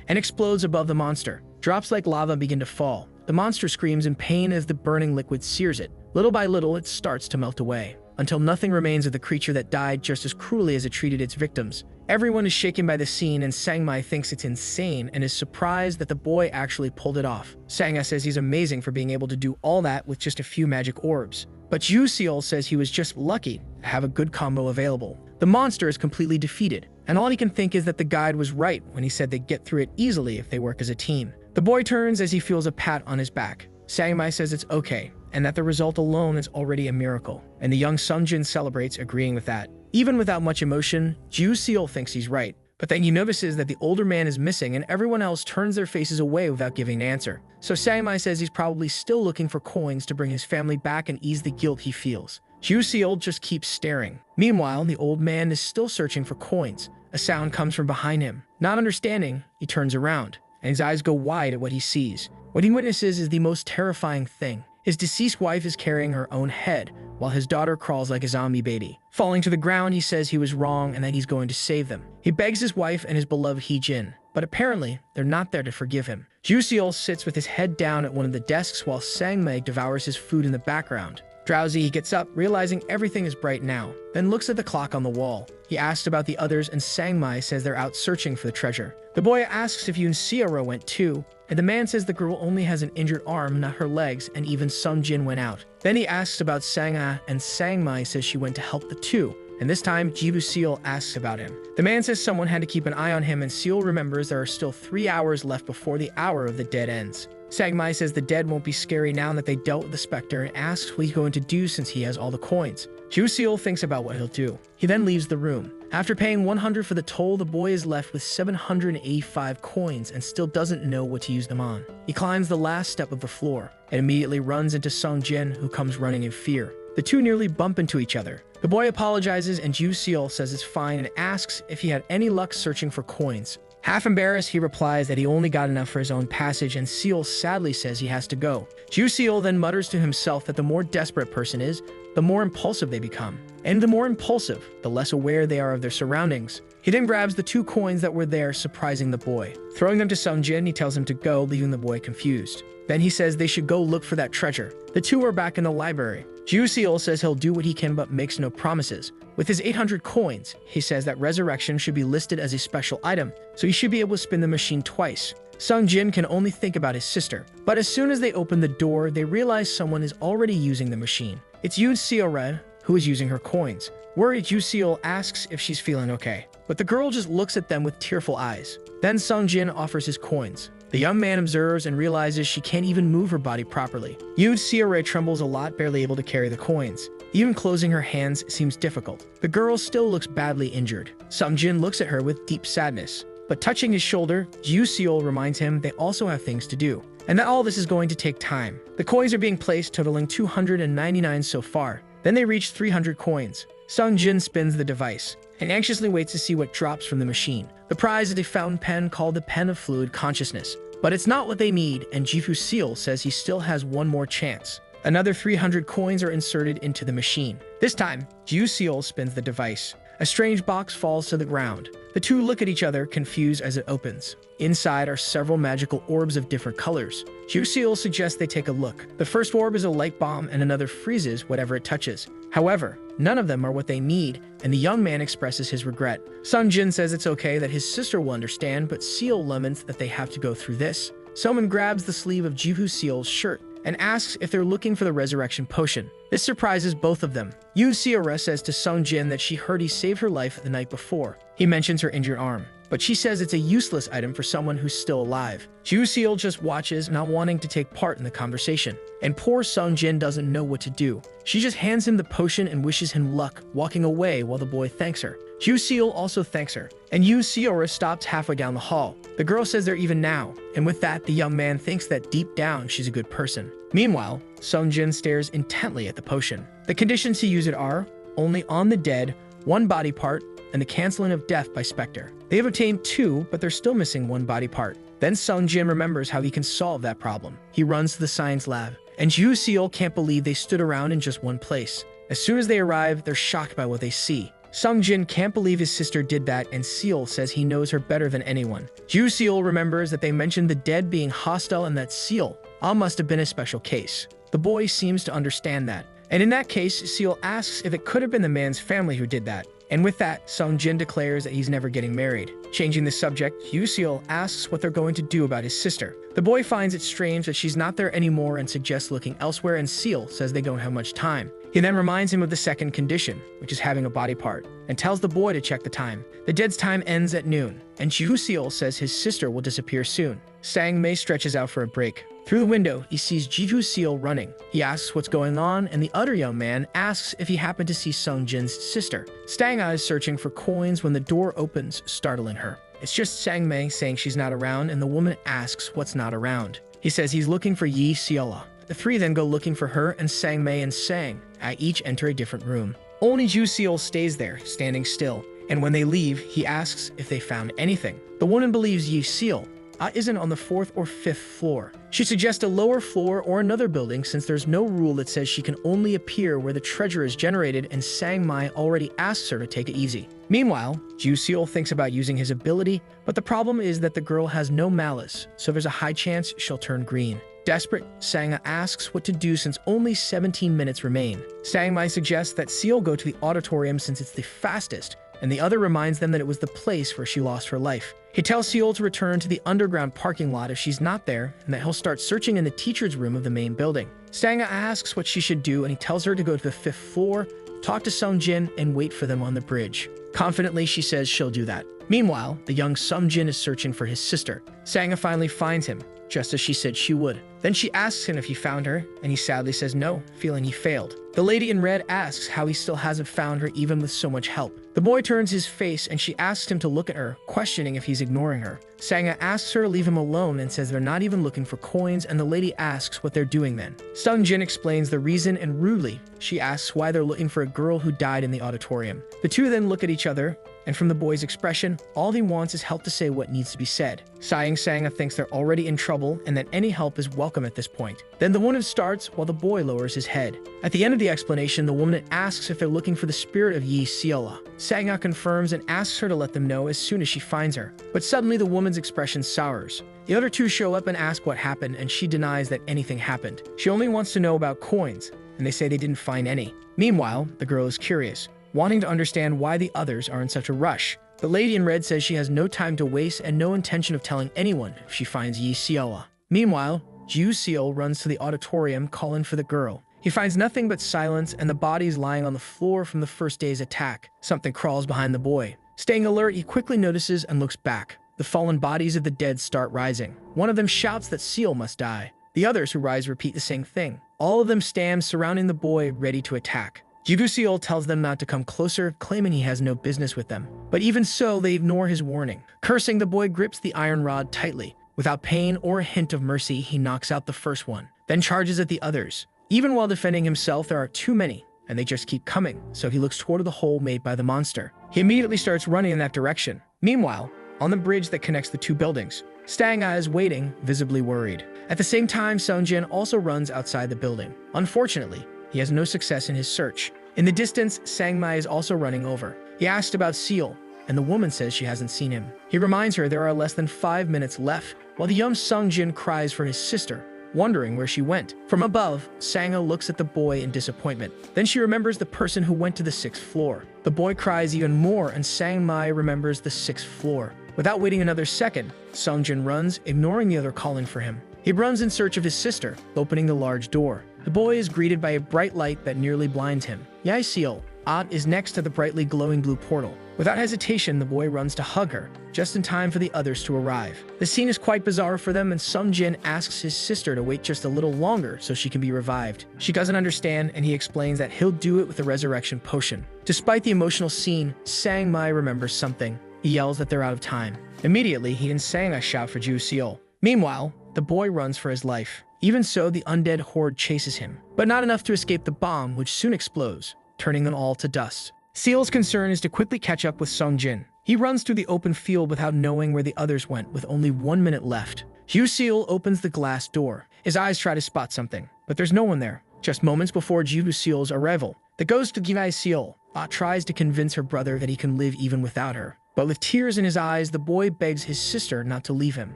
and explodes above the monster. Drops like lava begin to fall. The monster screams in pain as the burning liquid sears it. Little by little, it starts to melt away, until nothing remains of the creature that died just as cruelly as it treated its victims. Everyone is shaken by the scene, and Sang-mai thinks it's insane and is surprised that the boy actually pulled it off. Sanga says he's amazing for being able to do all that with just a few magic orbs. But Ju-seol says he was just lucky to have a good combo available. The monster is completely defeated, and all he can think is that the guide was right when he said they'd get through it easily if they work as a team. The boy turns as he feels a pat on his back. Sang-mai says it's okay, and that the result alone is already a miracle, and the young Sungjin celebrates, agreeing with that. Even without much emotion, Ju-seol thinks he's right, but then he notices that the older man is missing and everyone else turns their faces away without giving an answer. So Sang-mai says he's probably still looking for coins to bring his family back and ease the guilt he feels. Ju-seol just keeps staring. Meanwhile, the old man is still searching for coins. A sound comes from behind him. Not understanding, he turns around, and his eyes go wide at what he sees. What he witnesses is the most terrifying thing. His deceased wife is carrying her own head, while his daughter crawls like a zombie baby. Falling to the ground, he says he was wrong and that he's going to save them. He begs his wife and his beloved Hee-jin, but apparently they're not there to forgive him. Joo-seol sits with his head down at one of the desks while Sang-mei devours his food in the background. Drowsy, he gets up, realizing everything is bright now, then looks at the clock on the wall. He asks about the others and Sang-mei says they're out searching for the treasure. The boy asks if Yoon Seora went too, and the man says the girl only has an injured arm, not her legs, and even Sung-jin went out. Then he asks about Sang-ah, and Sang-mei says she went to help the two, and this time Joo-seol asks about him. The man says someone had to keep an eye on him, and Seol remembers there are still 3 hours left before the hour of the dead ends. Sang-mei says the dead won't be scary now that they dealt with the specter and asks what he's going to do since he has all the coins. Joo-seol thinks about what he'll do. He then leaves the room. After paying 100 for the toll, the boy is left with 785 coins and still doesn't know what to use them on. He climbs the last step of the floor and immediately runs into Sung-jin, who comes running in fear. The two nearly bump into each other. The boy apologizes and Joo-seol says it's fine and asks if he had any luck searching for coins. Half embarrassed, he replies that he only got enough for his own passage, and Seol sadly says he has to go. Joo-seol then mutters to himself that the more desperate a person is, the more impulsive they become. And the more impulsive, the less aware they are of their surroundings. He then grabs the 2 coins that were there, surprising the boy. Throwing them to Sung-jin, he tells him to go, leaving the boy confused. Then he says they should go look for that treasure. The two are back in the library. Joo-seol says he'll do what he can but makes no promises. With his 800 coins, he says that resurrection should be listed as a special item, so he should be able to spin the machine twice. Sung-jin can only think about his sister, but as soon as they open the door, they realize someone is already using the machine. It's Yoon Seora, who is using her coins. Worried, Joo-seol asks if she's feeling okay, but the girl just looks at them with tearful eyes. Then Sung-jin offers his coins. The young man observes and realizes she can't even move her body properly. Yoon Seora trembles a lot, barely able to carry the coins. Even closing her hands seems difficult. The girl still looks badly injured. Sung-jin looks at her with deep sadness. But touching his shoulder, Joo-seol reminds him they also have things to do, and that all this is going to take time. The coins are being placed, totaling 299 so far. Then they reach 300 coins. Sung-jin spins the device and anxiously waits to see what drops from the machine. The prize is a fountain pen called the Pen of Fluid Consciousness. But it's not what they need, and Joo-seol says he still has one more chance. Another 300 coins are inserted into the machine. This time, Joo-seol spins the device. A strange box falls to the ground. The two look at each other, confused as it opens. Inside are several magical orbs of different colors. Joo-seol suggests they take a look. The first orb is a light bomb and another freezes whatever it touches. However, none of them are what they need, and the young man expresses his regret. Sung-jin says it's okay, that his sister will understand, but Seol laments that they have to go through this. Someone grabs the sleeve of Joo-seol's shirt and asks if they're looking for the resurrection potion. This surprises both of them. Yoon Seora says to Sung-jin that she heard he saved her life the night before. He mentions her injured arm, but she says it's a useless item for someone who's still alive. Joo-seol just watches, not wanting to take part in the conversation, and poor Sung-jin doesn't know what to do. She just hands him the potion and wishes him luck, walking away while the boy thanks her. Joo-seol also thanks her, and Yoon Seora stops halfway down the hall. The girl says they're even now, and with that, the young man thinks that deep down she's a good person. Meanwhile, Sung-jin stares intently at the potion. The conditions to use it are only on the dead, 1 body part, and the canceling of death by Spectre. They have obtained 2, but they're still missing 1 body part. Then Sung-jin remembers how he can solve that problem. He runs to the science lab, and Joo-seol can't believe they stood around in just one place. As soon as they arrive, they're shocked by what they see. Sung-jin can't believe his sister did that, and Seol says he knows her better than anyone. Joo-seol remembers that they mentioned the dead being hostile and that Seol must have been a special case. The boy seems to understand that. And in that case, Seol asks if it could have been the man's family who did that. And with that, Sung-jin declares that he's never getting married. Changing the subject, Joo-seol asks what they're going to do about his sister. The boy finds it strange that she's not there anymore and suggests looking elsewhere, and Seol says they don't have much time. He then reminds him of the second condition, which is having a body part, and tells the boy to check the time. The dead's time ends at noon, and Joo-seol says his sister will disappear soon. Sang-mei stretches out for a break. Through the window, he sees Joo-seol running. He asks what's going on, and the other young man asks if he happened to see Sung-jin's sister. Stang-ah is searching for coins when the door opens, startling her. It's just Sang-mei saying she's not around, and the woman asks what's not around. He says he's looking for Yi Seola. The three then go looking for her, and Sang-mei and Sang each enter a different room. Only Joo-seol stays there, standing still, and when they leave, he asks if they found anything. The woman believes Yi Seol, isn't on the 4th or 5th floor. She suggests a lower floor or another building since there's no rule that says she can only appear where the treasure is generated, and Sang-mai already asks her to take it easy. Meanwhile, Ju-seol thinks about using his ability, but the problem is that the girl has no malice, so there's a high chance she'll turn green. Desperate, Sang-a asks what to do since only 17 minutes remain. Sang-mai suggests that Seol go to the auditorium since it's the fastest, and the other reminds them that it was the place where she lost her life. He tells Seol to return to the underground parking lot if she's not there, and that he'll start searching in the teacher's room of the main building. Sang-a asks what she should do, and he tells her to go to the 5th floor, talk to Sung-jin, and wait for them on the bridge. Confidently, she says she'll do that. Meanwhile, the young Sung-jin is searching for his sister. Sang-a finally finds him, just as she said she would. Then she asks him if he found her, and he sadly says no, feeling he failed. The lady in red asks how he still hasn't found her even with so much help. The boy turns his face and she asks him to look at her, questioning if he's ignoring her. Sang-a asks her to leave him alone and says they're not even looking for coins, and the lady asks what they're doing then. Sung-jin explains the reason, and rudely, she asks why they're looking for a girl who died in the auditorium. The two then look at each other, and from the boy's expression, all he wants is help to say what needs to be said. Sighing, Sang-a thinks they're already in trouble and that any help is welcome at this point. Then the woman starts while the boy lowers his head. At the end of the explanation, the woman asks if they're looking for the spirit of Yahello. Sang-a confirms and asks her to let them know as soon as she finds her. But suddenly the woman's expression sours. The other two show up and ask what happened, and she denies that anything happened. She only wants to know about coins, and they say they didn't find any. Meanwhile, the girl is curious, wanting to understand why the others are in such a rush. The lady in red says she has no time to waste and no intention of telling anyone if she finds Yahello. Meanwhile, Ju-seol runs to the auditorium calling for the girl. He finds nothing but silence and the bodies lying on the floor from the first day's attack. Something crawls behind the boy. Staying alert, he quickly notices and looks back. The fallen bodies of the dead start rising. One of them shouts that Seol must die. The others who rise repeat the same thing. All of them stand surrounding the boy, ready to attack. Ju-seol tells them not to come closer, claiming he has no business with them. But even so, they ignore his warning. Cursing, the boy grips the iron rod tightly. Without pain or a hint of mercy, he knocks out the first one, then charges at the others. Even while defending himself, there are too many, and they just keep coming, so he looks toward the hole made by the monster. He immediately starts running in that direction. Meanwhile, on the bridge that connects the two buildings, Sang-a is waiting, visibly worried. At the same time, Sung-jin also runs outside the building. Unfortunately, he has no success in his search. In the distance, Sang-mai is also running over. He asks about Seol, and the woman says she hasn't seen him. He reminds her there are less than 5 minutes left, while the young Sung-jin cries for his sister, wondering where she went. From above, Sang-a looks at the boy in disappointment. Then she remembers the person who went to the 6th floor. The boy cries even more, and Sang-mai remembers the 6th floor. Without waiting another second, Sung-jin runs, ignoring the other calling for him. He runs in search of his sister, opening the large door. The boy is greeted by a bright light that nearly blinds him. Yahello is next to the brightly glowing blue portal. Without hesitation, the boy runs to hug her, just in time for the others to arrive. The scene is quite bizarre for them, and Sung-jin asks his sister to wait just a little longer so she can be revived. She doesn't understand, and he explains that he'll do it with a resurrection potion. Despite the emotional scene, Sang-mai remembers something. He yells that they're out of time. Immediately, he and Sang-a shout for Ju-seol. Meanwhile, the boy runs for his life. Even so, the undead horde chases him, but not enough to escape the bomb, which soon explodes, turning them all to dust. Seol's concern is to quickly catch up with Sung-jin. He runs through the open field without knowing where the others went, with only 1 minute left. Ju-seol opens the glass door. His eyes try to spot something, but there's no one there. Just moments before Ju-seol's arrival, the ghost of Yahello tries to convince her brother that he can live even without her. But with tears in his eyes, the boy begs his sister not to leave him.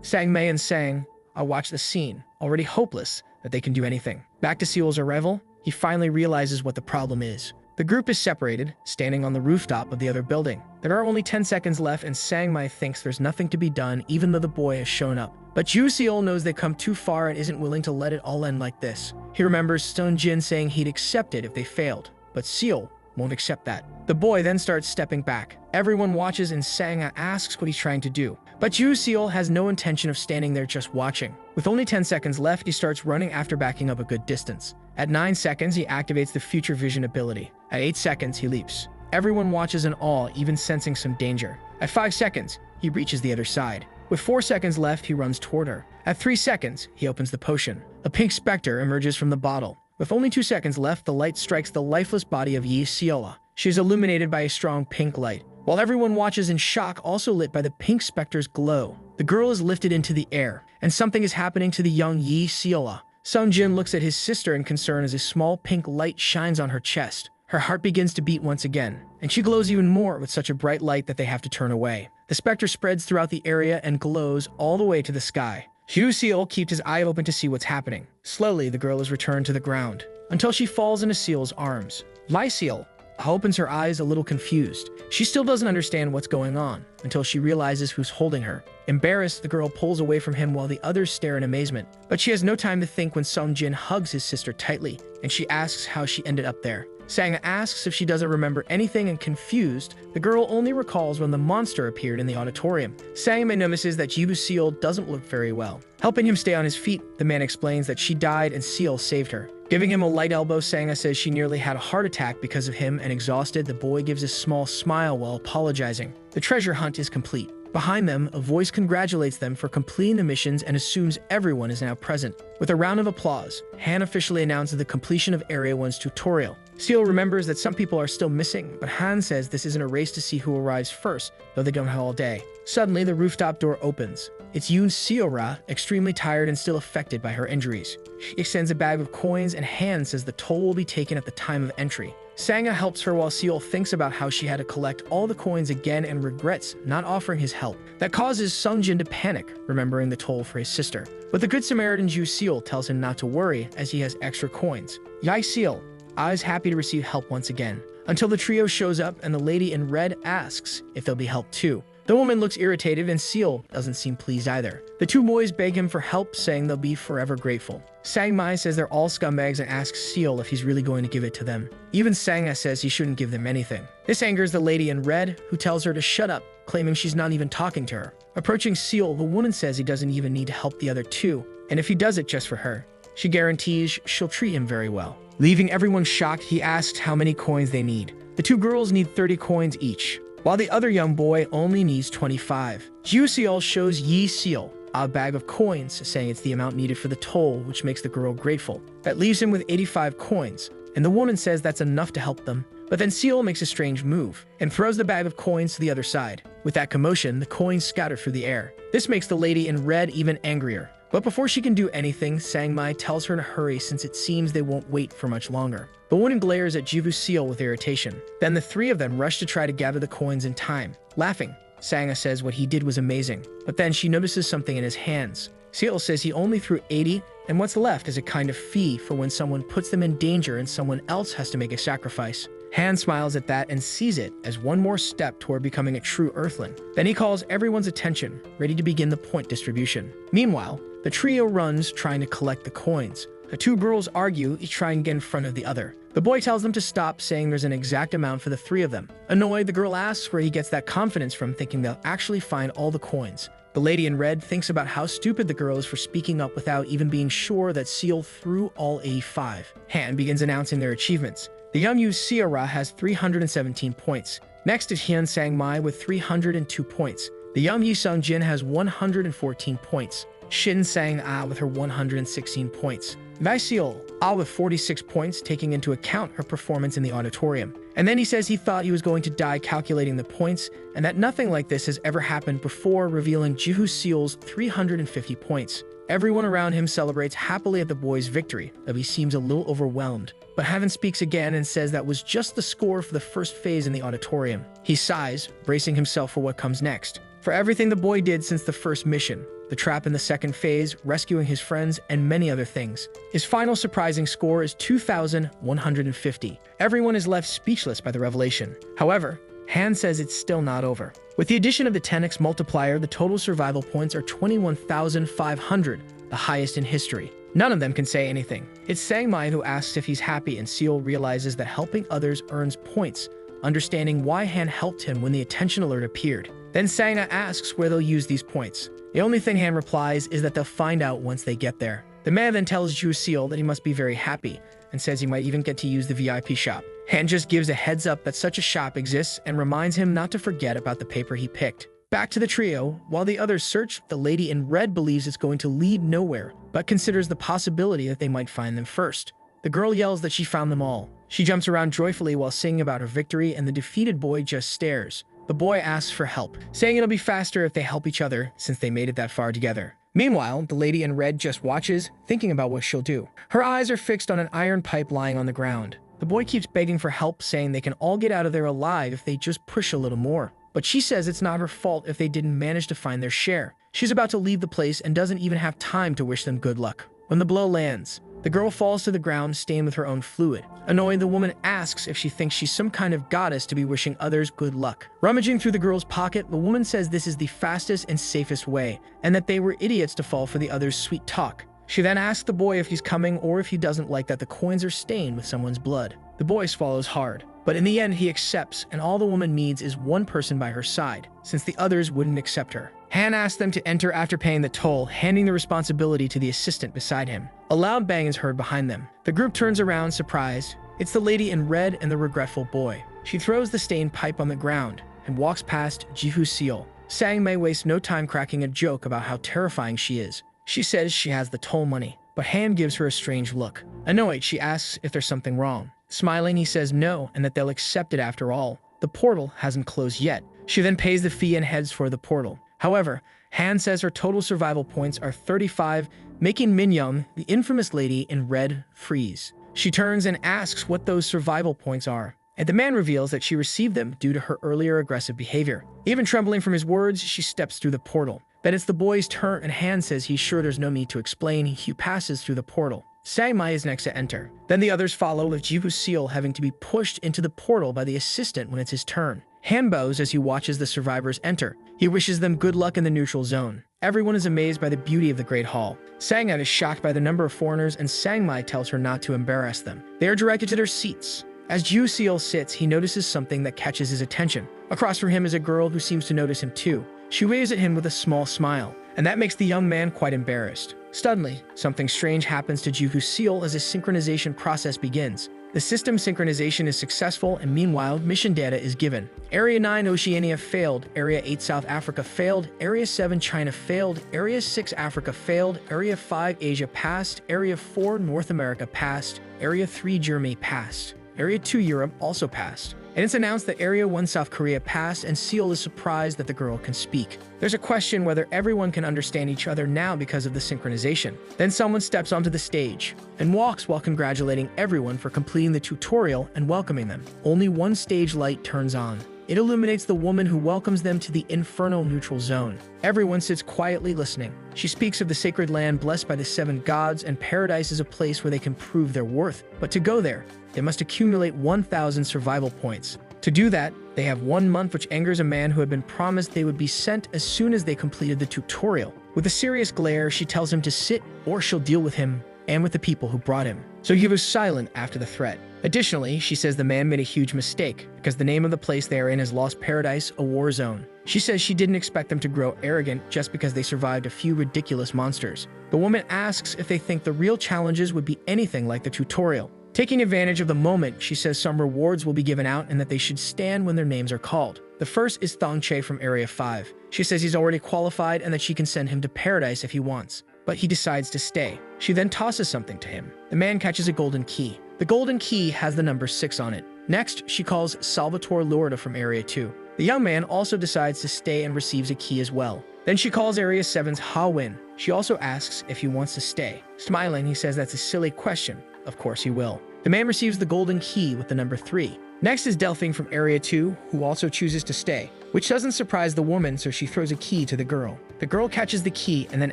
Sang-mai and Sang watch the scene, already hopeless that they can do anything. Back to Seol's arrival, he finally realizes what the problem is. The group is separated, standing on the rooftop of the other building. There are only 10 seconds left, and Sang-mai thinks there's nothing to be done even though the boy has shown up. But Ju-seol knows they've come too far and isn't willing to let it all end like this. He remembers Sung-jin saying he'd accept it if they failed, but Seol won't accept that. The boy then starts stepping back. Everyone watches, and Sang-a asks what he's trying to do. But Ju-seol has no intention of standing there just watching. With only 10 seconds left, he starts running after backing up a good distance. At 9 seconds, he activates the future vision ability. At 8 seconds, he leaps. Everyone watches in awe, even sensing some danger. At 5 seconds, he reaches the other side. With 4 seconds left, he runs toward her. At 3 seconds, he opens the potion. A pink specter emerges from the bottle. With only 2 seconds left, the light strikes the lifeless body of Yahello. She is illuminated by a strong pink light, while everyone watches in shock, also lit by the pink specter's glow. the girl is lifted into the air, and something is happening to the young Yahello. Sungjin looks at his sister in concern as a small pink light shines on her chest. Her heart begins to beat once again, and she glows even more with such a bright light that they have to turn away. The specter spreads throughout the area and glows all the way to the sky. Seal keeps his eye open to see what's happening. Slowly, the girl is returned to the ground, until she falls into Seal's arms. Seal opens her eyes a little confused. She still doesn't understand what's going on, until she realizes who's holding her. Embarrassed, the girl pulls away from him while the others stare in amazement. But she has no time to think when Sungjin hugs his sister tightly, and she asks how she ended up there. Sanga asks if she doesn't remember anything, and confused, the girl only recalls when the monster appeared in the auditorium. Sanga notices that Seal doesn't look very well. Helping him stay on his feet, the man explains that she died and Seal saved her. Giving him a light elbow, Sanga says she nearly had a heart attack because of him, and exhausted, the boy gives a small smile while apologizing. The treasure hunt is complete. Behind them, a voice congratulates them for completing the missions and assumes everyone is now present. With a round of applause, Han officially announces the completion of Area 1's tutorial. Seal remembers that some people are still missing, but Han says this isn't a race to see who arrives first, though they don't have all day. Suddenly, the rooftop door opens. It's Yoon Seora, extremely tired and still affected by her injuries. She extends a bag of coins, and Han says the toll will be taken at the time of entry. Sanga helps her while Seal thinks about how she had to collect all the coins again and regrets not offering his help. That causes Sungjin to panic, remembering the toll for his sister. But the Good Samaritan Jew Seal tells him not to worry, as he has extra coins. Seal is happy to receive help once again, until the trio shows up and the lady in red asks if they'll be helped too. The woman looks irritated and Seal doesn't seem pleased either. The two boys beg him for help, saying they'll be forever grateful. Sangmai says they're all scumbags and asks Seal if he's really going to give it to them. Even Sanga says he shouldn't give them anything. This angers the lady in red, who tells her to shut up, claiming she's not even talking to her. Approaching Seal, the woman says he doesn't even need to help the other two, and if he does it just for her, she guarantees she'll treat him very well. Leaving everyone shocked, he asks how many coins they need. The two girls need 30 coins each, while the other young boy only needs 25. Seal shows Seal a bag of coins, saying it's the amount needed for the toll, which makes the girl grateful. That leaves him with 85 coins, and the woman says that's enough to help them. But then Seal makes a strange move, and throws the bag of coins to the other side. With that commotion, the coins scatter through the air. This makes the lady in red even angrier. But before she can do anything, Sangmai tells her to hurry since it seems they won't wait for much longer. The woman glares at Seal with irritation. Then the three of them rush to try to gather the coins in time. Laughing, Sanga says what he did was amazing, but then she notices something in his hands. Seal says he only threw 80, and what's left is a kind of fee for when someone puts them in danger and someone else has to make a sacrifice. Han smiles at that and sees it as one more step toward becoming a true Earthling. Then he calls everyone's attention, ready to begin the point distribution. Meanwhile, the trio runs trying to collect the coins. The two girls argue, each trying to get in front of the other. The boy tells them to stop, saying there's an exact amount for the three of them. Annoyed, the girl asks where he gets that confidence from, thinking they'll actually find all the coins. The lady in red thinks about how stupid the girl is for speaking up without even being sure that Seal threw all 85. Han begins announcing their achievements. The young Yu Seora has 317 points. Next is Hyun Sangmai with 302 points. The young Yi Sung Jin has 114 points. Shin Sang-ah with her 116 points. Vaisiel with 46 points, taking into account her performance in the auditorium. And then he says he thought he was going to die calculating the points, and that nothing like this has ever happened before, revealing Jihu Seal's 350 points. Everyone around him celebrates happily at the boy's victory, though he seems a little overwhelmed. But Haven speaks again and says that was just the score for the first phase in the auditorium. He sighs, bracing himself for what comes next. For everything the boy did since the first mission, the trap in the second phase, rescuing his friends, and many other things. His final surprising score is 2,150. Everyone is left speechless by the revelation. However, Han says it's still not over. With the addition of the 10x multiplier, the total survival points are 21,500, the highest in history. None of them can say anything. It's Sangmai who asks if he's happy, and Seal realizes that helping others earns points, understanding why Han helped him when the attention alert appeared. Then Sanga asks where they'll use these points. The only thing Han replies is that they'll find out once they get there. The man then tells Ju Seal that he must be very happy, and says he might even get to use the VIP shop. Han just gives a heads up that such a shop exists and reminds him not to forget about the paper he picked. Back to the trio, while the others search, the lady in red believes it's going to lead nowhere, but considers the possibility that they might find them first. The girl yells that she found them all. She jumps around joyfully while singing about her victory, and the defeated boy just stares. The boy asks for help, saying it'll be faster if they help each other since they made it that far together. Meanwhile, the lady in red just watches, thinking about what she'll do. Her eyes are fixed on an iron pipe lying on the ground. The boy keeps begging for help, saying they can all get out of there alive if they just push a little more. But she says it's not her fault if they didn't manage to find their share. She's about to leave the place and doesn't even have time to wish them good luck. When the blow lands, the girl falls to the ground, stained with her own fluid. Annoyed, the woman asks if she thinks she's some kind of goddess to be wishing others good luck. Rummaging through the girl's pocket, the woman says this is the fastest and safest way, and that they were idiots to fall for the other's sweet talk. She then asks the boy if he's coming or if he doesn't like that the coins are stained with someone's blood. The boy swallows hard, but in the end he accepts, and all the woman needs is one person by her side, since the others wouldn't accept her. Han asks them to enter after paying the toll, handing the responsibility to the assistant beside him. A loud bang is heard behind them. The group turns around, surprised. It's the lady in red and the regretful boy. She throws the stained pipe on the ground and walks past Jihu Seal. Sang Mei wastes no time cracking a joke about how terrifying she is. She says she has the toll money, but Han gives her a strange look. Annoyed, she asks if there's something wrong. Smiling, he says no, and that they'll accept it after all. The portal hasn't closed yet. She then pays the fee and heads for the portal. However, Han says her total survival points are 35, making Minyoung, the infamous lady in red, freeze. She turns and asks what those survival points are, and the man reveals that she received them due to her earlier aggressive behavior. Even trembling from his words, she steps through the portal. Then it's the boy's turn, and Han says he's sure there's no need to explain. He passes through the portal. Sang Mai is next to enter. Then the others follow, with Jihu Seal having to be pushed into the portal by the assistant when it's his turn. Han bows as he watches the survivors enter. He wishes them good luck in the neutral zone. Everyone is amazed by the beauty of the Great Hall. Sang-At is shocked by the number of foreigners, and Sang-Mai tells her not to embarrass them. They are directed to their seats. As Jihu Seal sits, he notices something that catches his attention. Across from him is a girl who seems to notice him too. She waves at him with a small smile, and that makes the young man quite embarrassed. Suddenly, something strange happens to Jihu Seal as his synchronization process begins. The system synchronization is successful, and meanwhile, mission data is given. Area 9 Oceania failed, Area 8 South Africa failed, Area 7 China failed, Area 6 Africa failed, Area 5 Asia passed, Area 4 North America passed, Area 3 Germany passed, Area 2 Europe also passed. And it's announced that Area 1 South Korea passed, and Seal is surprised that the girl can speak. There's a question whether everyone can understand each other now because of the synchronization. Then someone steps onto the stage and walks while congratulating everyone for completing the tutorial and welcoming them. Only one stage light turns on. It illuminates the woman who welcomes them to the infernal neutral zone. Everyone sits quietly listening. She speaks of the sacred land blessed by the 7 gods, and paradise is a place where they can prove their worth. But to go there, they must accumulate 1,000 survival points. To do that, they have 1 month, which angers a man who had been promised they would be sent as soon as they completed the tutorial. With a serious glare, she tells him to sit or she'll deal with him and with the people who brought him. So he was silent after the threat. Additionally, she says the man made a huge mistake because the name of the place they are in is Lost Paradise, a war zone. She says she didn't expect them to grow arrogant just because they survived a few ridiculous monsters. The woman asks if they think the real challenges would be anything like the tutorial. Taking advantage of the moment, she says some rewards will be given out and that they should stand when their names are called. The first is Thong Che from Area 5. She says he's already qualified and that she can send him to paradise if he wants, but he decides to stay. She then tosses something to him. The man catches a golden key. The golden key has the number 6 on it. Next, she calls Salvatore Lorda from Area 2. The young man also decides to stay and receives a key as well. Then she calls Area 7's Ha Win. She also asks if he wants to stay. Smiling, he says that's a silly question. Of course he will. The man receives the golden key with the number 3. Next is Delphine from Area 2, who also chooses to stay, which doesn't surprise the woman, so she throws a key to the girl. The girl catches the key and then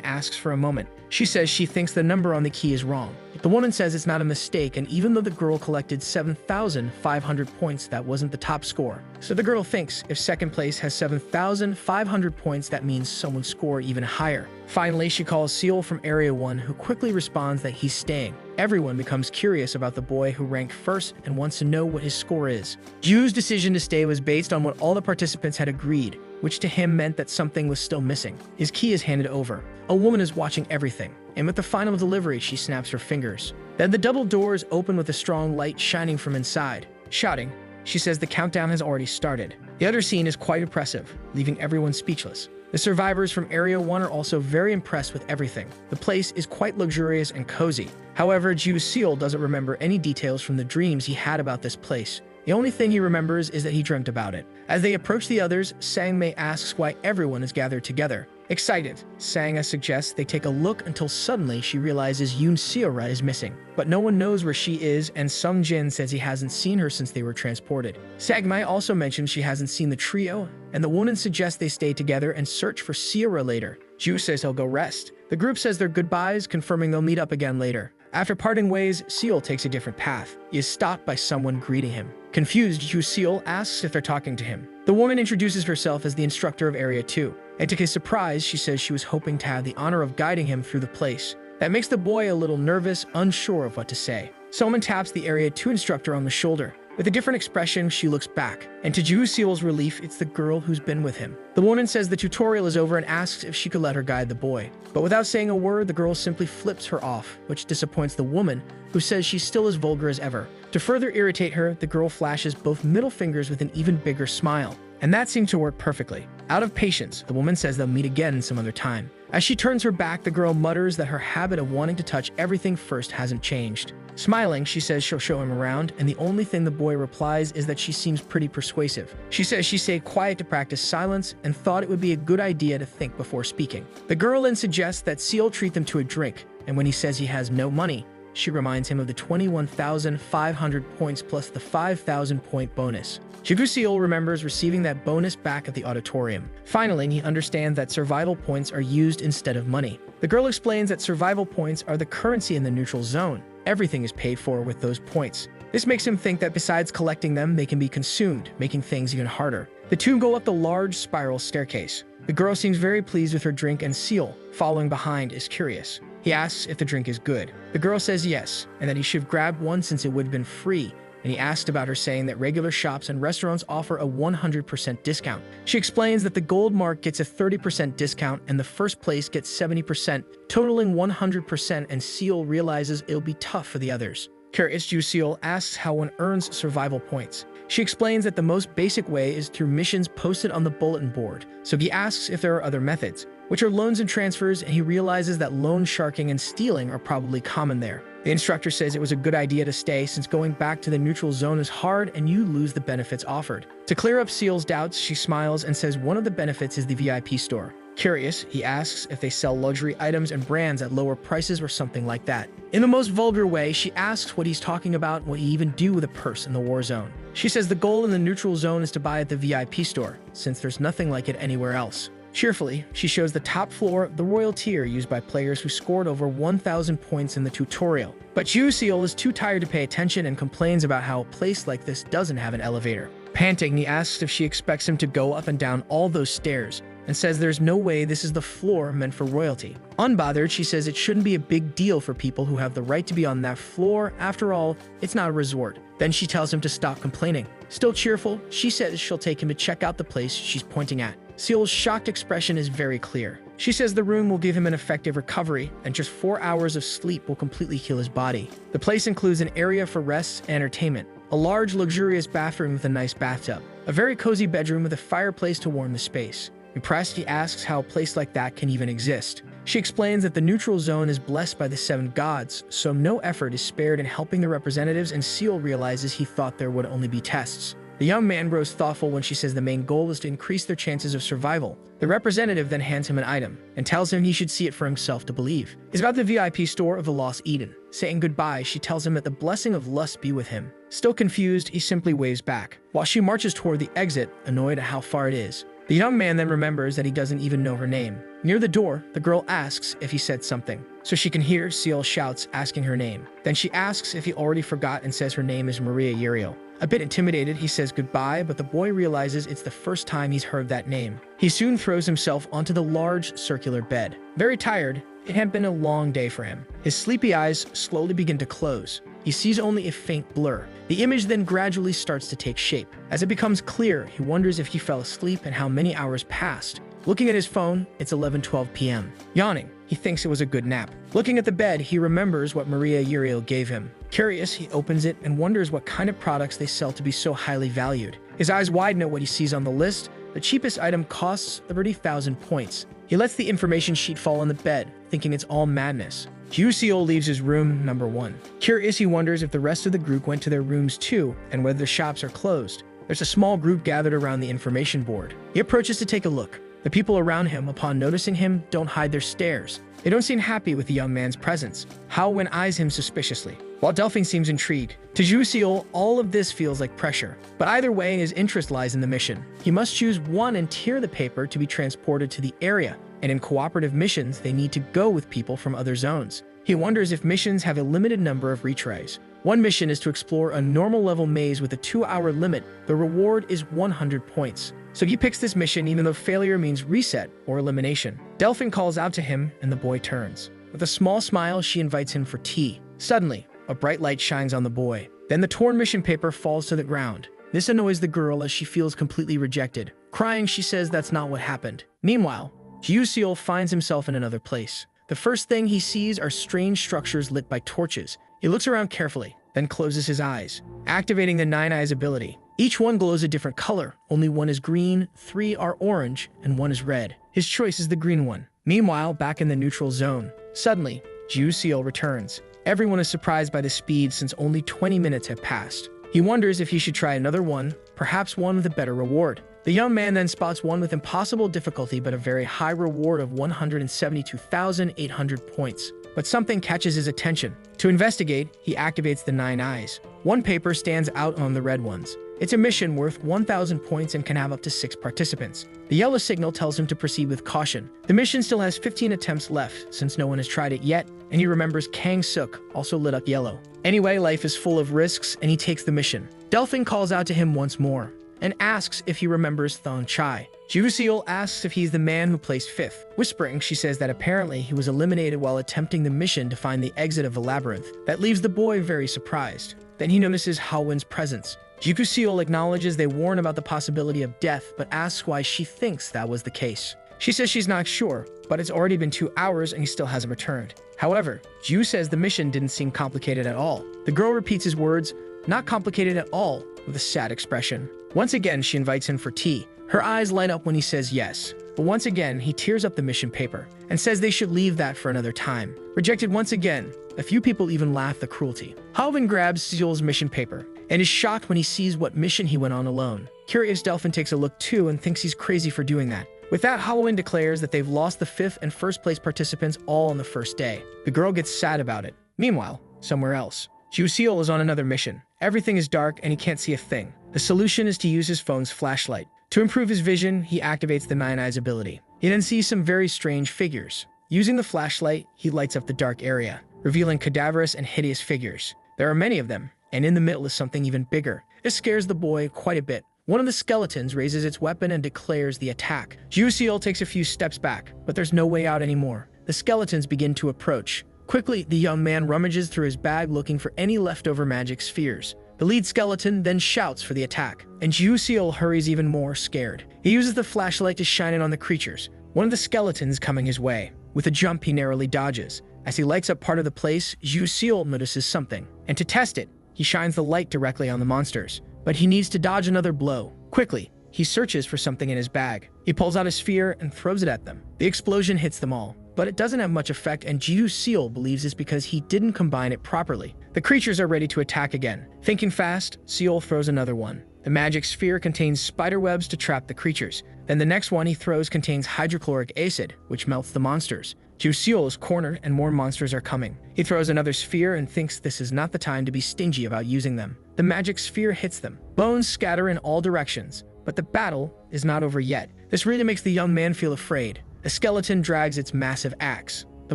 asks for a moment. She says she thinks the number on the key is wrong. The woman says it's not a mistake, and even though the girl collected 7,500 points, that wasn't the top score. So the girl thinks if second place has 7,500 points, that means someone score even higher. Finally, she calls Seal from Area 1, who quickly responds that he's staying. Everyone becomes curious about the boy who ranked first and wants to know what his score is. Ju's decision to stay was based on what all the participants had agreed, which to him meant that something was still missing. His key is handed over. A woman is watching everything, and with the final delivery, she snaps her fingers. Then the double doors open with a strong light shining from inside. Shouting, she says the countdown has already started. The other scene is quite impressive, leaving everyone speechless. The survivors from Area 1 are also very impressed with everything. The place is quite luxurious and cozy. However, Ju Seal doesn't remember any details from the dreams he had about this place. The only thing he remembers is that he dreamt about it. As they approach the others, Sangmei asks why everyone is gathered together. Excited, Sanga suggests they take a look until suddenly she realizes Yoon Seora is missing. But no one knows where she is, and Sung Jin says he hasn't seen her since they were transported. Sangmei also mentions she hasn't seen the trio, and the woman suggests they stay together and search for Seora later. Ju says he'll go rest. The group says their goodbyes, confirming they'll meet up again later. After parting ways, Seal takes a different path. He is stopped by someone greeting him. Confused, Yu Seal asks if they're talking to him. The woman introduces herself as the instructor of Area 2. And to his surprise, she says she was hoping to have the honor of guiding him through the place. That makes the boy a little nervous, unsure of what to say. Someone taps the Area 2 instructor on the shoulder. With a different expression, she looks back, and to Ju Seal's relief, it's the girl who's been with him. The woman says the tutorial is over and asks if she could let her guide the boy. But without saying a word, the girl simply flips her off, which disappoints the woman, who says she's still as vulgar as ever. To further irritate her, the girl flashes both middle fingers with an even bigger smile. And that seemed to work perfectly. Out of patience, the woman says they'll meet again some other time. As she turns her back, the girl mutters that her habit of wanting to touch everything first hasn't changed. Smiling, she says she'll show him around, and the only thing the boy replies is that she seems pretty persuasive. She says she stayed quiet to practice silence and thought it would be a good idea to think before speaking. The girl then suggests that Seal treat them to a drink, and when he says he has no money, she reminds him of the 21,500 points plus the 5,000 point bonus. Seal remembers receiving that bonus back at the auditorium. Finally, he understands that survival points are used instead of money. The girl explains that survival points are the currency in the neutral zone. Everything is paid for with those points. This makes him think that besides collecting them, they can be consumed, making things even harder. The two go up the large spiral staircase. The girl seems very pleased with her drink, and Seal, following behind, is curious. He asks if the drink is good. The girl says yes, and that he should have grabbed one since it would have been free, and he asked about her, saying that regular shops and restaurants offer a 100% discount. She explains that the gold mark gets a 30% discount and the first place gets 70%, totaling 100%, and Seal realizes it'll be tough for the others. Curious, Ju Seal asks how one earns survival points. She explains that the most basic way is through missions posted on the bulletin board, so he asks if there are other methods, which are loans and transfers, and he realizes that loan sharking and stealing are probably common there. The instructor says it was a good idea to stay since going back to the neutral zone is hard and you lose the benefits offered. To clear up Seal's doubts, she smiles and says one of the benefits is the VIP store. Curious, he asks if they sell luxury items and brands at lower prices or something like that. In the most vulgar way, she asks what he's talking about and what he even do with a purse in the war zone. She says the goal in the neutral zone is to buy at the VIP store, since there's nothing like it anywhere else. Cheerfully, she shows the top floor, the royal tier used by players who scored over 1,000 points in the tutorial. But Ju Seal is too tired to pay attention and complains about how a place like this doesn't have an elevator. Panting, he asks if she expects him to go up and down all those stairs, and says there's no way this is the floor meant for royalty. Unbothered, she says it shouldn't be a big deal for people who have the right to be on that floor. After all, it's not a resort. Then she tells him to stop complaining. Still cheerful, she says she'll take him to check out the place she's pointing at. Seal's shocked expression is very clear. She says the room will give him an effective recovery, and just 4 hours of sleep will completely heal his body. The place includes an area for rest and entertainment, a large luxurious bathroom with a nice bathtub, a very cozy bedroom with a fireplace to warm the space. Impressed, he asks how a place like that can even exist. She explains that the neutral zone is blessed by the 7 gods, so no effort is spared in helping the representatives, and Seal realizes he thought there would only be tests. The young man grows thoughtful when she says the main goal is to increase their chances of survival. The representative then hands him an item and tells him he should see it for himself to believe. It's about the VIP store of the Lost Eden. Saying goodbye, she tells him that the blessing of lust be with him. Still confused, he simply waves back, while she marches toward the exit, annoyed at how far it is. The young man then remembers that he doesn't even know her name. Near the door, the girl asks if he said something, so she can hear Seal shouts asking her name. Then she asks if he already forgot and says her name is Maria Uriel. A bit intimidated, he says goodbye, but the boy realizes it's the first time he's heard that name. He soon throws himself onto the large circular bed. Very tired, it had been a long day for him. His sleepy eyes slowly begin to close. He sees only a faint blur. The image then gradually starts to take shape. As it becomes clear, he wonders if he fell asleep and how many hours passed. Looking at his phone, it's 11:12 p.m. Yawning, he thinks it was a good nap. Looking at the bed, he remembers what Maria Uriel gave him. Curious, he opens it and wonders what kind of products they sell to be so highly valued. His eyes widen at what he sees on the list. The cheapest item costs 30,000 points. He lets the information sheet fall on the bed, thinking it's all madness. Seol leaves his room number 1. Curious, he wonders if the rest of the group went to their rooms too and whether the shops are closed. There's a small group gathered around the information board. He approaches to take a look. The people around him, upon noticing him, don't hide their stares. They don't seem happy with the young man's presence. Hao-Wen eyes him suspiciously, while Delphine seems intrigued. To Seol, all of this feels like pressure. But either way, his interest lies in the mission. He must choose one and tear the paper to be transported to the area, and in cooperative missions, they need to go with people from other zones. He wonders if missions have a limited number of retries. One mission is to explore a normal level maze with a 2-hour limit. The reward is 100 points. So he picks this mission even though failure means reset or elimination. Delphine calls out to him and the boy turns. With a small smile, she invites him for tea. Suddenly, a bright light shines on the boy. Then the torn mission paper falls to the ground. This annoys the girl as she feels completely rejected. Crying, she says that's not what happened. Meanwhile, Seol finds himself in another place. The first thing he sees are strange structures lit by torches. He looks around carefully, then closes his eyes, activating the 9 Eyes ability. Each one glows a different color. Only one is green, 3 are orange, and 1 is red. His choice is the green one. Meanwhile, back in the neutral zone, suddenly, Seol returns. Everyone is surprised by the speed since only 20 minutes have passed. He wonders if he should try another one, perhaps one with a better reward. The young man then spots one with impossible difficulty but a very high reward of 172,800 points. But something catches his attention. To investigate, he activates the 9 Eyes. One paper stands out on the red ones. It's a mission worth 1,000 points and can have up to 6 participants. The yellow signal tells him to proceed with caution. The mission still has 15 attempts left since no one has tried it yet, and he remembers Kang Suk also lit up yellow. Anyway, life is full of risks and he takes the mission. Delphine calls out to him once more and asks if he remembers Thong Chai. Seol asks if he's the man who placed 5th. Whispering, she says that apparently he was eliminated while attempting the mission to find the exit of the labyrinth. That leaves the boy very surprised. Then he notices Hao-Wen's presence. Seol acknowledges they warn about the possibility of death, but asks why she thinks that was the case. She says she's not sure, but it's already been 2 hours and he still hasn't returned. However, Ju says the mission didn't seem complicated at all. The girl repeats his words, "Not complicated at all," with a sad expression. Once again, she invites him for tea. Her eyes light up when he says yes. But once again, he tears up the mission paper and says they should leave that for another time. Rejected once again, a few people even laugh the cruelty. Hao-Wen grabs Seol's mission paper and is shocked when he sees what mission he went on alone. Curious, Delphine takes a look too and thinks he's crazy for doing that. With that, Hao-Wen declares that they've lost the 5th and 1st place participants all on the first day. The girl gets sad about it. Meanwhile, somewhere else, Seol is on another mission. Everything is dark and he can't see a thing. The solution is to use his phone's flashlight. To improve his vision, he activates the 9 Eyes ability. He then sees some very strange figures. Using the flashlight, he lights up the dark area, revealing cadaverous and hideous figures. There are many of them, and in the middle is something even bigger. This scares the boy quite a bit. One of the skeletons raises its weapon and declares the attack. Seol takes a few steps back, but there's no way out anymore. The skeletons begin to approach. Quickly, the young man rummages through his bag looking for any leftover magic spheres. The lead skeleton then shouts for the attack, and Seol hurries even more scared. He uses the flashlight to shine it on the creatures. One of the skeletons coming his way. With a jump, he narrowly dodges. As he lights up part of the place, Seol notices something, and to test it, he shines the light directly on the monsters. But he needs to dodge another blow. Quickly, he searches for something in his bag. He pulls out a sphere and throws it at them. The explosion hits them all, but it doesn't have much effect, and Seol believes it's because he didn't combine it properly. The creatures are ready to attack again. Thinking fast, Seol throws another one. The magic sphere contains spider webs to trap the creatures. Then the next one he throws contains hydrochloric acid, which melts the monsters. Seol is cornered and more monsters are coming. He throws another sphere and thinks this is not the time to be stingy about using them. The magic sphere hits them. Bones scatter in all directions, but the battle is not over yet. This really makes the young man feel afraid. The skeleton drags its massive axe. The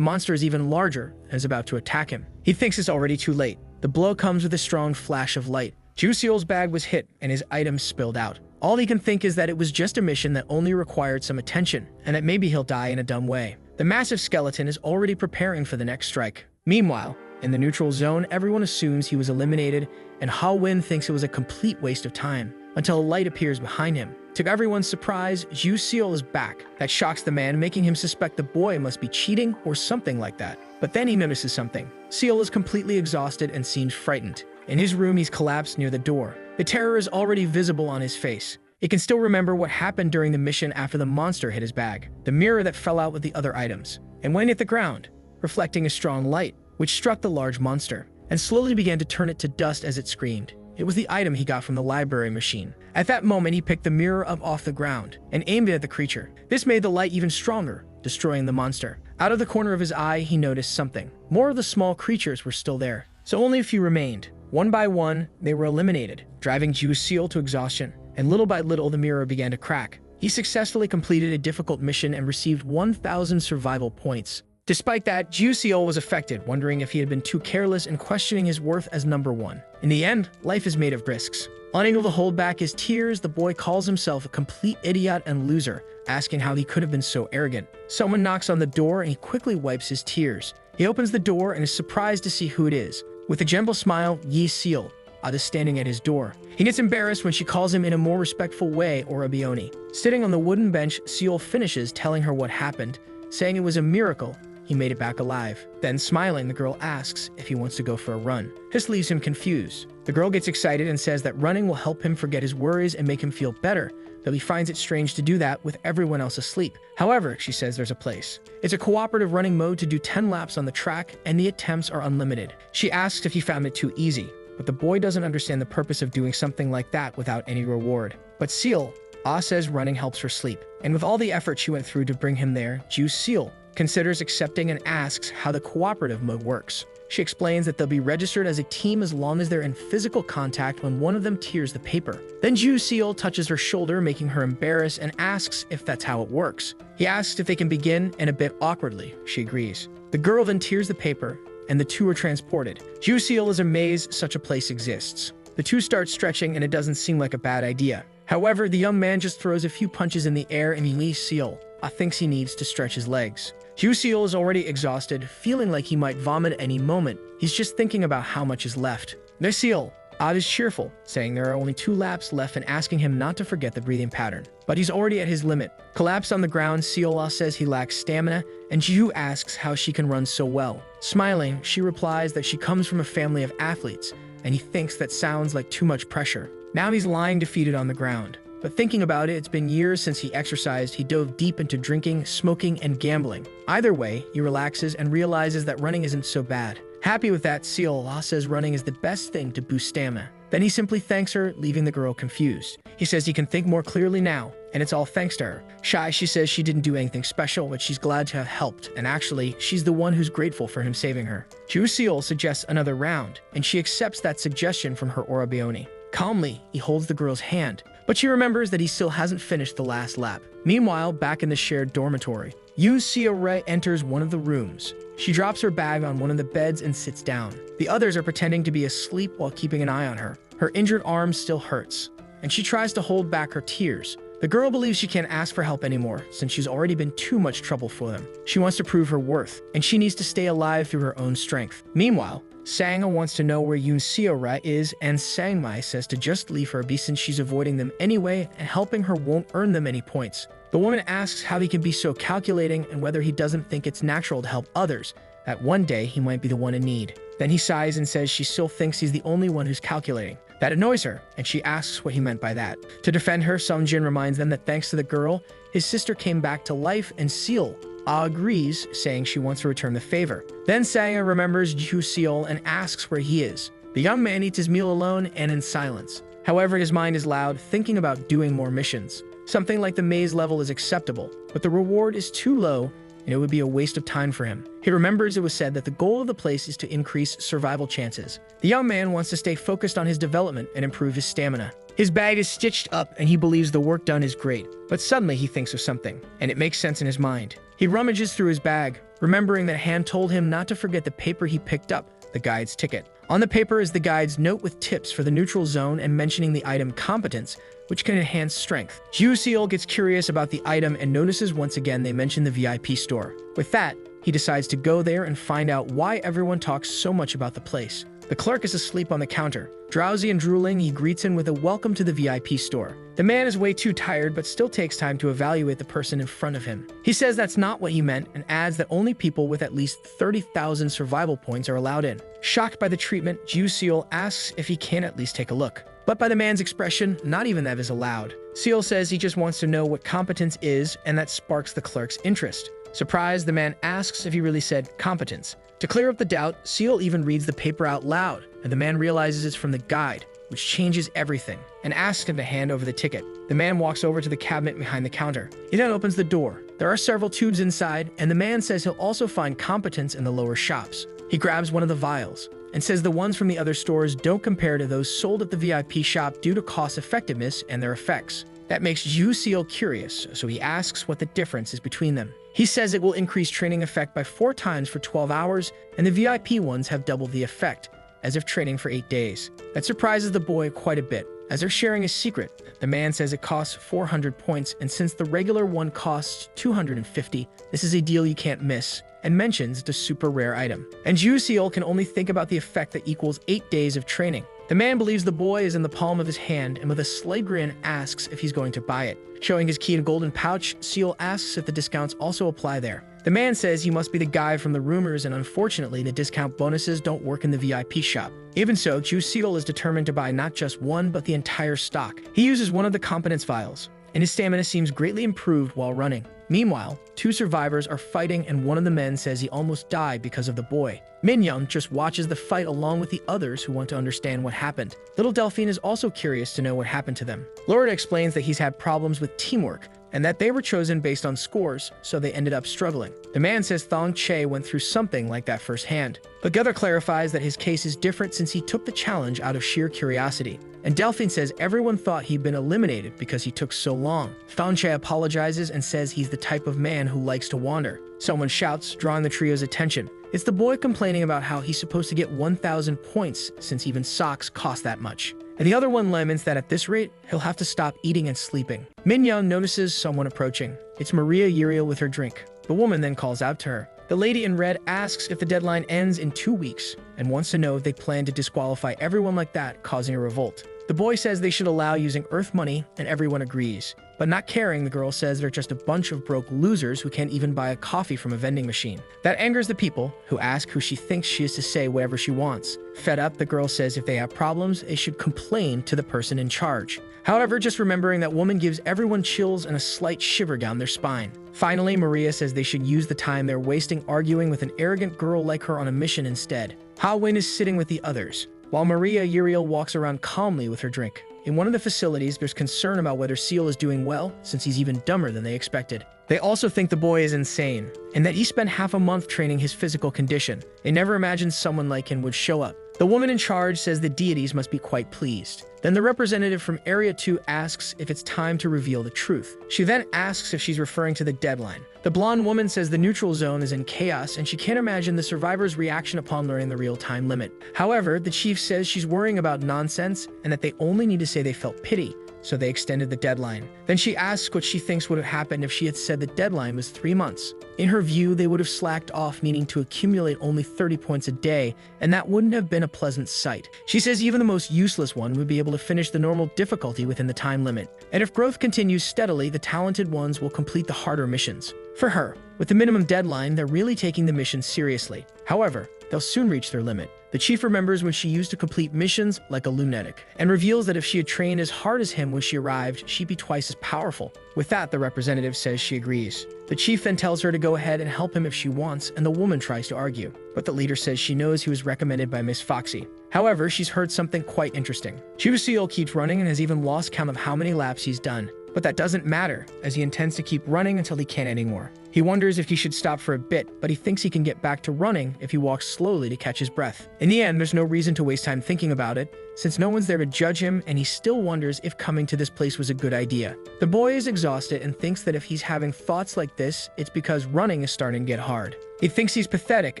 monster is even larger and is about to attack him. He thinks it's already too late. The blow comes with a strong flash of light. Seol's bag was hit and his items spilled out. All he can think is that it was just a mission that only required some attention, and that maybe he'll die in a dumb way. The massive skeleton is already preparing for the next strike. Meanwhile, in the neutral zone, everyone assumes he was eliminated, and Hao-Wen thinks it was a complete waste of time, until a light appears behind him. To everyone's surprise, Seol is back. That shocks the man, making him suspect the boy must be cheating or something like that. But then he notices something. Seol is completely exhausted and seems frightened. In his room, he's collapsed near the door. The terror is already visible on his face. He can still remember what happened during the mission after the monster hit his bag, the mirror that fell out with the other items. And when it hit the ground, reflecting a strong light, which struck the large monster, and slowly began to turn it to dust as it screamed. It was the item he got from the library machine. At that moment, he picked the mirror up off the ground and aimed it at the creature. This made the light even stronger, destroying the monster. Out of the corner of his eye, he noticed something. More of the small creatures were still there, so only a few remained. One by one, they were eliminated, driving Seal to exhaustion, and little by little, the mirror began to crack. He successfully completed a difficult mission and received 1,000 survival points. Despite that, Seal was affected, wondering if he had been too careless and questioning his worth as number one. In the end, life is made of risks. Unable to hold back his tears, the boy calls himself a complete idiot and loser, asking how he could have been so arrogant. Someone knocks on the door and he quickly wipes his tears. He opens the door and is surprised to see who it is. With a gentle smile, Seal is standing at his door. He gets embarrassed when she calls him in a more respectful way, Orabioni. Sitting on the wooden bench, Seal finishes telling her what happened, saying it was a miracle he made it back alive. Then, smiling, the girl asks if he wants to go for a run. This leaves him confused. The girl gets excited and says that running will help him forget his worries and make him feel better, though he finds it strange to do that with everyone else asleep. However, she says there's a place. It's a cooperative running mode to do 10 laps on the track, and the attempts are unlimited. She asks if he found it too easy, but the boy doesn't understand the purpose of doing something like that without any reward. But Seal says running helps her sleep, and with all the effort she went through to bring him there, Seal considers accepting and asks how the cooperative mode works. She explains that they'll be registered as a team as long as they're in physical contact when one of them tears the paper. Then Seal touches her shoulder, making her embarrassed, and asks if that's how it works. He asks if they can begin, and a bit awkwardly, she agrees. The girl then tears the paper, and the two are transported. Seal is amazed such a place exists. The two start stretching, and it doesn't seem like a bad idea. However, the young man just throws a few punches in the air, and Seal thinks he needs to stretch his legs. Seal is already exhausted, feeling like he might vomit any moment. He's just thinking about how much is left. Seal is cheerful, saying there are only 2 laps left and asking him not to forget the breathing pattern. But he's already at his limit. Collapsed on the ground, Seal says he lacks stamina, and Ju asks how she can run so well. Smiling, she replies that she comes from a family of athletes, and he thinks that sounds like too much pressure. Now he's lying defeated on the ground. But thinking about it, it's been years since he exercised. He dove deep into drinking, smoking, and gambling. Either way, he relaxes and realizes that running isn't so bad. Happy with that, Seal says running is the best thing to boost stamina. Then he simply thanks her, leaving the girl confused. He says he can think more clearly now, and it's all thanks to her. Shy, she says she didn't do anything special, but she's glad to have helped, and actually, she's the one who's grateful for him saving her. Seal suggests another round, and she accepts that suggestion from her Orabioni. Calmly, he holds the girl's hand, but she remembers that he still hasn't finished the last lap. Meanwhile, back in the shared dormitory, Seal enters one of the rooms. She drops her bag on one of the beds and sits down. The others are pretending to be asleep while keeping an eye on her. Her injured arm still hurts, and she tries to hold back her tears. The girl believes she can't ask for help anymore, since she's already been too much trouble for them. She wants to prove her worth, and she needs to stay alive through her own strength. Meanwhile, Sanga wants to know where Seal is, and Sangmai says to just leave her since she's avoiding them anyway, and helping her won't earn them any points. The woman asks how he can be so calculating and whether he doesn't think it's natural to help others, that one day he might be the one in need. Then he sighs and says she still thinks he's the only one who's calculating. That annoys her, and she asks what he meant by that. To defend her, Sungjin reminds them that thanks to the girl, his sister came back to life, and Seal agrees, saying she wants to return the favor. Then Sanga remembers Seal and asks where he is. The young man eats his meal alone and in silence. However, his mind is loud, thinking about doing more missions. Something like the maze level is acceptable, but the reward is too low, and it would be a waste of time for him. He remembers it was said that the goal of the place is to increase survival chances. The young man wants to stay focused on his development and improve his stamina. His bag is stitched up and he believes the work done is great, but suddenly he thinks of something, and it makes sense in his mind. He rummages through his bag, remembering that Han told him not to forget the paper he picked up, the guide's ticket. On the paper is the guide's note with tips for the neutral zone and mentioning the item competence, which can enhance strength. Seal gets curious about the item and notices once again they mention the VIP store. With that, he decides to go there and find out why everyone talks so much about the place. The clerk is asleep on the counter. Drowsy and drooling, he greets him with a welcome to the VIP store. The man is way too tired, but still takes time to evaluate the person in front of him. He says that's not what he meant and adds that only people with at least 30,000 survival points are allowed in. Shocked by the treatment, Seal asks if he can at least take a look. But by the man's expression, not even that is allowed. Seal says he just wants to know what competence is, and that sparks the clerk's interest. Surprised, the man asks if he really said competence. To clear up the doubt, Seal even reads the paper out loud, and the man realizes it's from the guide, which changes everything, and asks him to hand over the ticket. The man walks over to the cabinet behind the counter. He then opens the door. There are several tubes inside, and the man says he'll also find competence in the lower shops. He grabs one of the vials and says the ones from the other stores don't compare to those sold at the VIP shop due to cost effectiveness and their effects. That makes Seal curious, so he asks what the difference is between them. He says it will increase training effect by 4 times for 12 hours, and the VIP ones have double the effect, as if training for 8 days. That surprises the boy quite a bit, as they're sharing a secret. The man says it costs 400 points, and since the regular one costs 250, this is a deal you can't miss, and mentions it's a super rare item. And Seal can only think about the effect that equals 8 days of training. The man believes the boy is in the palm of his hand and with a slight grin asks if he's going to buy it. Showing his key and golden pouch, Seal asks if the discounts also apply there. The man says he must be the guy from the rumors and unfortunately the discount bonuses don't work in the VIP shop. Even so, Seal is determined to buy not just one but the entire stock. He uses one of the competence vials, and his stamina seems greatly improved while running. Meanwhile, 2 survivors are fighting and one of the men says he almost died because of the boy. Minyoung just watches the fight along with the others who want to understand what happened. Little Delphine is also curious to know what happened to them. Loretta explains that he's had problems with teamwork and that they were chosen based on scores, so they ended up struggling. The man says Thong Che went through something like that firsthand. But Guther clarifies that his case is different since he took the challenge out of sheer curiosity. And Delphine says everyone thought he'd been eliminated because he took so long. Thong Che apologizes and says he's the type of man who likes to wander. Someone shouts, drawing the trio's attention. It's the boy complaining about how he's supposed to get 1,000 points since even socks cost that much. And the other one laments that at this rate, he'll have to stop eating and sleeping. Minyoung notices someone approaching. It's Maria Uriel with her drink. The woman then calls out to her. The lady in red asks if the deadline ends in 2 weeks and wants to know if they plan to disqualify everyone like that, causing a revolt. The boy says they should allow using Earth money, and everyone agrees. But not caring, the girl says they're just a bunch of broke losers who can't even buy a coffee from a vending machine. That angers the people, who ask who she thinks she is to say whatever she wants. Fed up, the girl says if they have problems, they should complain to the person in charge. However, just remembering that woman gives everyone chills and a slight shiver down their spine. Finally, Maria says they should use the time they're wasting arguing with an arrogant girl like her on a mission instead. Ha-Win is sitting with the others, while Maria Uriel walks around calmly with her drink. In one of the facilities, there's concern about whether Seal is doing well, since he's even dumber than they expected. They also think the boy is insane, and that he spent half a month training his physical condition. They never imagined someone like him would show up. The woman in charge says the deities must be quite pleased. Then the representative from Area 2 asks if it's time to reveal the truth. She then asks if she's referring to the deadline. The blonde woman says the neutral zone is in chaos and she can't imagine the survivor's reaction upon learning the real time limit. However, the chief says she's worrying about nonsense and that they only need to say they felt pity, so they extended the deadline. Then she asks what she thinks would have happened if she had said the deadline was 3 months. In her view, they would have slacked off, needing to accumulate only 30 points a day, and that wouldn't have been a pleasant sight. She says even the most useless one would be able to finish the normal difficulty within the time limit. And if growth continues steadily, the talented ones will complete the harder missions. For her, with the minimum deadline, they're really taking the mission seriously. However, they'll soon reach their limit. The chief remembers when she used to complete missions like a lunatic, and reveals that if she had trained as hard as him when she arrived, she'd be twice as powerful. With that, the representative says she agrees. The chief then tells her to go ahead and help him if she wants, and the woman tries to argue. But the leader says she knows he was recommended by Miss Foxy. However, she's heard something quite interesting. Seal keeps running and has even lost count of how many laps he's done. But that doesn't matter, as he intends to keep running until he can't anymore. He wonders if he should stop for a bit, but he thinks he can get back to running if he walks slowly to catch his breath. In the end, there's no reason to waste time thinking about it, since no one's there to judge him, and he still wonders if coming to this place was a good idea. The boy is exhausted and thinks that if he's having thoughts like this, it's because running is starting to get hard. He thinks he's pathetic,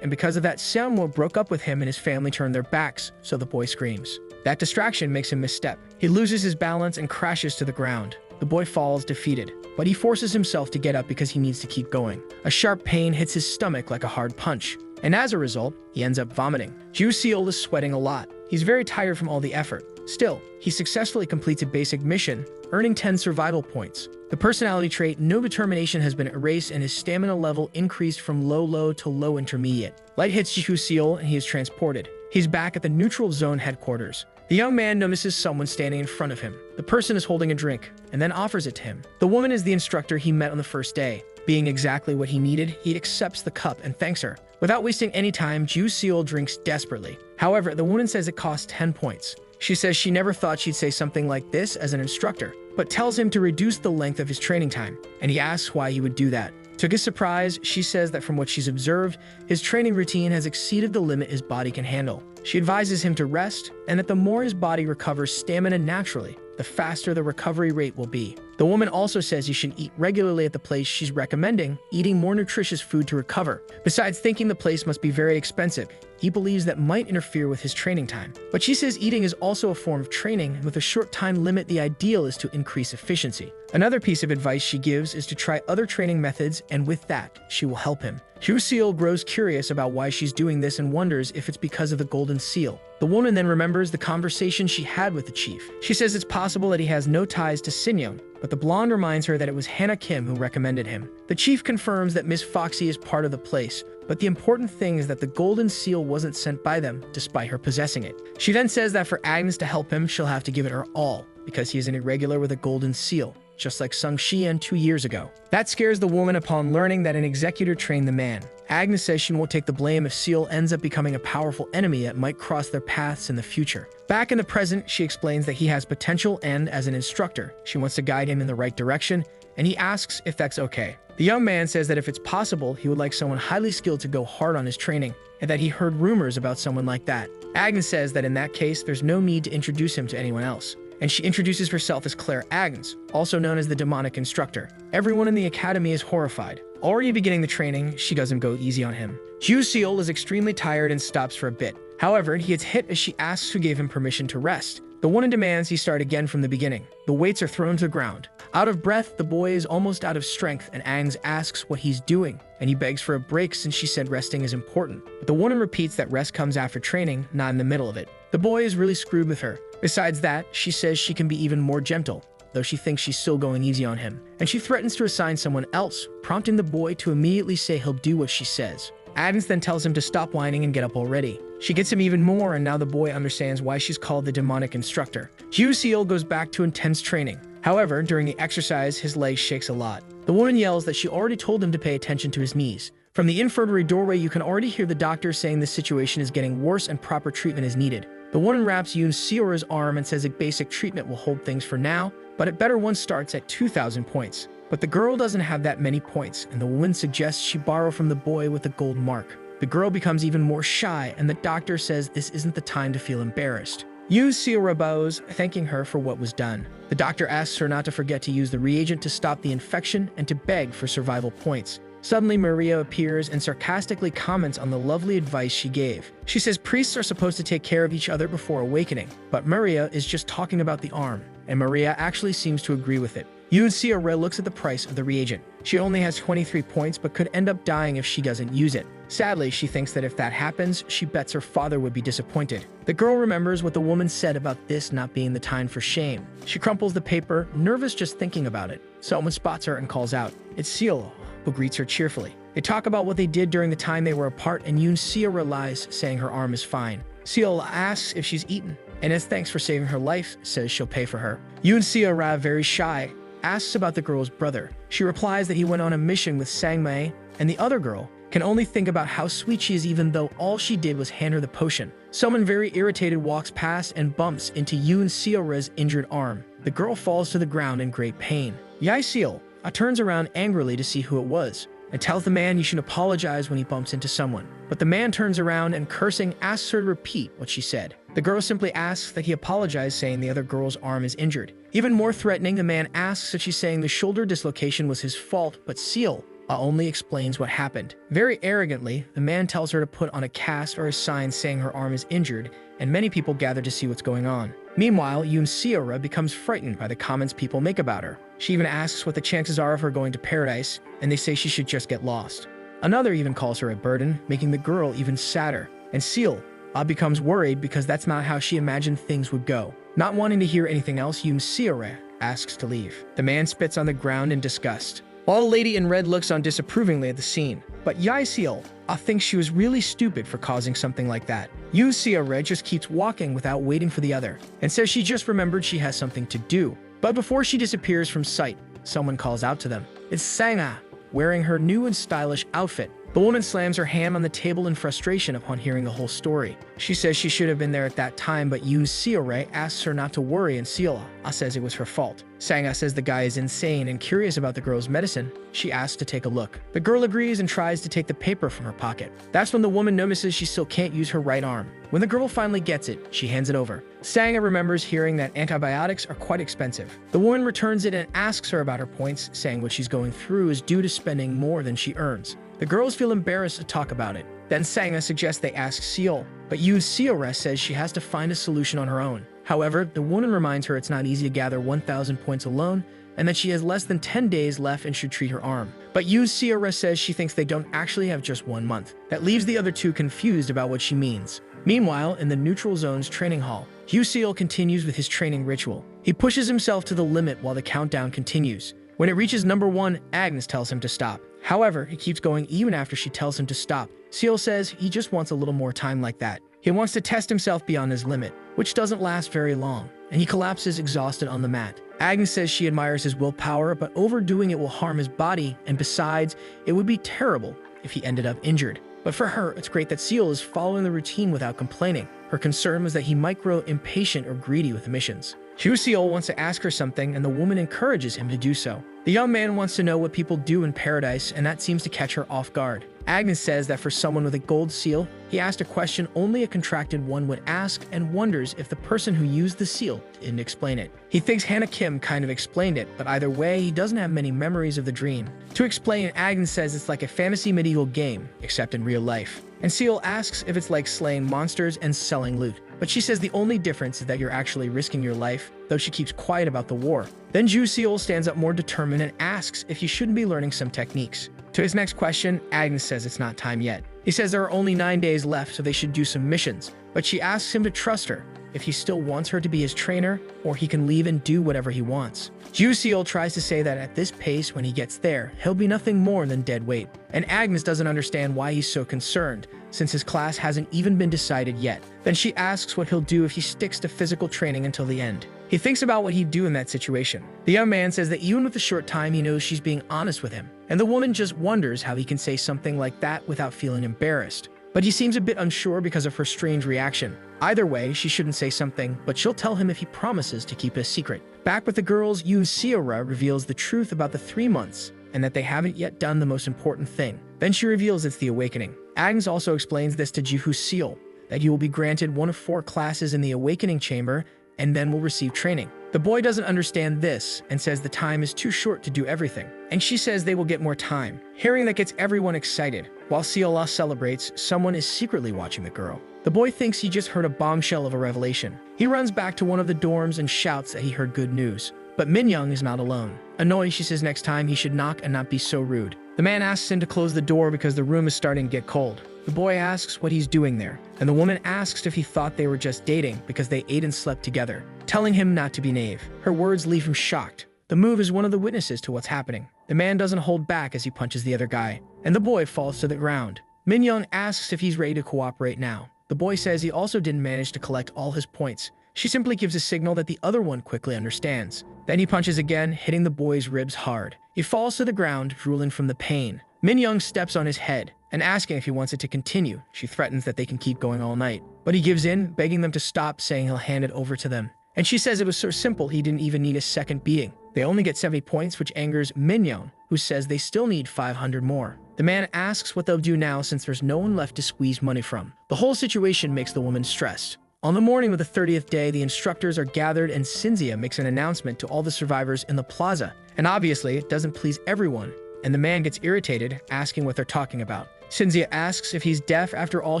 and because of that, Samwo broke up with him and his family turned their backs, so the boy screams. That distraction makes him misstep. He loses his balance and crashes to the ground. The boy falls defeated, but he forces himself to get up because he needs to keep going. A sharp pain hits his stomach like a hard punch, and as a result, he ends up vomiting. Seal is sweating a lot. He's very tired from all the effort. Still, he successfully completes a basic mission, earning 10 survival points. The personality trait No Determination has been erased and his stamina level increased from low to low intermediate. Light hits Seal and he is transported. He's back at the neutral zone headquarters. The young man notices someone standing in front of him. The person is holding a drink, and then offers it to him. The woman is the instructor he met on the first day. Being exactly what he needed, he accepts the cup and thanks her. Without wasting any time, Ju Seol drinks desperately. However, the woman says it costs 10 points. She says she never thought she'd say something like this as an instructor, but tells him to reduce the length of his training time, and he asks why he would do that. To his surprise, she says that from what she's observed, his training routine has exceeded the limit his body can handle. She advises him to rest, and that the more his body recovers stamina naturally, the faster the recovery rate will be. The woman also says he should eat regularly at the place she's recommending, eating more nutritious food to recover. Besides thinking the place must be very expensive, he believes that might interfere with his training time. But she says eating is also a form of training, and with a short time limit, the ideal is to increase efficiency. Another piece of advice she gives is to try other training methods, and with that, she will help him. Ju Seol grows curious about why she's doing this and wonders if it's because of the golden seal. The woman then remembers the conversation she had with the chief. She says it's possible that he has no ties to Sinyeon, but the blonde reminds her that it was Hannah Kim who recommended him. The chief confirms that Miss Foxy is part of the place, but the important thing is that the golden seal wasn't sent by them, despite her possessing it. She then says that for Agnes to help him, she'll have to give it her all, because he is an irregular with a golden seal, just like Sung Shian 2 years ago. That scares the woman upon learning that an executor trained the man. Agnes says she won't take the blame if Seal ends up becoming a powerful enemy that might cross their paths in the future. Back in the present, she explains that he has potential and, as an instructor, she wants to guide him in the right direction, and he asks if that's okay. The young man says that if it's possible, he would like someone highly skilled to go hard on his training, and that he heard rumors about someone like that. Agnes says that in that case, there's no need to introduce him to anyone else, and she introduces herself as Claire Agnes, also known as the demonic instructor. Everyone in the academy is horrified. Already beginning the training, she doesn't go easy on him. Ju Seol is extremely tired and stops for a bit. However, he gets hit as she asks who gave him permission to rest. The woman demands he start again from the beginning. The weights are thrown to the ground. Out of breath, the boy is almost out of strength, and Agnes asks what he's doing, and he begs for a break since she said resting is important. But the woman repeats that rest comes after training, not in the middle of it. The boy is really screwed with her. Besides that, she says she can be even more gentle, though she thinks she's still going easy on him, and she threatens to assign someone else, prompting the boy to immediately say he'll do what she says. Agnes then tells him to stop whining and get up already. She gets him even more, and now the boy understands why she's called the demonic instructor. Ju Seol goes back to intense training. However, during the exercise, his leg shakes a lot. The woman yells that she already told him to pay attention to his knees. From the infirmary doorway, you can already hear the doctor saying the situation is getting worse and proper treatment is needed. The woman wraps Yoon Seora's arm and says a basic treatment will hold things for now, but it better one starts at 2,000 points. But the girl doesn't have that many points, and the woman suggests she borrow from the boy with the gold mark. The girl becomes even more shy, and the doctor says this isn't the time to feel embarrassed. Yoon Seora bows, thanking her for what was done. The doctor asks her not to forget to use the reagent to stop the infection and to beg for survival points. Suddenly, Maria appears and sarcastically comments on the lovely advice she gave. She says priests are supposed to take care of each other before awakening, but Maria is just talking about the arm, and Maria actually seems to agree with it. Yoon Seora looks at the price of the reagent. She only has 23 points but could end up dying if she doesn't use it. Sadly, she thinks that if that happens, she bets her father would be disappointed. The girl remembers what the woman said about this not being the time for shame. She crumples the paper, nervous just thinking about it. Someone spots her and calls out. It's Seol, who greets her cheerfully. They talk about what they did during the time they were apart, and Yoon Seora lies, saying her arm is fine. Seol asks if she's eaten, and as thanks for saving her life, says she'll pay for her. Yoon Seora, very shy, asks about the girl's brother. She replies that he went on a mission with Sangmei, and the other girl can only think about how sweet she is even though all she did was hand her the potion. Someone very irritated walks past and bumps into Yoon Seora's injured arm. The girl falls to the ground in great pain. Yahello turns around angrily to see who it was, and tells the man he should apologize when he bumps into someone. But the man turns around and cursing asks her to repeat what she said. The girl simply asks that he apologize, saying the other girl's arm is injured. Even more threatening, the man asks if she's saying the shoulder dislocation was his fault, but Seol only explains what happened. Very arrogantly, the man tells her to put on a cast or a sign saying her arm is injured, and many people gather to see what's going on. Meanwhile, Yoon Seora becomes frightened by the comments people make about her. She even asks what the chances are of her going to paradise, and they say she should just get lost. Another even calls her a burden, making the girl even sadder. And Seol becomes worried because that's not how she imagined things would go. Not wanting to hear anything else, Yoon Seora asks to leave. The man spits on the ground in disgust, while the lady in red looks on disapprovingly at the scene. But Yahello thinks she was really stupid for causing something like that. Yoon Seora just keeps walking without waiting for the other, and says she just remembered she has something to do. But before she disappears from sight, someone calls out to them. It's Sanga. wearing her new and stylish outfit. The woman slams her hand on the table in frustration upon hearing the whole story. She says she should have been there at that time, but Yoon Seo-rae asks her not to worry, and Seo-ah says it was her fault. Sang-ah says the guy is insane and curious about the girl's medicine. She asks to take a look. The girl agrees and tries to take the paper from her pocket. That's when the woman notices she still can't use her right arm. When the girl finally gets it, she hands it over. Sang-ah remembers hearing that antibiotics are quite expensive. The woman returns it and asks her about her points, saying what she's going through is due to spending more than she earns. The girls feel embarrassed to talk about it. Then Sang-ah suggests they ask Seol, but Yoon Seo-rae says she has to find a solution on her own. However, the woman reminds her it's not easy to gather 1,000 points alone, and that she has less than 10 days left and should treat her arm. But Yoon Seo-rae says she thinks they don't actually have just 1 month. That leaves the other two confused about what she means. Meanwhile, in the Neutral Zone's training hall, Hugh Seol continues with his training ritual. He pushes himself to the limit while the countdown continues. When it reaches number 1, Agnes tells him to stop. However, he keeps going even after she tells him to stop. Seol says he just wants a little more time like that. He wants to test himself beyond his limit, which doesn't last very long, and he collapses exhausted on the mat. Agnes says she admires his willpower, but overdoing it will harm his body, and besides, it would be terrible if he ended up injured. But for her, it's great that Seol is following the routine without complaining. Her concern was that he might grow impatient or greedy with the missions. Hugh Seol wants to ask her something, and the woman encourages him to do so. The young man wants to know what people do in paradise, and that seems to catch her off guard. Agnes says that for someone with a gold seal, he asked a question only a contracted one would ask and wonders if the person who used the seal didn't explain it. He thinks Hannah Kim kind of explained it, but either way, he doesn't have many memories of the dream. To explain, Agnes says it's like a fantasy medieval game, except in real life. And Seol asks if it's like slaying monsters and selling loot. But she says the only difference is that you're actually risking your life, though she keeps quiet about the war. Then Ju Seol stands up more determined and asks if he shouldn't be learning some techniques. To his next question, Agnes says it's not time yet. He says there are only 9 days left, so they should do some missions, but she asks him to trust her, if he still wants her to be his trainer, or he can leave and do whatever he wants. Ju Seol tries to say that at this pace, when he gets there, he'll be nothing more than dead weight. And Agnes doesn't understand why he's so concerned, since his class hasn't even been decided yet. Then she asks what he'll do if he sticks to physical training until the end. He thinks about what he'd do in that situation. The young man says that even with the short time, he knows she's being honest with him. And the woman just wonders how he can say something like that without feeling embarrassed. But he seems a bit unsure because of her strange reaction. Either way, she shouldn't say something, but she'll tell him if he promises to keep it a secret. Back with the girls, Yoon Seo-rae reveals the truth about the 3 months, and that they haven't yet done the most important thing. Then she reveals it's the awakening. Agnes also explains this to Ji-Hoo Seol, that he will be granted 1 of 4 classes in the awakening chamber, and then will receive training. The boy doesn't understand this, and says the time is too short to do everything. And she says they will get more time. Hearing that gets everyone excited. While Seol celebrates, someone is secretly watching the girl. The boy thinks he just heard a bombshell of a revelation. He runs back to one of the dorms and shouts that he heard good news. But Min-young is not alone. Annoyed, she says next time he should knock and not be so rude. The man asks him to close the door because the room is starting to get cold. The boy asks what he's doing there, and the woman asks if he thought they were just dating because they ate and slept together, telling him not to be naive. Her words leave him shocked. The move is one of the witnesses to what's happening. The man doesn't hold back as he punches the other guy, and the boy falls to the ground. Min-young asks if he's ready to cooperate now. The boy says he also didn't manage to collect all his points. She simply gives a signal that the other one quickly understands. Then he punches again, hitting the boy's ribs hard. He falls to the ground, drooling from the pain. Min-young steps on his head, and asking if he wants it to continue. She threatens that they can keep going all night. But he gives in, begging them to stop, saying he'll hand it over to them. And she says it was so simple he didn't even need a second beating. They only get 70 points, which angers Min-young, who says they still need 500 more. The man asks what they'll do now since there's no one left to squeeze money from. The whole situation makes the woman stressed. On the morning of the 30th day, the instructors are gathered and Cynthia makes an announcement to all the survivors in the plaza. And obviously, it doesn't please everyone, and the man gets irritated, asking what they're talking about. Cynthia asks if he's deaf. After all,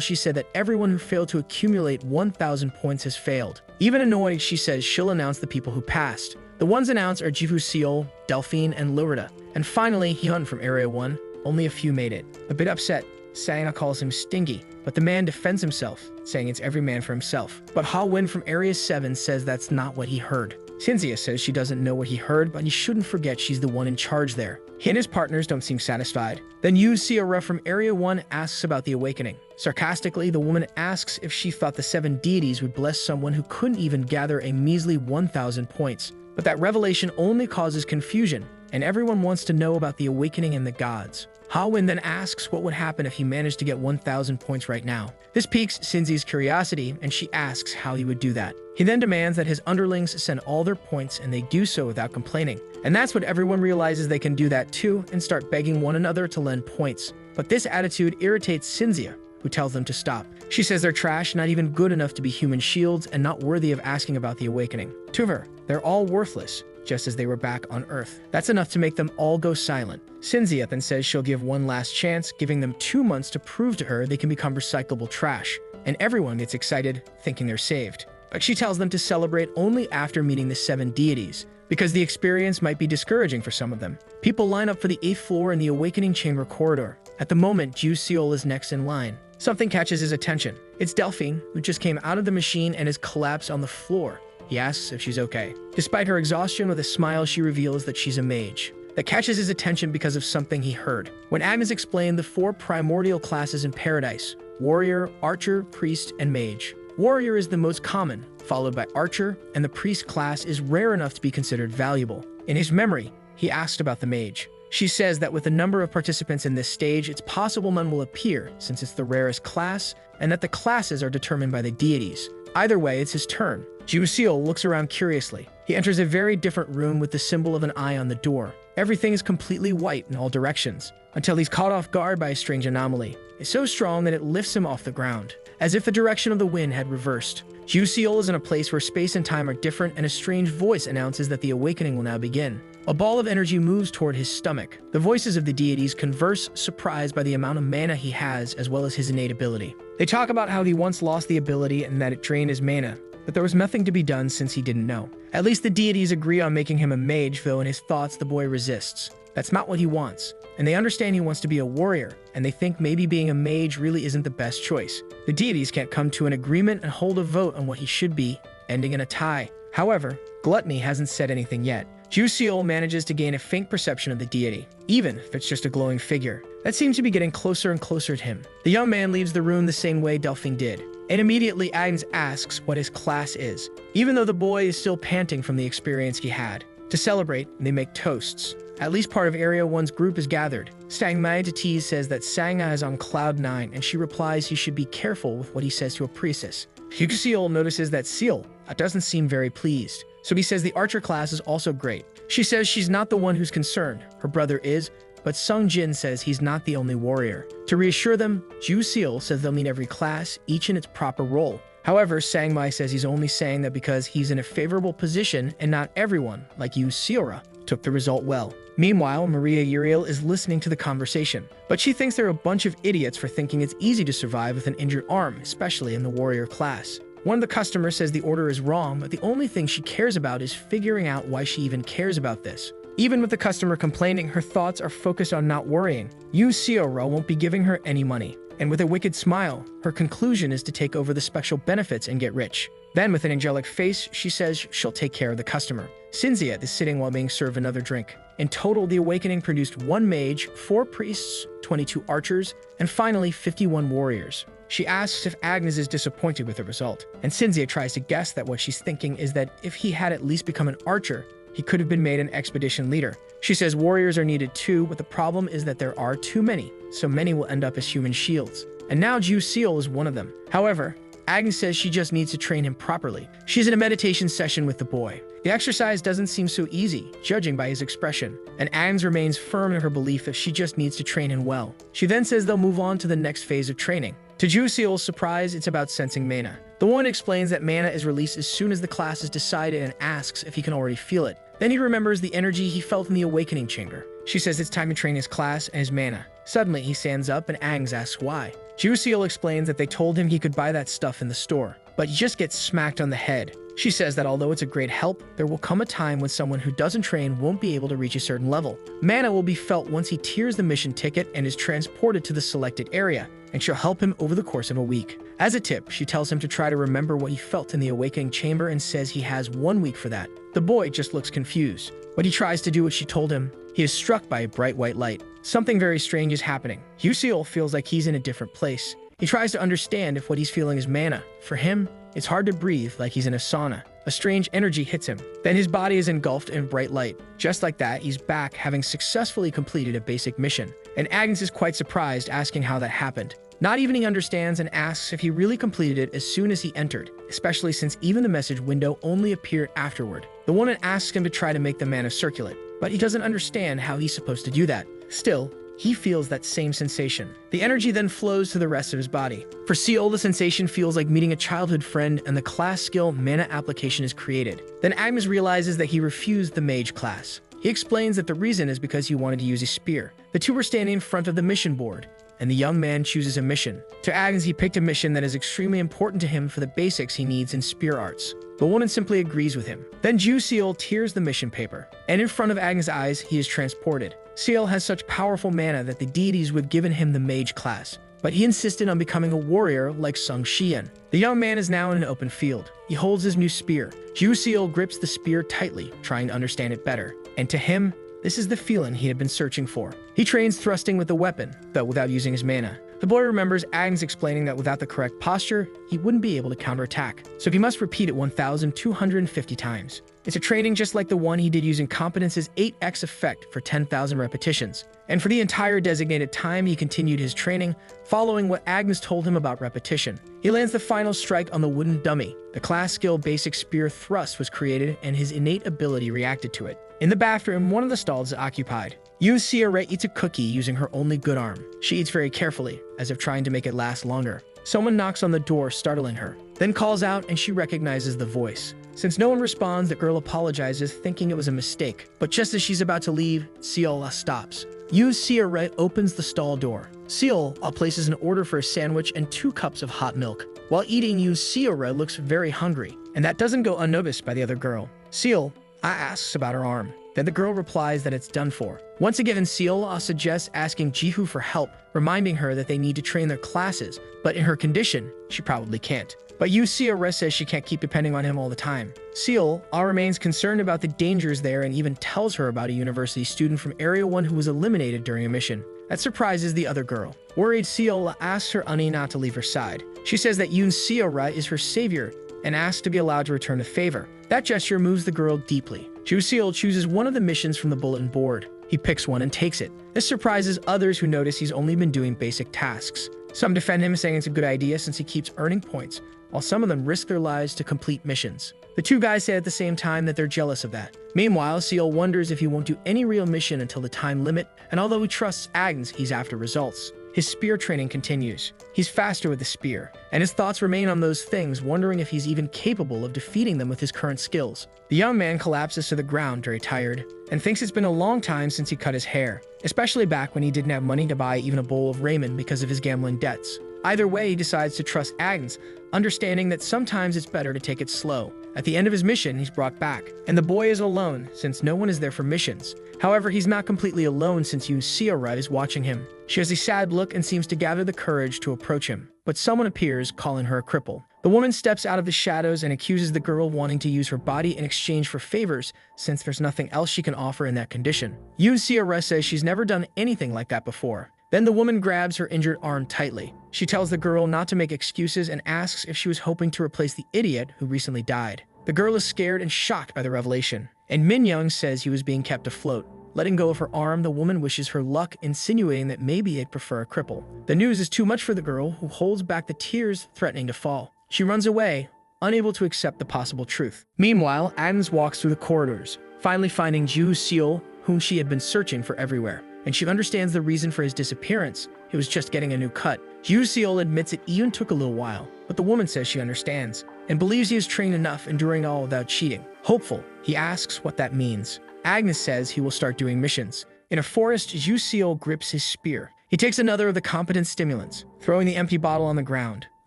she said that everyone who failed to accumulate 1,000 points has failed. Even annoyed, she says she'll announce the people who passed. The ones announced are Ji-Hoo Seol, Delphine, and Lurida. And finally, Hyun from Area 1. Only a few made it. A bit upset, Sang-ah calls him stingy, but the man defends himself, saying it's every man for himself. But Ha-Win from Area 7 says that's not what he heard. Cynthia says she doesn't know what he heard, but he shouldn't forget she's the one in charge there. He and his partners don't seem satisfied. Then Yoon Seo-rae from Area 1 asks about the awakening. Sarcastically, the woman asks if she thought the 7 deities would bless someone who couldn't even gather a measly 1,000 points. But that revelation only causes confusion, and everyone wants to know about the awakening and the gods. Ha-Win then asks what would happen if he managed to get 1,000 points right now. This piques Sinzi's curiosity, and she asks how he would do that. He then demands that his underlings send all their points, and they do so without complaining. And that's when everyone realizes they can do that too and start begging one another to lend points. But this attitude irritates Cinzia, who tells them to stop. She says they're trash, not even good enough to be human shields, and not worthy of asking about the awakening. To her, they're all worthless, just as they were back on Earth. That's enough to make them all go silent. Cinzia then says she'll give one last chance, giving them 2 months to prove to her they can become recyclable trash. And everyone gets excited, thinking they're saved. But she tells them to celebrate only after meeting the 7 deities, because the experience might be discouraging for some of them. People line up for the 8th floor in the Awakening Chamber corridor. At the moment, Ju Seol is next in line. Something catches his attention. It's Delphine, who just came out of the machine and has collapsed on the floor. He asks if she's okay. Despite her exhaustion, with a smile, she reveals that she's a mage. That catches his attention because of something he heard. When Agnes explained the 4 primordial classes in Paradise: warrior, archer, priest, and mage. Warrior is the most common, followed by archer, and the priest class is rare enough to be considered valuable. In his memory, he asked about the mage. She says that with the number of participants in this stage, it's possible none will appear, since it's the rarest class, and that the classes are determined by the deities. Either way, it's his turn. Ju Seol looks around curiously. He enters a very different room with the symbol of an eye on the door. Everything is completely white in all directions, until he's caught off guard by a strange anomaly. It's so strong that it lifts him off the ground, as if the direction of the wind had reversed. Ju Seol is in a place where space and time are different, and a strange voice announces that the awakening will now begin. A ball of energy moves toward his stomach. The voices of the deities converse, surprised by the amount of mana he has, as well as his innate ability. They talk about how he once lost the ability and that it drained his mana, but there was nothing to be done since he didn't know. At least the deities agree on making him a mage, though in his thoughts the boy resists. That's not what he wants, and they understand he wants to be a warrior, and they think maybe being a mage really isn't the best choice. The deities can't come to an agreement and hold a vote on what he should be, ending in a tie. However, Gluttony hasn't said anything yet. Ju Seol manages to gain a faint perception of the deity, even if it's just a glowing figure. That seems to be getting closer and closer to him. The young man leaves the room the same way Delphine did, and immediately Agnes asks what his class is, even though the boy is still panting from the experience he had. To celebrate, they make toasts. At least part of Area 1's group is gathered. Sangmai to tease says that Sangha is on cloud 9, and she replies he should be careful with what he says to a priestess. Ju Seol notices that Seal doesn't seem very pleased, so he says the archer class is also great. She says she's not the one who's concerned, her brother is, but Sung Jin says he's not the only warrior. To reassure them, Ju Seol says they'll meet every class, each in its proper role. However, Sangmai says he's only saying that because he's in a favorable position and not everyone, like Yu Seora, took the result well. Meanwhile, Maria Uriel is listening to the conversation, but she thinks they're a bunch of idiots for thinking it's easy to survive with an injured arm, especially in the warrior class. One of the customers says the order is wrong, but the only thing she cares about is figuring out why she even cares about this. Even with the customer complaining, her thoughts are focused on not worrying. Yu Seora won't be giving her any money, and with a wicked smile, her conclusion is to take over the special benefits and get rich. Then, with an angelic face, she says she'll take care of the customer. Cinzia is sitting while being served another drink. In total, the awakening produced 1 mage, 4 priests, 22 archers, and finally 51 warriors. She asks if Agnes is disappointed with the result, and Cinzia tries to guess that what she's thinking is that if he had at least become an archer, he could have been made an expedition leader. She says warriors are needed too, but the problem is that there are too many, so many will end up as human shields. And now Ju Seol is one of them. However, Agnes says she just needs to train him properly. She's in a meditation session with the boy. The exercise doesn't seem so easy, judging by his expression, and Agnes remains firm in her belief that she just needs to train him well. She then says they'll move on to the next phase of training. To Ju Seol's surprise, it's about sensing mana. The one explains that mana is released as soon as the class is decided and asks if he can already feel it. Then he remembers the energy he felt in the awakening chamber. She says it's time to train his class and his mana. Suddenly, he stands up and Agnes asks why. Ju Seol explains that they told him he could buy that stuff in the store, but he just gets smacked on the head. She says that although it's a great help, there will come a time when someone who doesn't train won't be able to reach a certain level. Mana will be felt once he tears the mission ticket and is transported to the selected area, and she'll help him over the course of a week. As a tip, she tells him to try to remember what he felt in the awakening chamber and says he has 1 week for that. The boy just looks confused, but he tries to do what she told him. He is struck by a bright white light. Something very strange is happening. Ju Seol feels like he's in a different place. He tries to understand if what he's feeling is mana. For him, it's hard to breathe like he's in a sauna. A strange energy hits him. Then his body is engulfed in bright light. Just like that, he's back, having successfully completed a basic mission. And Agnes is quite surprised, asking how that happened. Not even he understands and asks if he really completed it as soon as he entered, especially since even the message window only appeared afterward. The woman asks him to try to make the mana circulate, but he doesn't understand how he's supposed to do that. Still, he feels that same sensation. The energy then flows to the rest of his body. For Seal, the sensation feels like meeting a childhood friend, and the class skill mana application is created. Then Agnes realizes that he refused the mage class. He explains that the reason is because he wanted to use a spear. The two were standing in front of the mission board, and the young man chooses a mission. To Agnes, he picked a mission that is extremely important to him for the basics he needs in spear arts. The woman simply agrees with him. Then Seal tears the mission paper, and in front of Agnes' eyes, he is transported. Seal has such powerful mana that the deities would have given him the mage class, but he insisted on becoming a warrior like Sung Xian. The young man is now in an open field. He holds his new spear. Seal grips the spear tightly, trying to understand it better. And to him, this is the feeling he had been searching for. He trains thrusting with the weapon, though without using his mana. The boy remembers Agnes explaining that without the correct posture, he wouldn't be able to counterattack, so he must repeat it 1,250 times. It's a training just like the one he did using Competence's 8x effect for 10,000 repetitions. And for the entire designated time, he continued his training, following what Agnes told him about repetition. He lands the final strike on the wooden dummy. The class skill basic spear thrust was created, and his innate ability reacted to it. In the bathroom, one of the stalls is occupied. Sierra eats a cookie using her only good arm. She eats very carefully, as if trying to make it last longer. Someone knocks on the door, startling her, then calls out, and she recognizes the voice. Since no one responds, the girl apologizes, thinking it was a mistake. But just as she's about to leave, Seal stops. Sierra opens the stall door. Seal places an order for a sandwich and 2 cups of hot milk. While eating, Sierra looks very hungry, and that doesn't go unnoticed by the other girl. Seal asks about her arm. Then the girl replies that it's done for. Once again, Seal suggests asking Jihu for help, reminding her that they need to train their classes, but in her condition, she probably can't. But Sierra says she can't keep depending on him all the time. Seal remains concerned about the dangers there and even tells her about a university student from Area 1 who was eliminated during a mission. That surprises the other girl. Worried, Seal asks her Ani not to leave her side. She says that Sierra is her savior and asks to be allowed to return the favor. That gesture moves the girl deeply. Seal chooses one of the missions from the bulletin board. He picks one and takes it. This surprises others who notice he's only been doing basic tasks. Some defend him, saying it's a good idea since he keeps earning points, while some of them risk their lives to complete missions. The two guys say at the same time that they're jealous of that. Meanwhile, Seal wonders if he won't do any real mission until the time limit, and although he trusts Agnes, he's after results. His spear training continues. He's faster with the spear, and his thoughts remain on those things, wondering if he's even capable of defeating them with his current skills. The young man collapses to the ground, very tired, and thinks it's been a long time since he cut his hair, especially back when he didn't have money to buy even a bowl of ramen because of his gambling debts. Either way, he decides to trust Agnes, understanding that sometimes it's better to take it slow. At the end of his mission, he's brought back, and the boy is alone since no one is there for missions. However, he's not completely alone since Sierra is watching him. She has a sad look and seems to gather the courage to approach him, but someone appears, calling her a cripple. The woman steps out of the shadows and accuses the girl of wanting to use her body in exchange for favors since there's nothing else she can offer in that condition. Sierra says she's never done anything like that before. Then the woman grabs her injured arm tightly. She tells the girl not to make excuses and asks if she was hoping to replace the idiot who recently died. The girl is scared and shocked by the revelation, and Min Young says he was being kept afloat. Letting go of her arm, the woman wishes her luck, insinuating that maybe they'd prefer a cripple. The news is too much for the girl, who holds back the tears, threatening to fall. She runs away, unable to accept the possible truth. Meanwhile, Agnes walks through the corridors, finally finding Seal, whom she had been searching for everywhere. And she understands the reason for his disappearance. He was just getting a new cut. Seal admits it even took a little while, but the woman says she understands, and believes he is trained enough, enduring all without cheating. Hopeful, he asks what that means. Agnes says he will start doing missions. In a forest, Seal grips his spear. He takes another of the competent stimulants, throwing the empty bottle on the ground.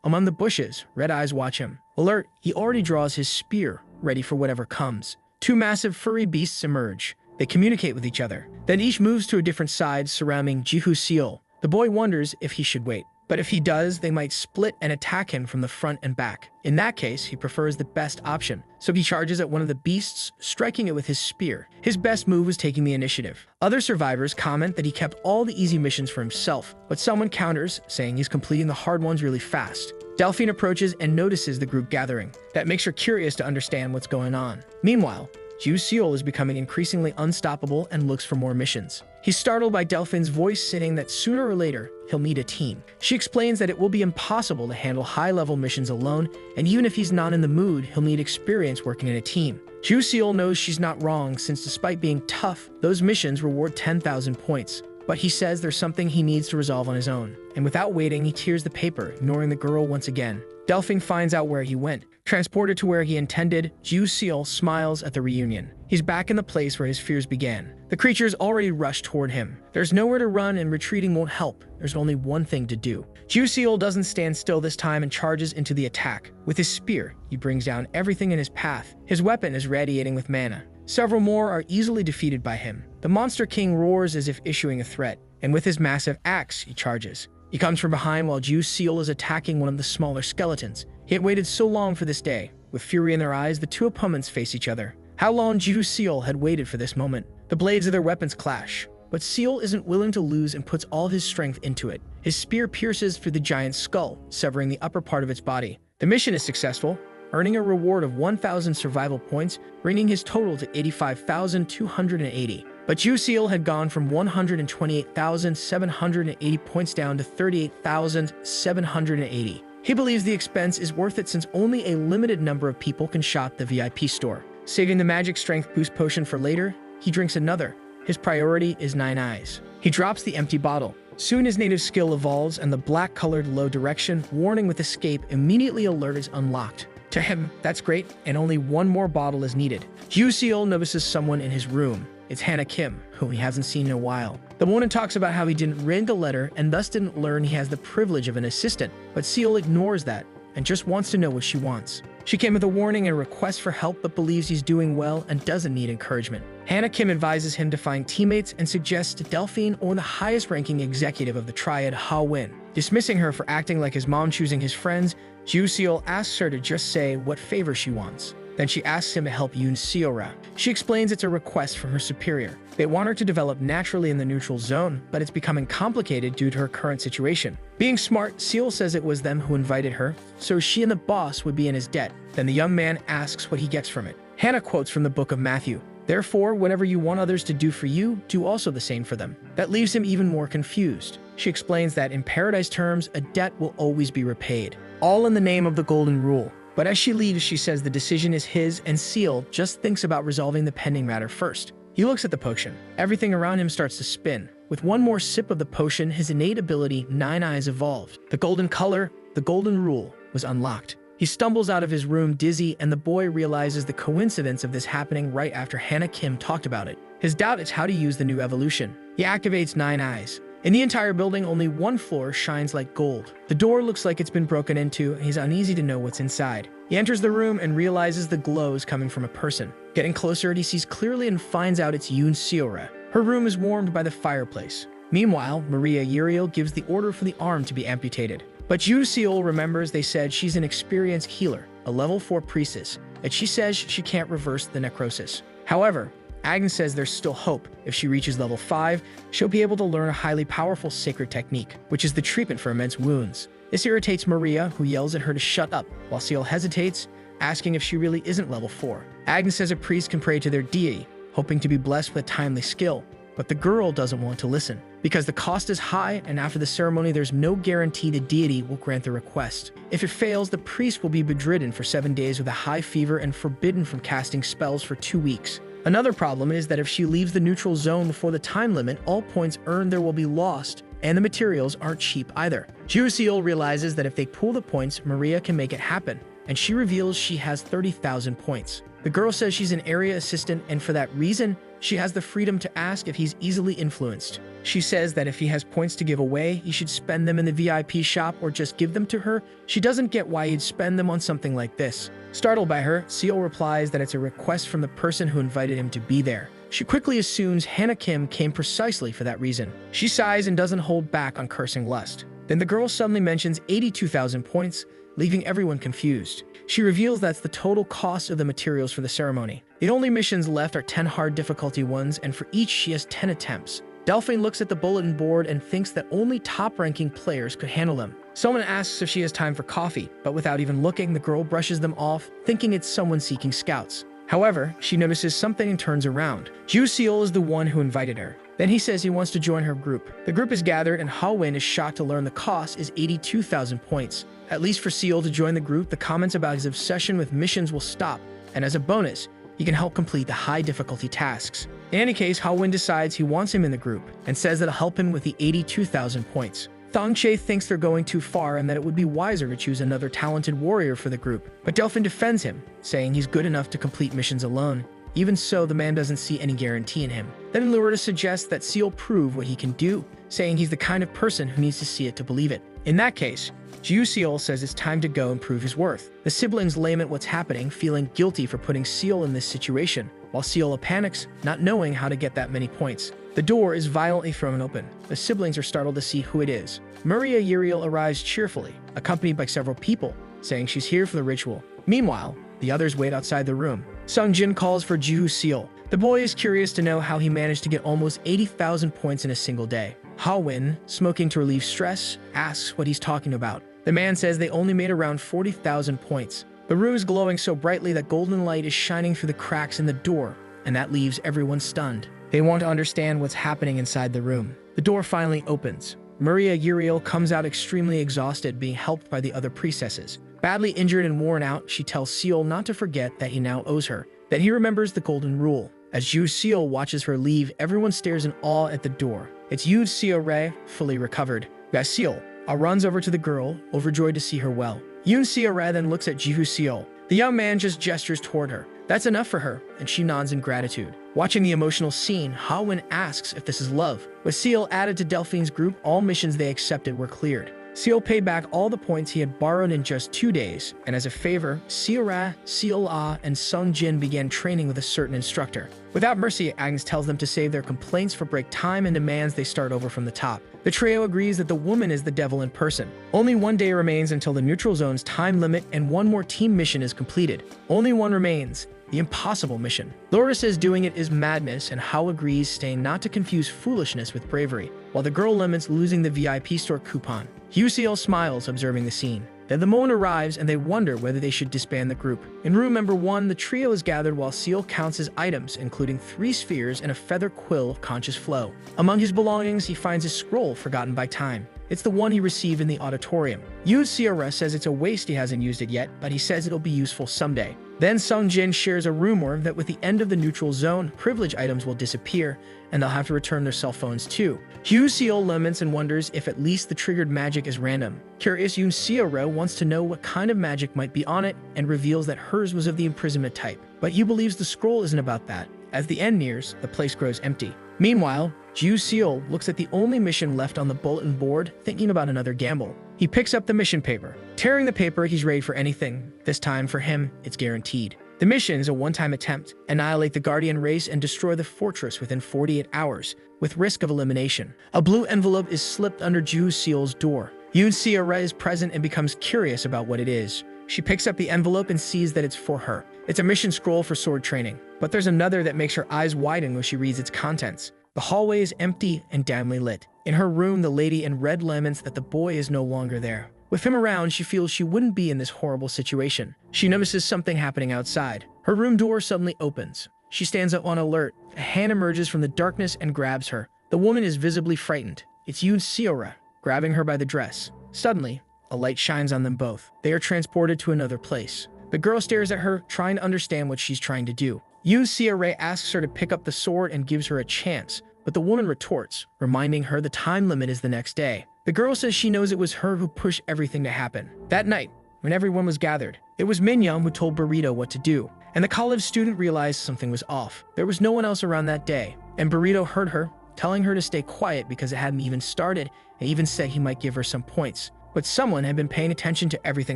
Among the bushes, Red Eyes watch him. Alert, he already draws his spear, ready for whatever comes. 2 massive furry beasts emerge. They communicate with each other. Then each moves to a different side, surrounding Seal. The boy wonders if he should wait, but if he does, they might split and attack him from the front and back. In that case, he prefers the best option, so he charges at one of the beasts, striking it with his spear. His best move was taking the initiative. Other survivors comment that he kept all the easy missions for himself, but someone counters, saying he's completing the hard ones really fast. Delphine approaches and notices the group gathering. That makes her curious to understand what's going on. Meanwhile, Ju Seol is becoming increasingly unstoppable and looks for more missions. He's startled by Delphine's voice saying that sooner or later, he'll need a team. She explains that it will be impossible to handle high-level missions alone, and even if he's not in the mood, he'll need experience working in a team. Ju Seol knows she's not wrong, since despite being tough, those missions reward 10,000 points. But he says there's something he needs to resolve on his own. And without waiting, he tears the paper, ignoring the girl once again. Delphine finds out where he went. Transported to where he intended, Ju Seol smiles at the reunion. He's back in the place where his fears began. The creatures already rush toward him. There's nowhere to run and retreating won't help. There's only one thing to do. Ju Seol doesn't stand still this time and charges into the attack. With his spear, he brings down everything in his path. His weapon is radiating with mana. Several more are easily defeated by him. The Monster King roars as if issuing a threat, and with his massive axe, he charges. He comes from behind while Ju Seol is attacking one of the smaller skeletons. He had waited so long for this day. With fury in their eyes, the two opponents face each other. How long Ju Seol had waited for this moment. The blades of their weapons clash, but Seol isn't willing to lose and puts all his strength into it. His spear pierces through the giant's skull, severing the upper part of its body. The mission is successful, earning a reward of 1,000 survival points, bringing his total to 85,280. But Ju Seol had gone from 128,780 points down to 38,780. He believes the expense is worth it since only a limited number of people can shop the VIP store. Saving the magic strength boost potion for later, he drinks another. His priority is 9 eyes. He drops the empty bottle. Soon his native skill evolves and the black-colored low direction warning with escape immediately alert is unlocked. To him, that's great, and only one more bottle is needed. Ju Seol notices someone in his room. It's Hannah Kim, whom he hasn't seen in a while. The woman talks about how he didn't ring a letter and thus didn't learn he has the privilege of an assistant, but Seol ignores that and just wants to know what she wants. She came with a warning and a request for help but believes he's doing well and doesn't need encouragement. Hannah Kim advises him to find teammates and suggests Delphine or the highest-ranking executive of the Triad, Ha Win. Dismissing her for acting like his mom choosing his friends, Ju Seol asks her to just say what favor she wants. Then she asks him to help Yoon Seora. She explains it's a request from her superior. They want her to develop naturally in the neutral zone, but it's becoming complicated due to her current situation. Being smart, Seol says it was them who invited her, so she and the boss would be in his debt. Then the young man asks what he gets from it. Hannah quotes from the book of Matthew. Therefore, whatever you want others to do for you, do also the same for them. That leaves him even more confused. She explains that in paradise terms, a debt will always be repaid. All in the name of the golden rule. But as she leaves, she says the decision is his, and Seol just thinks about resolving the pending matter first. He looks at the potion. Everything around him starts to spin. With one more sip of the potion, his innate ability, 9 eyes, evolved. The golden color, the golden rule, was unlocked. He stumbles out of his room dizzy, and the boy realizes the coincidence of this happening right after Hannah Kim talked about it. His doubt is how to use the new evolution. He activates 9 eyes. In the entire building, only one floor shines like gold. The door looks like it's been broken into, and he's uneasy to know what's inside. He enters the room and realizes the glow is coming from a person. Getting closer, he sees clearly and finds out it's Yoon Seora. Her room is warmed by the fireplace. Meanwhile, Maria Uriel gives the order for the arm to be amputated. But Ju Seol remembers they said she's an experienced healer, a level 4 priestess, and she says she can't reverse the necrosis. However, Agnes says there's still hope. If she reaches level 5, she'll be able to learn a highly powerful sacred technique, which is the treatment for immense wounds. This irritates Maria, who yells at her to shut up, while Seol hesitates, asking if she really isn't level 4. Agnes says a priest can pray to their deity, hoping to be blessed with a timely skill, but the girl doesn't want to listen. Because the cost is high, and after the ceremony there's no guarantee the deity will grant the request. If it fails, the priest will be bedridden for 7 days with a high fever and forbidden from casting spells for 2 weeks. Another problem is that if she leaves the neutral zone before the time limit, all points earned there will be lost, and the materials aren't cheap either. Ju Seol realizes that if they pool the points, Maria can make it happen, and she reveals she has 30,000 points. The girl says she's an area assistant, and for that reason, she has the freedom to ask if he's easily influenced. She says that if he has points to give away, he should spend them in the VIP shop or just give them to her. She doesn't get why he'd spend them on something like this. Startled by her, Seol replies that it's a request from the person who invited him to be there. She quickly assumes Hannah Kim came precisely for that reason. She sighs and doesn't hold back on cursing lust. Then the girl suddenly mentions 82,000 points, leaving everyone confused. She reveals that's the total cost of the materials for the ceremony. The only missions left are 10 hard difficulty ones, and for each she has 10 attempts. Delphine looks at the bulletin board and thinks that only top-ranking players could handle them. Someone asks if she has time for coffee, but without even looking, the girl brushes them off, thinking it's someone seeking scouts. However, she notices something and turns around. Ju-seol is the one who invited her. Then he says he wants to join her group. The group is gathered and Ha-win is shocked to learn the cost is 82,000 points. At least for Seol to join the group, the comments about his obsession with missions will stop, and as a bonus, he can help complete the high difficulty tasks. In any case, Ha-win decides he wants him in the group and says that it'll help him with the 82,000 points. Thong-chae thinks they're going too far and that it would be wiser to choose another talented warrior for the group, but Delphin defends him, saying he's good enough to complete missions alone. Even so, the man doesn't see any guarantee in him. Then Lurida suggests that Seol prove what he can do, saying he's the kind of person who needs to see it to believe it. In that case, Ju-seol says it's time to go and prove his worth. The siblings lament what's happening, feeling guilty for putting Seol in this situation, while Seol panics, not knowing how to get that many points. The door is violently thrown open. The siblings are startled to see who it is. Maria Uriel arrives cheerfully, accompanied by several people, saying she's here for the ritual. Meanwhile, the others wait outside the room. Sung-jin calls for Ju-seol. The boy is curious to know how he managed to get almost 80,000 points in a single day. Ha-win, smoking to relieve stress, asks what he's talking about. The man says they only made around 40,000 points. The room is glowing so brightly that golden light is shining through the cracks in the door, and that leaves everyone stunned. They want to understand what's happening inside the room. The door finally opens. Maria Uriel comes out extremely exhausted, being helped by the other priestesses. Badly injured and worn out, she tells Seol not to forget that he now owes her, that he remembers the golden rule. As Ju-seol watches her leave, everyone stares in awe at the door. It's Yoon-seol, fully recovered. Seol runs over to the girl, overjoyed to see her well. Yoon-seol then looks at Ju-seol. The young man just gestures toward her. That's enough for her, and she nods in gratitude. Watching the emotional scene, Ha-win asks if this is love. With Seol added to Delphine's group, all missions they accepted were cleared. Seol paid back all the points he had borrowed in just 2 days, and as a favor, Seol-ra, Seol-ah, and Sung-jin began training with a certain instructor. Without mercy, Agnes tells them to save their complaints for break time and demands they start over from the top. The trio agrees that the woman is the devil in person. Only 1 day remains until the neutral zone's time limit and 1 more team mission is completed. Only one remains. The impossible mission. Lurida says doing it is madness, and Hao agrees, saying not to confuse foolishness with bravery, while the girl laments losing the VIP store coupon. Ju-seol smiles, observing the scene. Then the moment arrives, and they wonder whether they should disband the group. In room number 1, the trio is gathered while Seol counts his items, including 3 spheres and a feather quill of conscious flow. Among his belongings, he finds a scroll forgotten by time. It's the one he received in the auditorium. Yoon-seol says it's a waste he hasn't used it yet, but he says it'll be useful someday. Then Sung-jin shares a rumor that with the end of the neutral zone, privilege items will disappear, and they'll have to return their cell phones too. Ju-seol laments and wonders if at least the triggered magic is random. Curious, Yoon-seol wants to know what kind of magic might be on it, and reveals that hers was of the imprisonment type. But Yu believes the scroll isn't about that. As the end nears, the place grows empty. Meanwhile, Ju-seol looks at the only mission left on the bulletin board, thinking about another gamble. He picks up the mission paper. Tearing the paper, he's ready for anything. This time, for him, it's guaranteed. The mission is a one-time attempt. Annihilate the Guardian race and destroy the fortress within 48 hours, with risk of elimination. A blue envelope is slipped under Ju-seol's door. Yoon-seol is present and becomes curious about what it is. She picks up the envelope and sees that it's for her. It's a mission scroll for sword training. But there's another that makes her eyes widen when she reads its contents. The hallway is empty and dimly lit. In her room, the lady in red laments that the boy is no longer there. With him around, she feels she wouldn't be in this horrible situation. She notices something happening outside. Her room door suddenly opens. She stands up on alert. A hand emerges from the darkness and grabs her. The woman is visibly frightened. It's Yoon-seol, grabbing her by the dress. Suddenly, a light shines on them both. They are transported to another place. The girl stares at her, trying to understand what she's trying to do. Yoon-seol asks her to pick up the sword and gives her a chance, but the woman retorts, reminding her the time limit is the next day. The girl says she knows it was her who pushed everything to happen. That night, when everyone was gathered, it was Min-young who told Burrito what to do, and the college student realized something was off. There was no one else around that day, and Burrito heard her, telling her to stay quiet because it hadn't even started, and even said he might give her some points. But someone had been paying attention to everything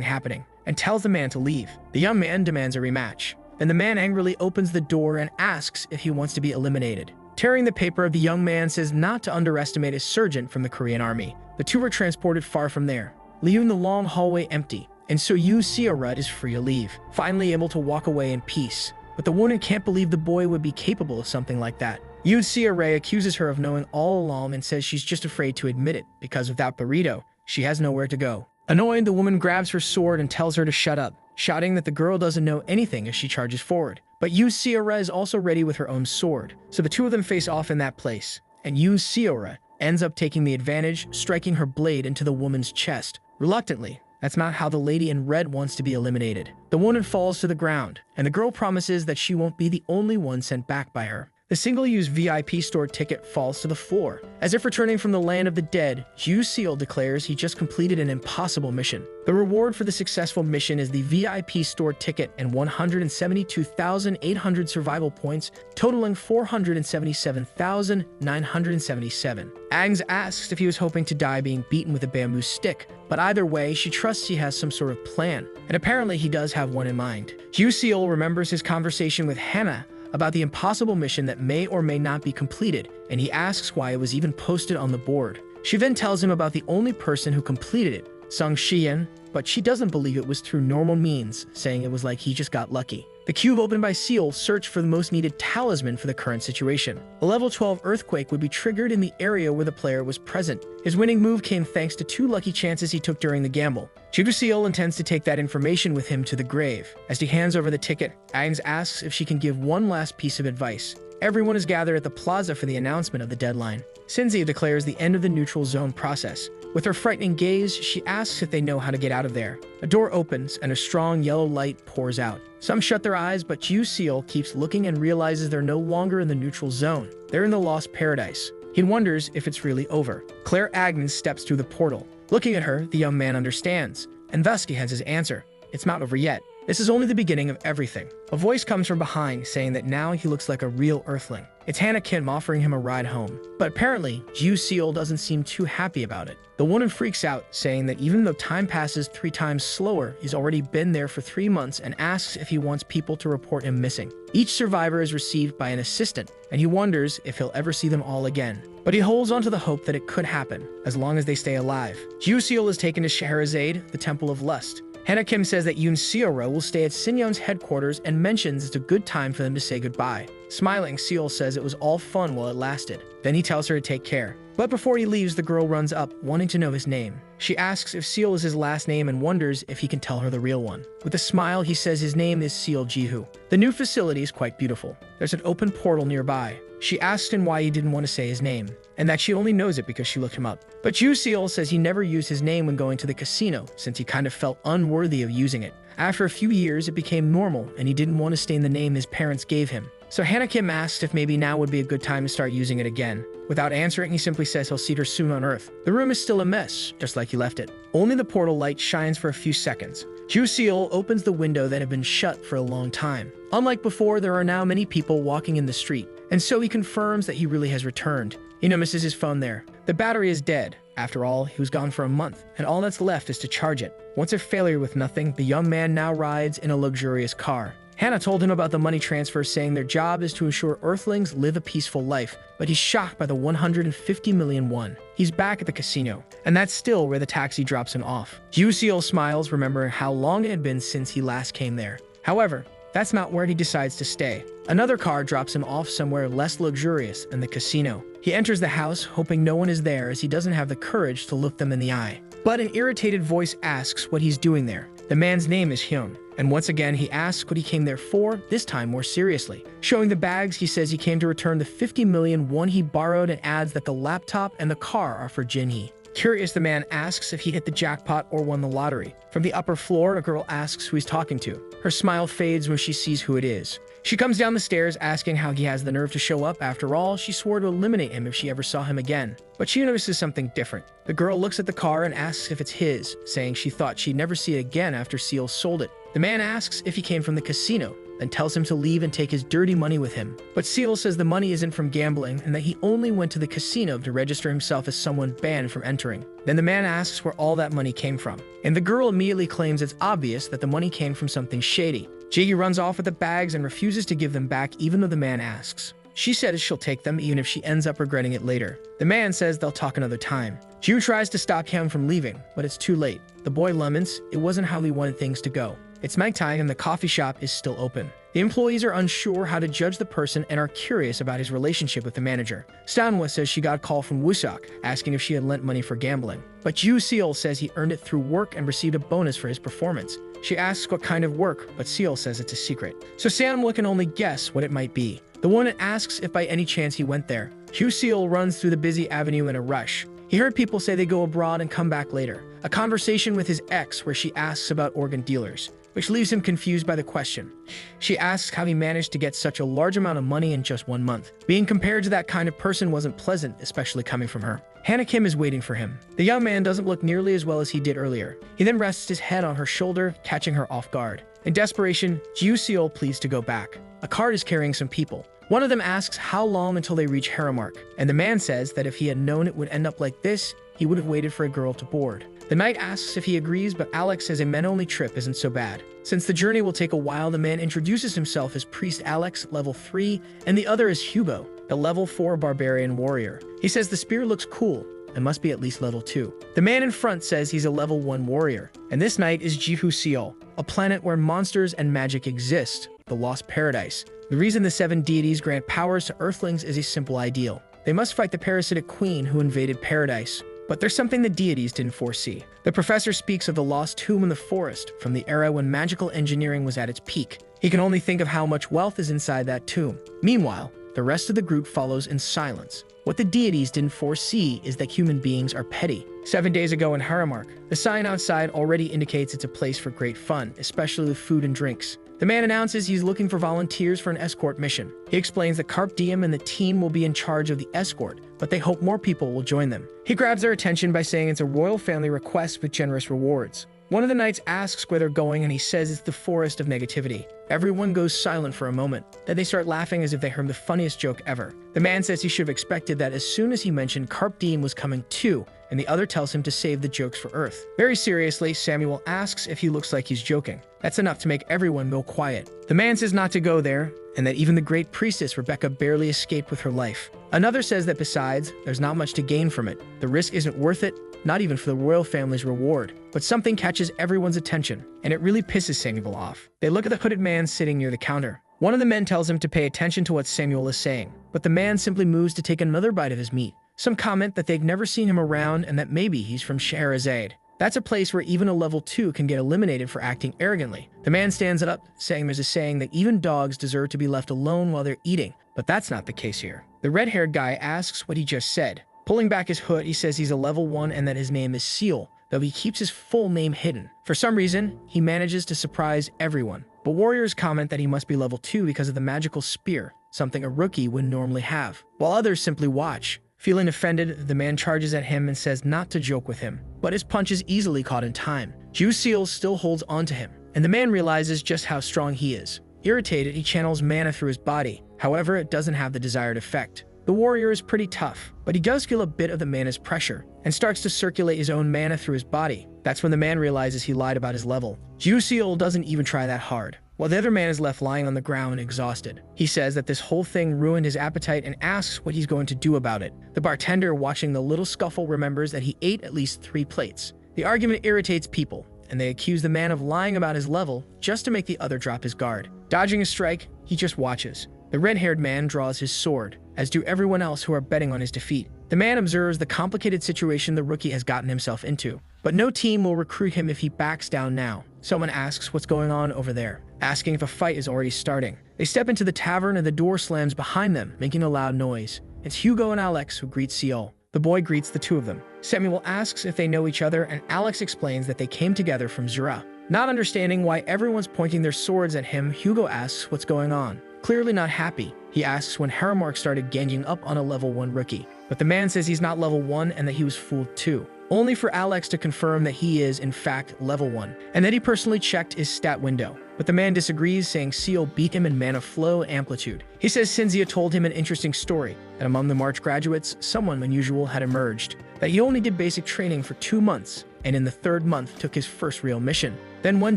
happening, and tells the man to leave. The young man demands a rematch. Then the man angrily opens the door and asks if he wants to be eliminated. Tearing the paper, the young man says not to underestimate a sergeant from the Korean army. The two were transported far from there, leaving the long hallway empty, and so Yoon-seol is free to leave, finally able to walk away in peace. But the woman can't believe the boy would be capable of something like that. Yoon-seol accuses her of knowing all along and says she's just afraid to admit it, because without Burrito, she has nowhere to go. Annoyed, the woman grabs her sword and tells her to shut up, shouting that the girl doesn't know anything as she charges forward. But Yu Seora is also ready with her own sword, so the two of them face off in that place, and Yu Seora ends up taking the advantage, striking her blade into the woman's chest. Reluctantly, that's not how the lady in red wants to be eliminated. The woman falls to the ground, and the girl promises that she won't be the only one sent back by her. The single-use VIP store ticket falls to the floor. As if returning from the land of the dead, Yu Seal declares he just completed an impossible mission. The reward for the successful mission is the VIP store ticket and 172,800 survival points, totaling 477,977. Aang asks if he was hoping to die being beaten with a bamboo stick, but either way, she trusts he has some sort of plan, and apparently he does have one in mind. Yu Seal remembers his conversation with Hannah about the impossible mission that may or may not be completed, and he asks why it was even posted on the board. She then tells him about the only person who completed it, Sung Shiyan, but she doesn't believe it was through normal means, saying it was like he just got lucky. The cube opened by Seal searched for the most needed talisman for the current situation. A level 12 earthquake would be triggered in the area where the player was present. His winning move came thanks to 2 lucky chances he took during the gamble. Seal intends to take that information with him to the grave. As he hands over the ticket, Aang asks if she can give one last piece of advice. Everyone is gathered at the plaza for the announcement of the deadline. Sinzi declares the end of the neutral zone process. With her frightening gaze, she asks if they know how to get out of there. A door opens and a strong yellow light pours out. Some shut their eyes, but Yu Seal keeps looking and realizes they're no longer in the neutral zone. They're in the lost paradise. He wonders if it's really over. Claire Agnes steps through the portal. Looking at her, the young man understands, and thus he has his answer. It's not over yet. This is only the beginning of everything. A voice comes from behind saying that now he looks like a real Earthling. It's Hannah Kim offering him a ride home. But apparently, Yu Seal doesn't seem too happy about it. The woman freaks out, saying that even though time passes 3 times slower, he's already been there for 3 months and asks if he wants people to report him missing. Each survivor is received by an assistant, and he wonders if he'll ever see them all again. But he holds on to the hope that it could happen, as long as they stay alive. Yu Seal is taken to Scheherazade, the Temple of Lust. Hannah Kim says that Yoon Seora will stay at Sinyeon's headquarters and mentions it's a good time for them to say goodbye. Smiling, Seal says it was all fun while it lasted. Then he tells her to take care. But before he leaves, the girl runs up, wanting to know his name. She asks if Seal is his last name and wonders if he can tell her the real one. With a smile, he says his name is Seal Jihu. The new facility is quite beautiful. There's an open portal nearby. She asks him why he didn't want to say his name, and that she only knows it because she looked him up. But Yu Seal says he never used his name when going to the casino, since he kind of felt unworthy of using it. After a few years, it became normal, and he didn't want to stain the name his parents gave him. So Hannah Kim asks if maybe now would be a good time to start using it again. Without answering, he simply says he'll see her soon on Earth. The room is still a mess, just like he left it. Only the portal light shines for a few seconds. Yu Seal opens the window that had been shut for a long time. Unlike before, there are now many people walking in the street, and so he confirms that he really has returned. He notices his phone there. The battery is dead. After all, he was gone for a month, and all that's left is to charge it. Once a failure with nothing, the young man now rides in a luxurious car. Hannah told him about the money transfer, saying their job is to ensure Earthlings live a peaceful life, but he's shocked by the 150 million won. He's back at the casino, and that's still where the taxi drops him off. Yu Seal smiles, remembering how long it had been since he last came there. However, that's not where he decides to stay. Another car drops him off somewhere less luxurious in the casino. He enters the house, hoping no one is there as he doesn't have the courage to look them in the eye. But an irritated voice asks what he's doing there. The man's name is Hyun, and once again he asks what he came there for, this time more seriously. Showing the bags, he says he came to return the 50 million won he borrowed and adds that the laptop and the car are for Jinhee. Curious, the man asks if he hit the jackpot or won the lottery. From the upper floor, a girl asks who he's talking to. Her smile fades when she sees who it is. She comes down the stairs asking how he has the nerve to show up. After all, she swore to eliminate him if she ever saw him again. But she notices something different. The girl looks at the car and asks if it's his, saying she thought she'd never see it again after Seal sold it. The man asks if he came from the casino, then tells him to leave and take his dirty money with him. But Seal says the money isn't from gambling and that he only went to the casino to register himself as someone banned from entering. Then the man asks where all that money came from, and the girl immediately claims it's obvious that the money came from something shady. Jiggy runs off with the bags and refuses to give them back even though the man asks. She says she'll take them even if she ends up regretting it later. The man says they'll talk another time. Ju tries to stop him from leaving, but it's too late. The boy laments it wasn't how he wanted things to go. It's nighttime and the coffee shop is still open. The employees are unsure how to judge the person and are curious about his relationship with the manager. Stanwa says she got a call from Wusok asking if she had lent money for gambling. But Ju Seal says he earned it through work and received a bonus for his performance. She asks what kind of work, but Seal says it's a secret. So Stanwa can only guess what it might be. The woman asks if by any chance he went there. Ju Seal runs through the busy avenue in a rush. He heard people say they go abroad and come back later. A conversation with his ex where she asks about organ dealers, which leaves him confused by the question. She asks how he managed to get such a large amount of money in just 1 month. Being compared to that kind of person wasn't pleasant, especially coming from her. Hannah Kim is waiting for him. The young man doesn't look nearly as well as he did earlier. He then rests his head on her shoulder, catching her off guard. In desperation, Ju Seal pleads to go back. A cart is carrying some people. One of them asks how long until they reach Haramark, and the man says that if he had known it would end up like this, he would have waited for a girl to board. The knight asks if he agrees, but Alex says a men-only trip isn't so bad. Since the journey will take a while, the man introduces himself as Priest Alex, level 3, and the other is Hugo, a level 4 barbarian warrior. He says the spear looks cool and must be at least level 2. The man in front says he's a level 1 warrior, and this knight is Jihu Seol, a planet where monsters and magic exist, the Lost Paradise. The reason the 7 deities grant powers to Earthlings is a simple ideal. They must fight the parasitic queen who invaded paradise. But there's something the deities didn't foresee. The professor speaks of the lost tomb in the forest from the era when magical engineering was at its peak. He can only think of how much wealth is inside that tomb. Meanwhile, the rest of the group follows in silence. What the deities didn't foresee is that human beings are petty. 7 days ago in Haramark, the sign outside already indicates it's a place for great fun, especially with food and drinks. The man announces he's looking for volunteers for an escort mission. He explains that Carp Diem and the team will be in charge of the escort, but they hope more people will join them. He grabs their attention by saying it's a royal family request with generous rewards. One of the knights asks where they're going and he says it's the forest of negativity. Everyone goes silent for a moment. Then they start laughing as if they heard the funniest joke ever. The man says he should have expected that as soon as he mentioned Carp Diem was coming too, and the other tells him to save the jokes for Earth. Very seriously, Samuel asks if he looks like he's joking. That's enough to make everyone go quiet. The man says not to go there, and that even the great priestess Rebecca barely escaped with her life. Another says that besides, there's not much to gain from it. The risk isn't worth it, not even for the royal family's reward. But something catches everyone's attention, and it really pisses Samuel off. They look at the hooded man sitting near the counter. One of the men tells him to pay attention to what Samuel is saying, but the man simply moves to take another bite of his meat. Some comment that they've never seen him around and that maybe he's from Scheherazade. That's a place where even a level 2 can get eliminated for acting arrogantly. The man stands up, saying there's a saying that even dogs deserve to be left alone while they're eating, but that's not the case here. The red-haired guy asks what he just said. Pulling back his hood, he says he's a level 1 and that his name is Seal, though he keeps his full name hidden. For some reason, he manages to surprise everyone. But warriors comment that he must be level 2 because of the magical spear, something a rookie would normally have, while others simply watch. Feeling offended, the man charges at him and says not to joke with him, but his punch is easily caught in time. Ju Seal still holds onto him, and the man realizes just how strong he is. Irritated, he channels mana through his body. However, it doesn't have the desired effect. The warrior is pretty tough, but he does feel a bit of the mana's pressure and starts to circulate his own mana through his body. That's when the man realizes he lied about his level. Ju Seal doesn't even try that hard, while the other man is left lying on the ground exhausted. He says that this whole thing ruined his appetite and asks what he's going to do about it. The bartender, watching the little scuffle, remembers that he ate at least 3 plates. The argument irritates people, and they accuse the man of lying about his level just to make the other drop his guard. Dodging a strike, he just watches. The red-haired man draws his sword, as do everyone else who are betting on his defeat. The man observes the complicated situation the rookie has gotten himself into, but no team will recruit him if he backs down now. Someone asks what's going on over there, asking if a fight is already starting. They step into the tavern and the door slams behind them, making a loud noise. It's Hugo and Alex who greet Seol. The boy greets the two of them. Samuel asks if they know each other, and Alex explains that they came together from Zura. Not understanding why everyone's pointing their swords at him, Hugo asks what's going on. Clearly not happy, he asks when Haramark started ganging up on a level 1 rookie. But the man says he's not level 1 and that he was fooled too. Only for Alex to confirm that he is, in fact, level 1, and that he personally checked his stat window. But the man disagrees, saying Seal beat him in mana flow and amplitude. He says Cinzia told him an interesting story, that among the March graduates, someone unusual had emerged, that he only did basic training for 2 months, and in the 3rd month took his first real mission. Then one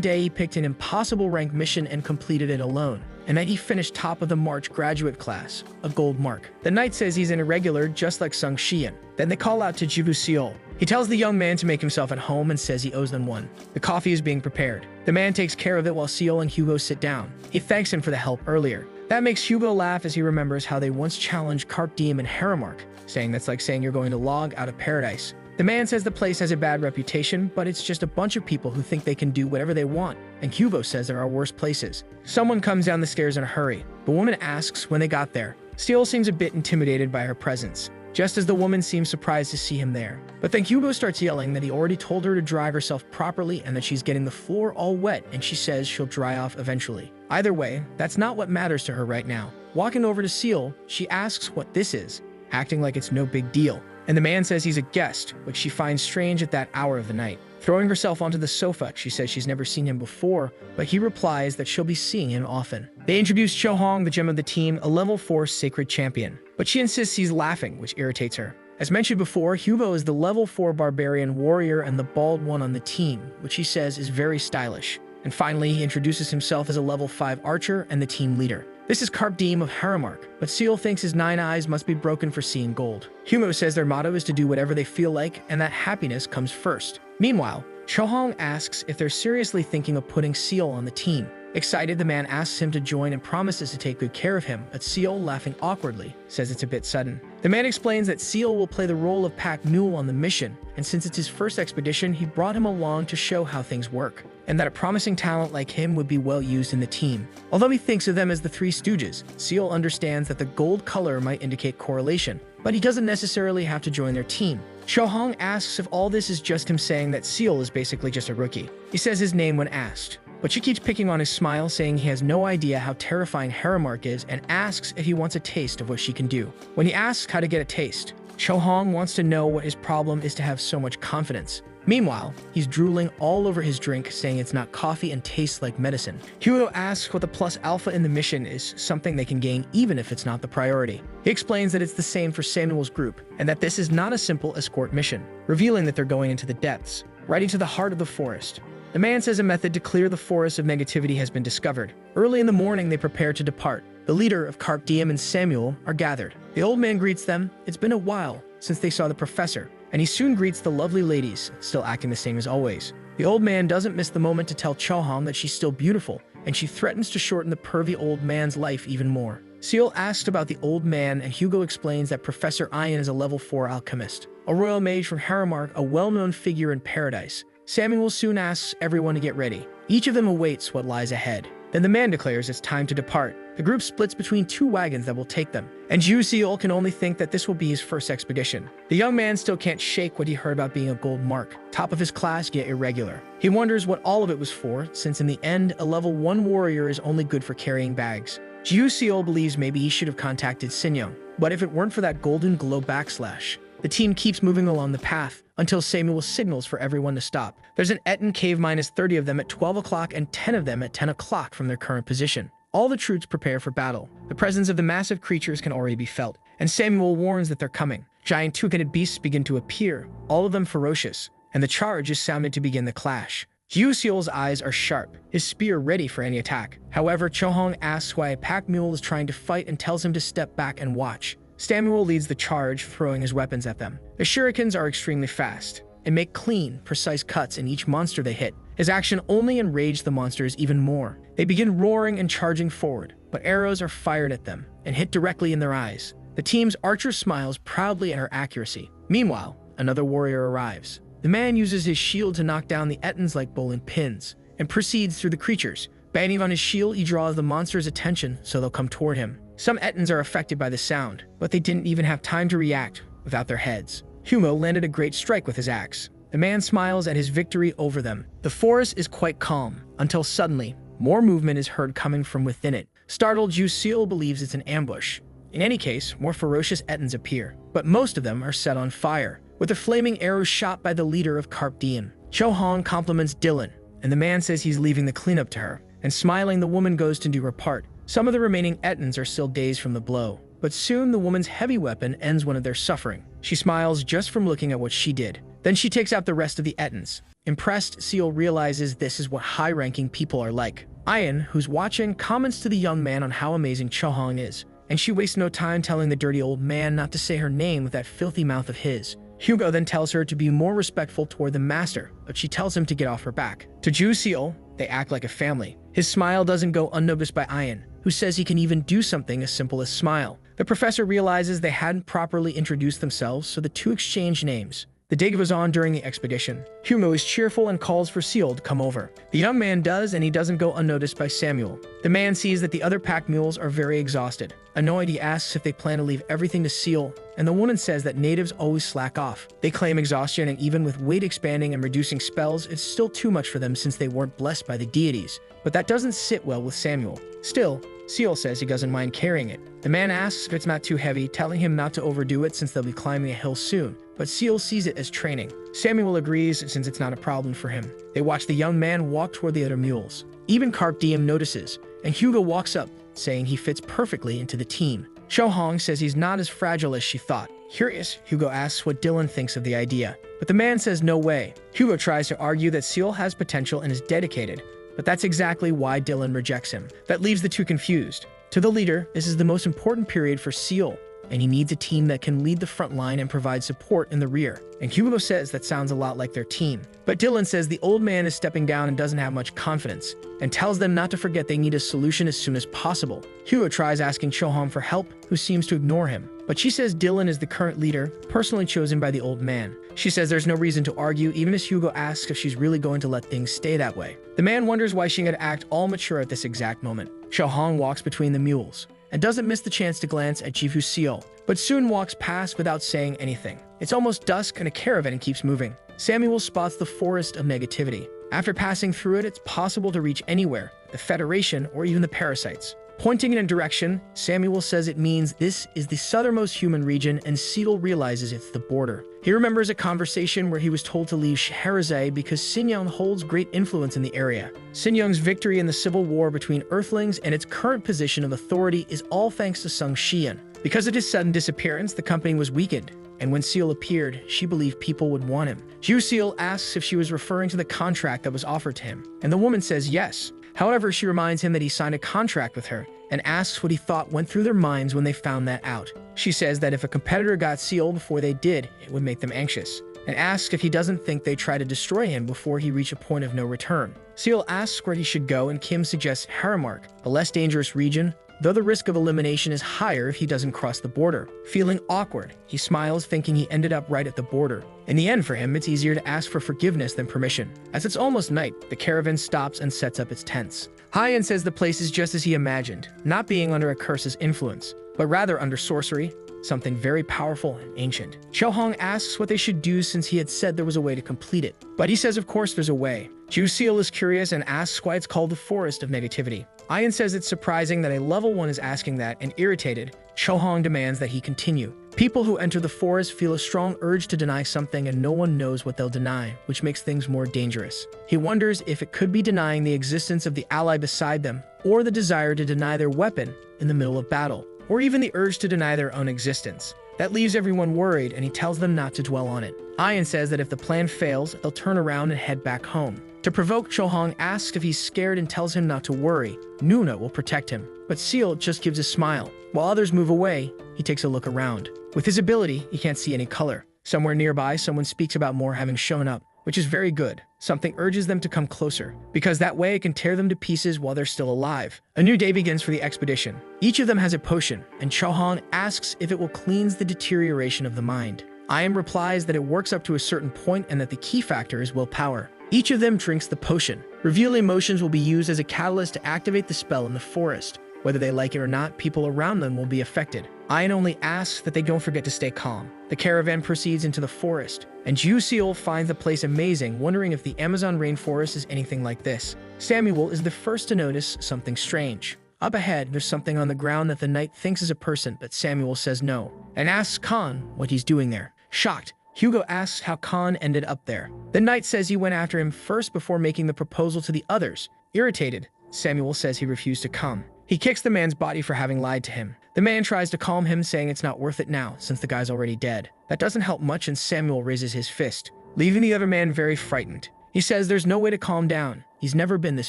day he picked an impossible rank mission and completed it alone. And then he finished top of the March graduate class, a gold mark. The knight says he's an irregular, just like Sung Xian. Then they call out to Jivu Seol. He tells the young man to make himself at home and says he owes them one. The coffee is being prepared. The man takes care of it while Seol and Hugo sit down. He thanks him for the help earlier. That makes Hugo laugh as he remembers how they once challenged Carpe Diem and Haramark, saying that's like saying you're going to log out of paradise. The man says the place has a bad reputation, but it's just a bunch of people who think they can do whatever they want, and Hugo says there are worse places. Someone comes down the stairs in a hurry. The woman asks when they got there. Seol seems a bit intimidated by her presence, just as the woman seems surprised to see him there. But then Hugo starts yelling that he already told her to dry herself properly and that she's getting the floor all wet, and she says she'll dry off eventually. Either way, that's not what matters to her right now. Walking over to Seol, she asks what this is, acting like it's no big deal. And the man says he's a guest, which she finds strange at that hour of the night. Throwing herself onto the sofa, she says she's never seen him before, but he replies that she'll be seeing him often. They introduce Cho Hong, the gem of the team, a level 4 sacred champion, but she insists he's laughing, which irritates her. As mentioned before, Hugo is the level 4 barbarian warrior and the bald one on the team, which he says is very stylish. And finally, he introduces himself as a level 5 archer and the team leader. This is Carpe Diem of Haramark, but Seol thinks his 9 eyes must be broken for seeing gold. Hugo says their motto is to do whatever they feel like and that happiness comes first. Meanwhile, Cho Hong asks if they're seriously thinking of putting Seol on the team. Excited, the man asks him to join and promises to take good care of him, but Seol, laughing awkwardly, says it's a bit sudden. The man explains that Seol will play the role of pack mule on the mission, and since it's his first expedition, he brought him along to show how things work, and that a promising talent like him would be well used in the team. Although he thinks of them as the Three Stooges, Seol understands that the gold color might indicate correlation, but he doesn't necessarily have to join their team. Cho Hong asks if all this is just him saying that Seol is basically just a rookie. He says his name when asked, but she keeps picking on his smile, saying he has no idea how terrifying Haramark is and asks if he wants a taste of what she can do. When he asks how to get a taste, Cho Hong wants to know what his problem is to have so much confidence. Meanwhile, he's drooling all over his drink, saying it's not coffee and tastes like medicine. Hugo asks what the plus alpha in the mission is, something they can gain even if it's not the priority. He explains that it's the same for Samuel's group, and that this is not a simple escort mission, revealing that they're going into the depths, right into the heart of the forest. The man says a method to clear the forest of negativity has been discovered. Early in the morning, they prepare to depart. The leader of Carpe Diem and Samuel are gathered. The old man greets them. It's been a while since they saw the professor, and he soon greets the lovely ladies, still acting the same as always. The old man doesn't miss the moment to tell Cho Hong that she's still beautiful, and she threatens to shorten the pervy old man's life even more. Seol asks about the old man, and Hugo explains that Professor Ian is a level 4 alchemist, a royal mage from Haramark, a well-known figure in paradise. Samuel soon asks everyone to get ready. Each of them awaits what lies ahead. Then the man declares it's time to depart. The group splits between 2 wagons that will take them, and Jiu Seol can only think that this will be his first expedition. The young man still can't shake what he heard about being a gold mark, top of his class yet irregular. He wonders what all of it was for, since in the end, a level 1 warrior is only good for carrying bags. Jiu Seol believes maybe he should have contacted Sinyoung, but if it weren't for that golden glow backslash. The team keeps moving along the path until Samuel signals for everyone to stop. There's an Eton cave minus 30 of them at 12 o'clock and 10 of them at 10 o'clock from their current position. All the troops prepare for battle. The presence of the massive creatures can already be felt, and Samuel warns that they're coming. Giant two-headed beasts begin to appear, all of them ferocious, and the charge is sounded to begin the clash. Jiu Seol's eyes are sharp, his spear ready for any attack. However, Cho Hong asks why a pack mule is trying to fight and tells him to step back and watch. Samuel leads the charge, throwing his weapons at them. The shurikens are extremely fast and make clean, precise cuts in each monster they hit. His action only enraged the monsters even more. They begin roaring and charging forward, but arrows are fired at them and hit directly in their eyes. The team's archer smiles proudly at her accuracy. Meanwhile, another warrior arrives. The man uses his shield to knock down the Ettins like bowling pins and proceeds through the creatures. Banging on his shield, he draws the monster's attention so they'll come toward him. Some Ettins are affected by the sound, but they didn't even have time to react without their heads. Humo landed a great strike with his axe. The man smiles at his victory over them. The forest is quite calm, until suddenly, more movement is heard coming from within it. Startled, Jiu Seol believes it's an ambush. In any case, more ferocious Ettins appear, but most of them are set on fire, with a flaming arrow shot by the leader of Carpe Diem. Cho Hong compliments Dylan, and the man says he's leaving the cleanup to her, and smiling, the woman goes to do her part. Some of the remaining Ettins are still dazed from the blow, but soon the woman's heavy weapon ends one of their suffering. She smiles just from looking at what she did. Then she takes out the rest of the Ettins. Impressed, Seal realizes this is what high-ranking people are like. Ayan, who's watching, comments to the young man on how amazing Chohong is, and she wastes no time telling the dirty old man not to say her name with that filthy mouth of his. Hugo then tells her to be more respectful toward the master, but she tells him to get off her back. To Ju Seal, they act like a family. His smile doesn't go unnoticed by Ayan, who says he can even do something as simple as smile. The professor realizes they hadn't properly introduced themselves, so the two exchange names. The day goes on during the expedition. Hugo is cheerful and calls for Seal to come over. The young man does, and he doesn't go unnoticed by Samuel. The man sees that the other pack mules are very exhausted. Annoyed, he asks if they plan to leave everything to Seal, and the woman says that natives always slack off. They claim exhaustion, and even with weight expanding and reducing spells, it's still too much for them since they weren't blessed by the deities. But that doesn't sit well with Samuel. Still, Seal says he doesn't mind carrying it. The man asks if it's not too heavy, telling him not to overdo it since they'll be climbing a hill soon, but Seal sees it as training. Samuel agrees since it's not a problem for him. They watch the young man walk toward the other mules. Even Carp Diem notices, and Hugo walks up, saying he fits perfectly into the team. Chohong says he's not as fragile as she thought. Curious, Hugo asks what Dylan thinks of the idea, but the man says no way. Hugo tries to argue that Seal has potential and is dedicated, but that's exactly why Dylan rejects him. That leaves the two confused. To the leader, this is the most important period for Seal, and he needs a team that can lead the front line and provide support in the rear. And Hugo says that sounds a lot like their team. But Dylan says the old man is stepping down and doesn't have much confidence, and tells them not to forget they need a solution as soon as possible. Hugo tries asking Chohong for help, who seems to ignore him. But she says Dylan is the current leader, personally chosen by the old man. She says there's no reason to argue, even as Hugo asks if she's really going to let things stay that way. The man wonders why she had to act all mature at this exact moment. Chohong walks between the mules, and doesn't miss the chance to glance at Jivu Seal, but soon walks past without saying anything. It's almost dusk and a caravan keeps moving. Samuel spots the forest of negativity. After passing through it, it's possible to reach anywhere, the Federation or even the parasites. Pointing in a direction, Samuel says it means this is the southernmost human region, and Seal realizes it's the border. He remembers a conversation where he was told to leave Scheherazade because Xinjiang holds great influence in the area. Xinjiang's victory in the civil war between Earthlings and its current position of authority is all thanks to Sung Xian. Because of his sudden disappearance, the company was weakened, and when Seal appeared, she believed people would want him. Ju Seal asks if she was referring to the contract that was offered to him, and the woman says yes. However, she reminds him that he signed a contract with her, and asks what he thought went through their minds when they found that out. She says that if a competitor got Seal before they did, it would make them anxious, and asks if he doesn't think they try to destroy him before he reached a point of no return. Seal asks where he should go, and Kim suggests Haramark, a less dangerous region, though the risk of elimination is higher if he doesn't cross the border. Feeling awkward, he smiles, thinking he ended up right at the border. In the end, for him, it's easier to ask for forgiveness than permission. As it's almost night, the caravan stops and sets up its tents. Hyan says the place is just as he imagined, not being under a curse's influence, but rather under sorcery, something very powerful and ancient. Chohong asks what they should do since he had said there was a way to complete it, but he says of course there's a way. Ju Seal is curious and asks why it's called the Forest of Negativity. Ayan says it's surprising that a level 1 is asking that, and irritated, Chohong demands that he continue. People who enter the forest feel a strong urge to deny something, and no one knows what they'll deny, which makes things more dangerous. He wonders if it could be denying the existence of the ally beside them, or the desire to deny their weapon in the middle of battle, or even the urge to deny their own existence. That leaves everyone worried, and he tells them not to dwell on it. Ayan says that if the plan fails, they'll turn around and head back home. To provoke, Chohong asks if he's scared and tells him not to worry. Nuna will protect him. But Seal just gives a smile. While others move away, he takes a look around. With his ability, he can't see any color. Somewhere nearby, someone speaks about more having shown up, which is very good. Something urges them to come closer, because that way it can tear them to pieces while they're still alive. A new day begins for the expedition. Each of them has a potion, and Chohong asks if it will cleanse the deterioration of the mind. Ayan replies that it works up to a certain point and that the key factor is willpower. Each of them drinks the potion. Reveal emotions will be used as a catalyst to activate the spell in the forest. Whether they like it or not, people around them will be affected. Ayan only asks that they don't forget to stay calm. The caravan proceeds into the forest, and Ju Seal finds the place amazing, wondering if the Amazon rainforest is anything like this. Samuel is the first to notice something strange. Up ahead, there's something on the ground that the knight thinks is a person, but Samuel says no, and asks Khan what he's doing there. Shocked, Hugo asks how Khan ended up there. The knight says he went after him first before making the proposal to the others. Irritated, Samuel says he refused to come. He kicks the man's body for having lied to him. The man tries to calm him, saying it's not worth it now, since the guy's already dead. That doesn't help much, and Samuel raises his fist. leaving the other man very frightened. He says there's no way to calm down. He's never been this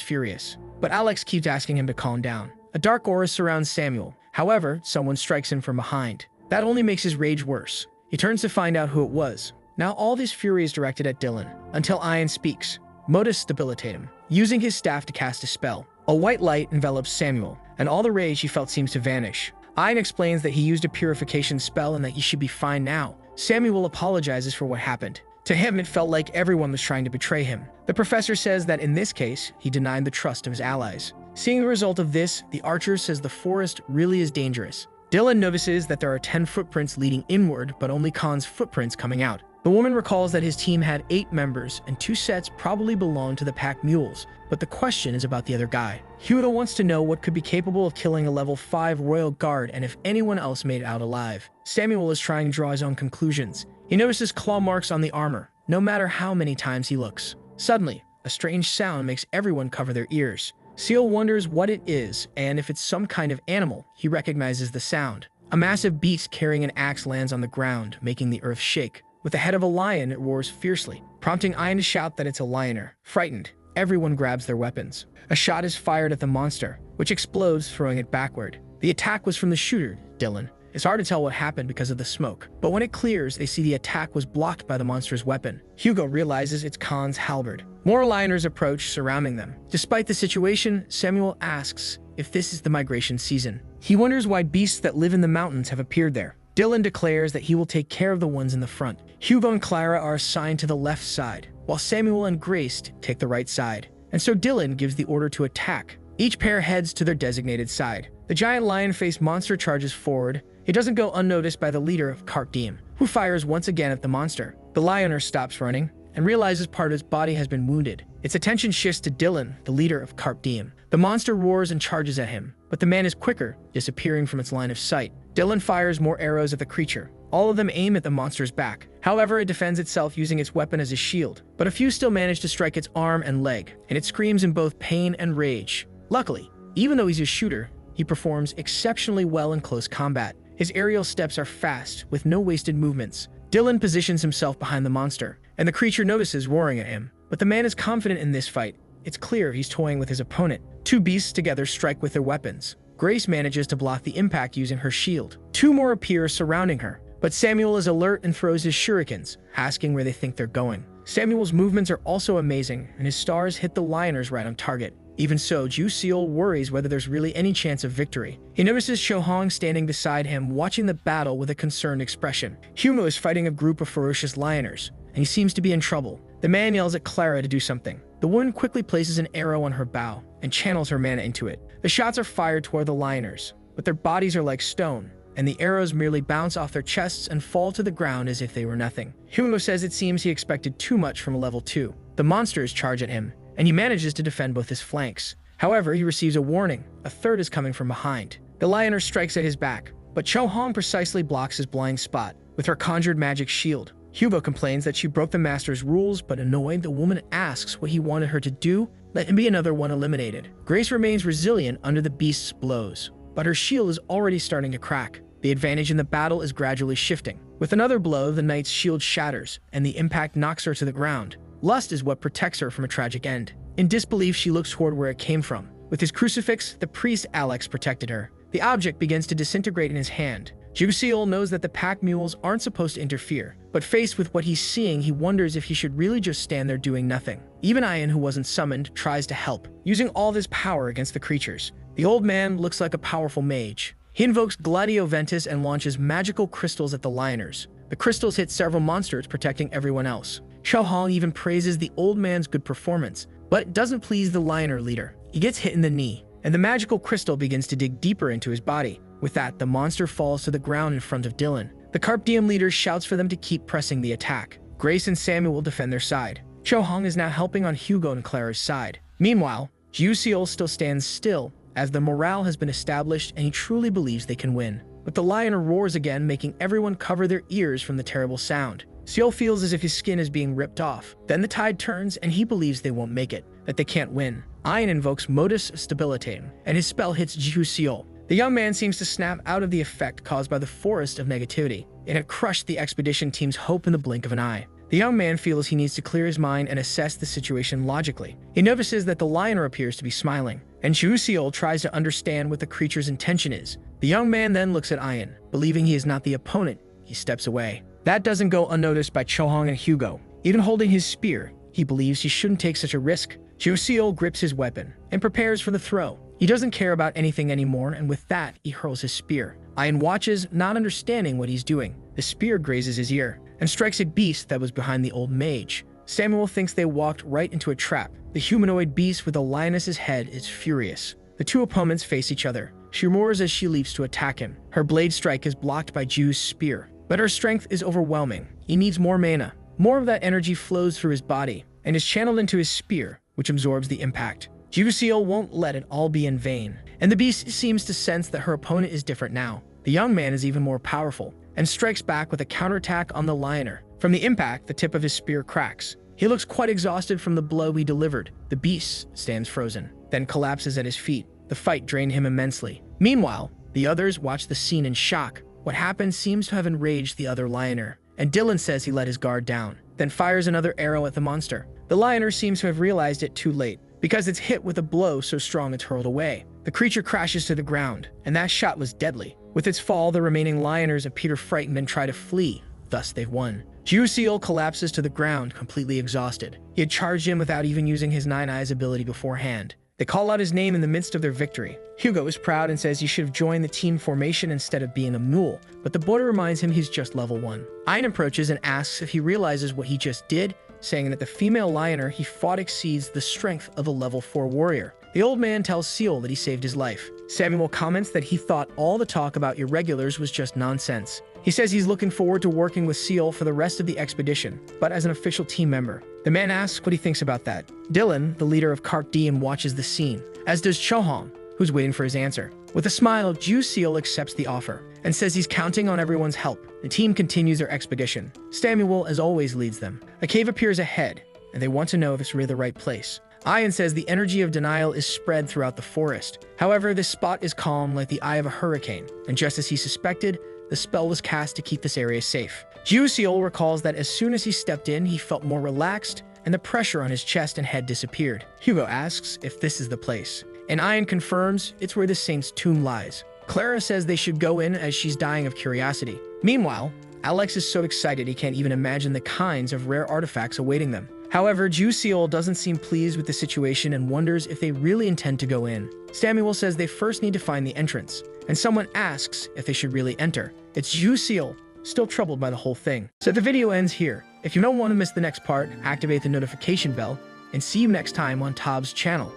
furious. But Alex keeps asking him to calm down. A dark aura surrounds Samuel. However, someone strikes him from behind. That only makes his rage worse. He turns to find out who it was. Now all this fury is directed at Dylan, until Ian speaks. Modus debilitate him, using his staff to cast a spell. A white light envelops Samuel, and all the rage he felt seems to vanish. Ian explains that he used a purification spell and that he should be fine now. Samuel apologizes for what happened. To him, it felt like everyone was trying to betray him. The professor says that in this case, he denied the trust of his allies. Seeing the result of this, the archer says the forest really is dangerous. Dylan notices that there are 10 footprints leading inward, but only Khan's footprints coming out. The woman recalls that his team had 8 members, and 2 sets probably belonged to the pack mules, but the question is about the other guy. Huda wants to know what could be capable of killing a level 5 royal guard and if anyone else made it out alive. Samuel is trying to draw his own conclusions. He notices claw marks on the armor, no matter how many times he looks. Suddenly, a strange sound makes everyone cover their ears. Seal wonders what it is, and if it's some kind of animal, he recognizes the sound. A massive beast carrying an axe lands on the ground, making the earth shake. With the head of a lion, it roars fiercely, prompting Ian to shout that it's a lioner. Frightened, everyone grabs their weapons. A shot is fired at the monster, which explodes, throwing it backward. The attack was from the shooter, Dylan. It's hard to tell what happened because of the smoke, but when it clears, they see the attack was blocked by the monster's weapon. Hugo realizes it's Khan's halberd. More lioners approach, surrounding them. Despite the situation, Samuel asks if this is the migration season. He wonders why beasts that live in the mountains have appeared there. Dylan declares that he will take care of the ones in the front. Hugo and Clara are assigned to the left side, while Samuel and Grace take the right side. And so Dylan gives the order to attack. Each pair heads to their designated side. The giant lion-faced monster charges forward. It doesn't go unnoticed by the leader of Carp Diem, who fires once again at the monster. The lioner stops running and realizes part of his body has been wounded. Its attention shifts to Dylan, the leader of Carp Diem. The monster roars and charges at him, but the man is quicker, disappearing from its line of sight. Dylan fires more arrows at the creature. All of them aim at the monster's back. However, it defends itself using its weapon as a shield, but a few still manage to strike its arm and leg, and it screams in both pain and rage. Luckily, even though he's a shooter, he performs exceptionally well in close combat. His aerial steps are fast, with no wasted movements. Dylan positions himself behind the monster, and the creature notices roaring at him. But the man is confident in this fight. It's clear he's toying with his opponent. 2 beasts together strike with their weapons. Grace manages to block the impact using her shield. 2 more appear surrounding her, but Samuel is alert and throws his shurikens, asking where they think they're going. Samuel's movements are also amazing, and his stars hit the lioners right on target. Even so, Ju Seol worries whether there's really any chance of victory. He notices Cho Hong standing beside him, watching the battle with a concerned expression. Humo is fighting a group of ferocious lioners, and he seems to be in trouble. The man yells at Clara to do something. The woman quickly places an arrow on her bow and channels her mana into it. The shots are fired toward the lioners, but their bodies are like stone, and the arrows merely bounce off their chests and fall to the ground as if they were nothing. Humo says it seems he expected too much from a level 2. The monsters charge at him, and he manages to defend both his flanks. However, he receives a warning. A third is coming from behind. The lioner strikes at his back, but Cho Hong precisely blocks his blind spot with her conjured magic shield. Hugo complains that she broke the master's rules, but annoyed, the woman asks what he wanted her to do. Let him be another one eliminated. Grace remains resilient under the beast's blows, but her shield is already starting to crack. The advantage in the battle is gradually shifting. With another blow, the knight's shield shatters, and the impact knocks her to the ground. Lust is what protects her from a tragic end. In disbelief, she looks toward where it came from. With his crucifix, the priest Alex protected her. The object begins to disintegrate in his hand. Ju Seol knows that the pack mules aren't supposed to interfere, but faced with what he's seeing, he wonders if he should really just stand there doing nothing. Even Ian, who wasn't summoned, tries to help, using all of his power against the creatures. The old man looks like a powerful mage. He invokes Gladio Ventus and launches magical crystals at the lioners. The crystals hit several monsters, protecting everyone else. Cho Hong even praises the old man's good performance, but it doesn't please the lioner leader. He gets hit in the knee, and the magical crystal begins to dig deeper into his body. With that, the monster falls to the ground in front of Dylan. The Carp Diem leader shouts for them to keep pressing the attack. Grace and Samuel defend their side. Cho Hong is now helping on Hugo and Clara's side. Meanwhile, Ju Seol still stands still, as the morale has been established and he truly believes they can win. But the lioner roars again, making everyone cover their ears from the terrible sound. Seol feels as if his skin is being ripped off. Then the tide turns and he believes they won't make it, that they can't win. Ian invokes Modus Stabilitatum, and his spell hits Ju Seol. The young man seems to snap out of the effect caused by the forest of negativity. It had crushed the expedition team's hope in the blink of an eye. The young man feels he needs to clear his mind and assess the situation logically. He notices that the lioner appears to be smiling, and Ju Seol tries to understand what the creature's intention is. The young man then looks at Ian. Believing he is not the opponent, he steps away. That doesn't go unnoticed by Chohong and Hugo. Even holding his spear, he believes he shouldn't take such a risk. Ju Seol grips his weapon and prepares for the throw. He doesn't care about anything anymore, and with that, he hurls his spear. Ian watches, not understanding what he's doing. The spear grazes his ear and strikes a beast that was behind the old mage. Samuel thinks they walked right into a trap. The humanoid beast with a lioness's head is furious. The two opponents face each other. She roars as she leaps to attack him. Her blade strike is blocked by Ju's spear, but her strength is overwhelming. He needs more mana. More of that energy flows through his body and is channeled into his spear, which absorbs the impact. Ju Seol won't let it all be in vain, and the beast seems to sense that her opponent is different now. The young man is even more powerful and strikes back with a counterattack on the lioner. From the impact, the tip of his spear cracks. He looks quite exhausted from the blow he delivered. The beast stands frozen, then collapses at his feet. The fight drained him immensely. Meanwhile, the others watch the scene in shock. What happened seems to have enraged the other lioner, and Dylan says he let his guard down, then fires another arrow at the monster. The lioner seems to have realized it too late, because it's hit with a blow so strong it's hurled away. The creature crashes to the ground, and that shot was deadly. With its fall, the remaining lioners appear frightened and try to flee. Thus, they've won. Ju Seol collapses to the ground, completely exhausted. He had charged in without even using his Nine Eyes ability beforehand. They call out his name in the midst of their victory. Hugo is proud and says he should have joined the team formation instead of being a mule, but the boy reminds him he's just level 1. Ian approaches and asks if he realizes what he just did, saying that the female lioner he fought exceeds the strength of a level 4 warrior. The old man tells Seol that he saved his life. Samuel comments that he thought all the talk about irregulars was just nonsense. He says he's looking forward to working with Seol for the rest of the expedition, but as an official team member. The man asks what he thinks about that. Dylan, the leader of Kark Diem, watches the scene, as does Chohong, who's waiting for his answer. With a smile, Ju Seol accepts the offer and says he's counting on everyone's help. The team continues their expedition. Samuel, as always, leads them. A cave appears ahead, and they want to know if it's really the right place. Ian says the energy of denial is spread throughout the forest. However, this spot is calm like the eye of a hurricane, and just as he suspected, the spell was cast to keep this area safe. Ju Seol recalls that as soon as he stepped in, he felt more relaxed, and the pressure on his chest and head disappeared. Hugo asks if this is the place, and Ian confirms it's where the saint's tomb lies. Clara says they should go in as she's dying of curiosity. Meanwhile, Alex is so excited he can't even imagine the kinds of rare artifacts awaiting them. However, Ju Seol doesn't seem pleased with the situation and wonders if they really intend to go in. Samuel says they first need to find the entrance, and someone asks if they should really enter. It's Ju Seol, still troubled by the whole thing. So the video ends here. If you don't want to miss the next part, activate the notification bell, and see you next time on Tob's channel.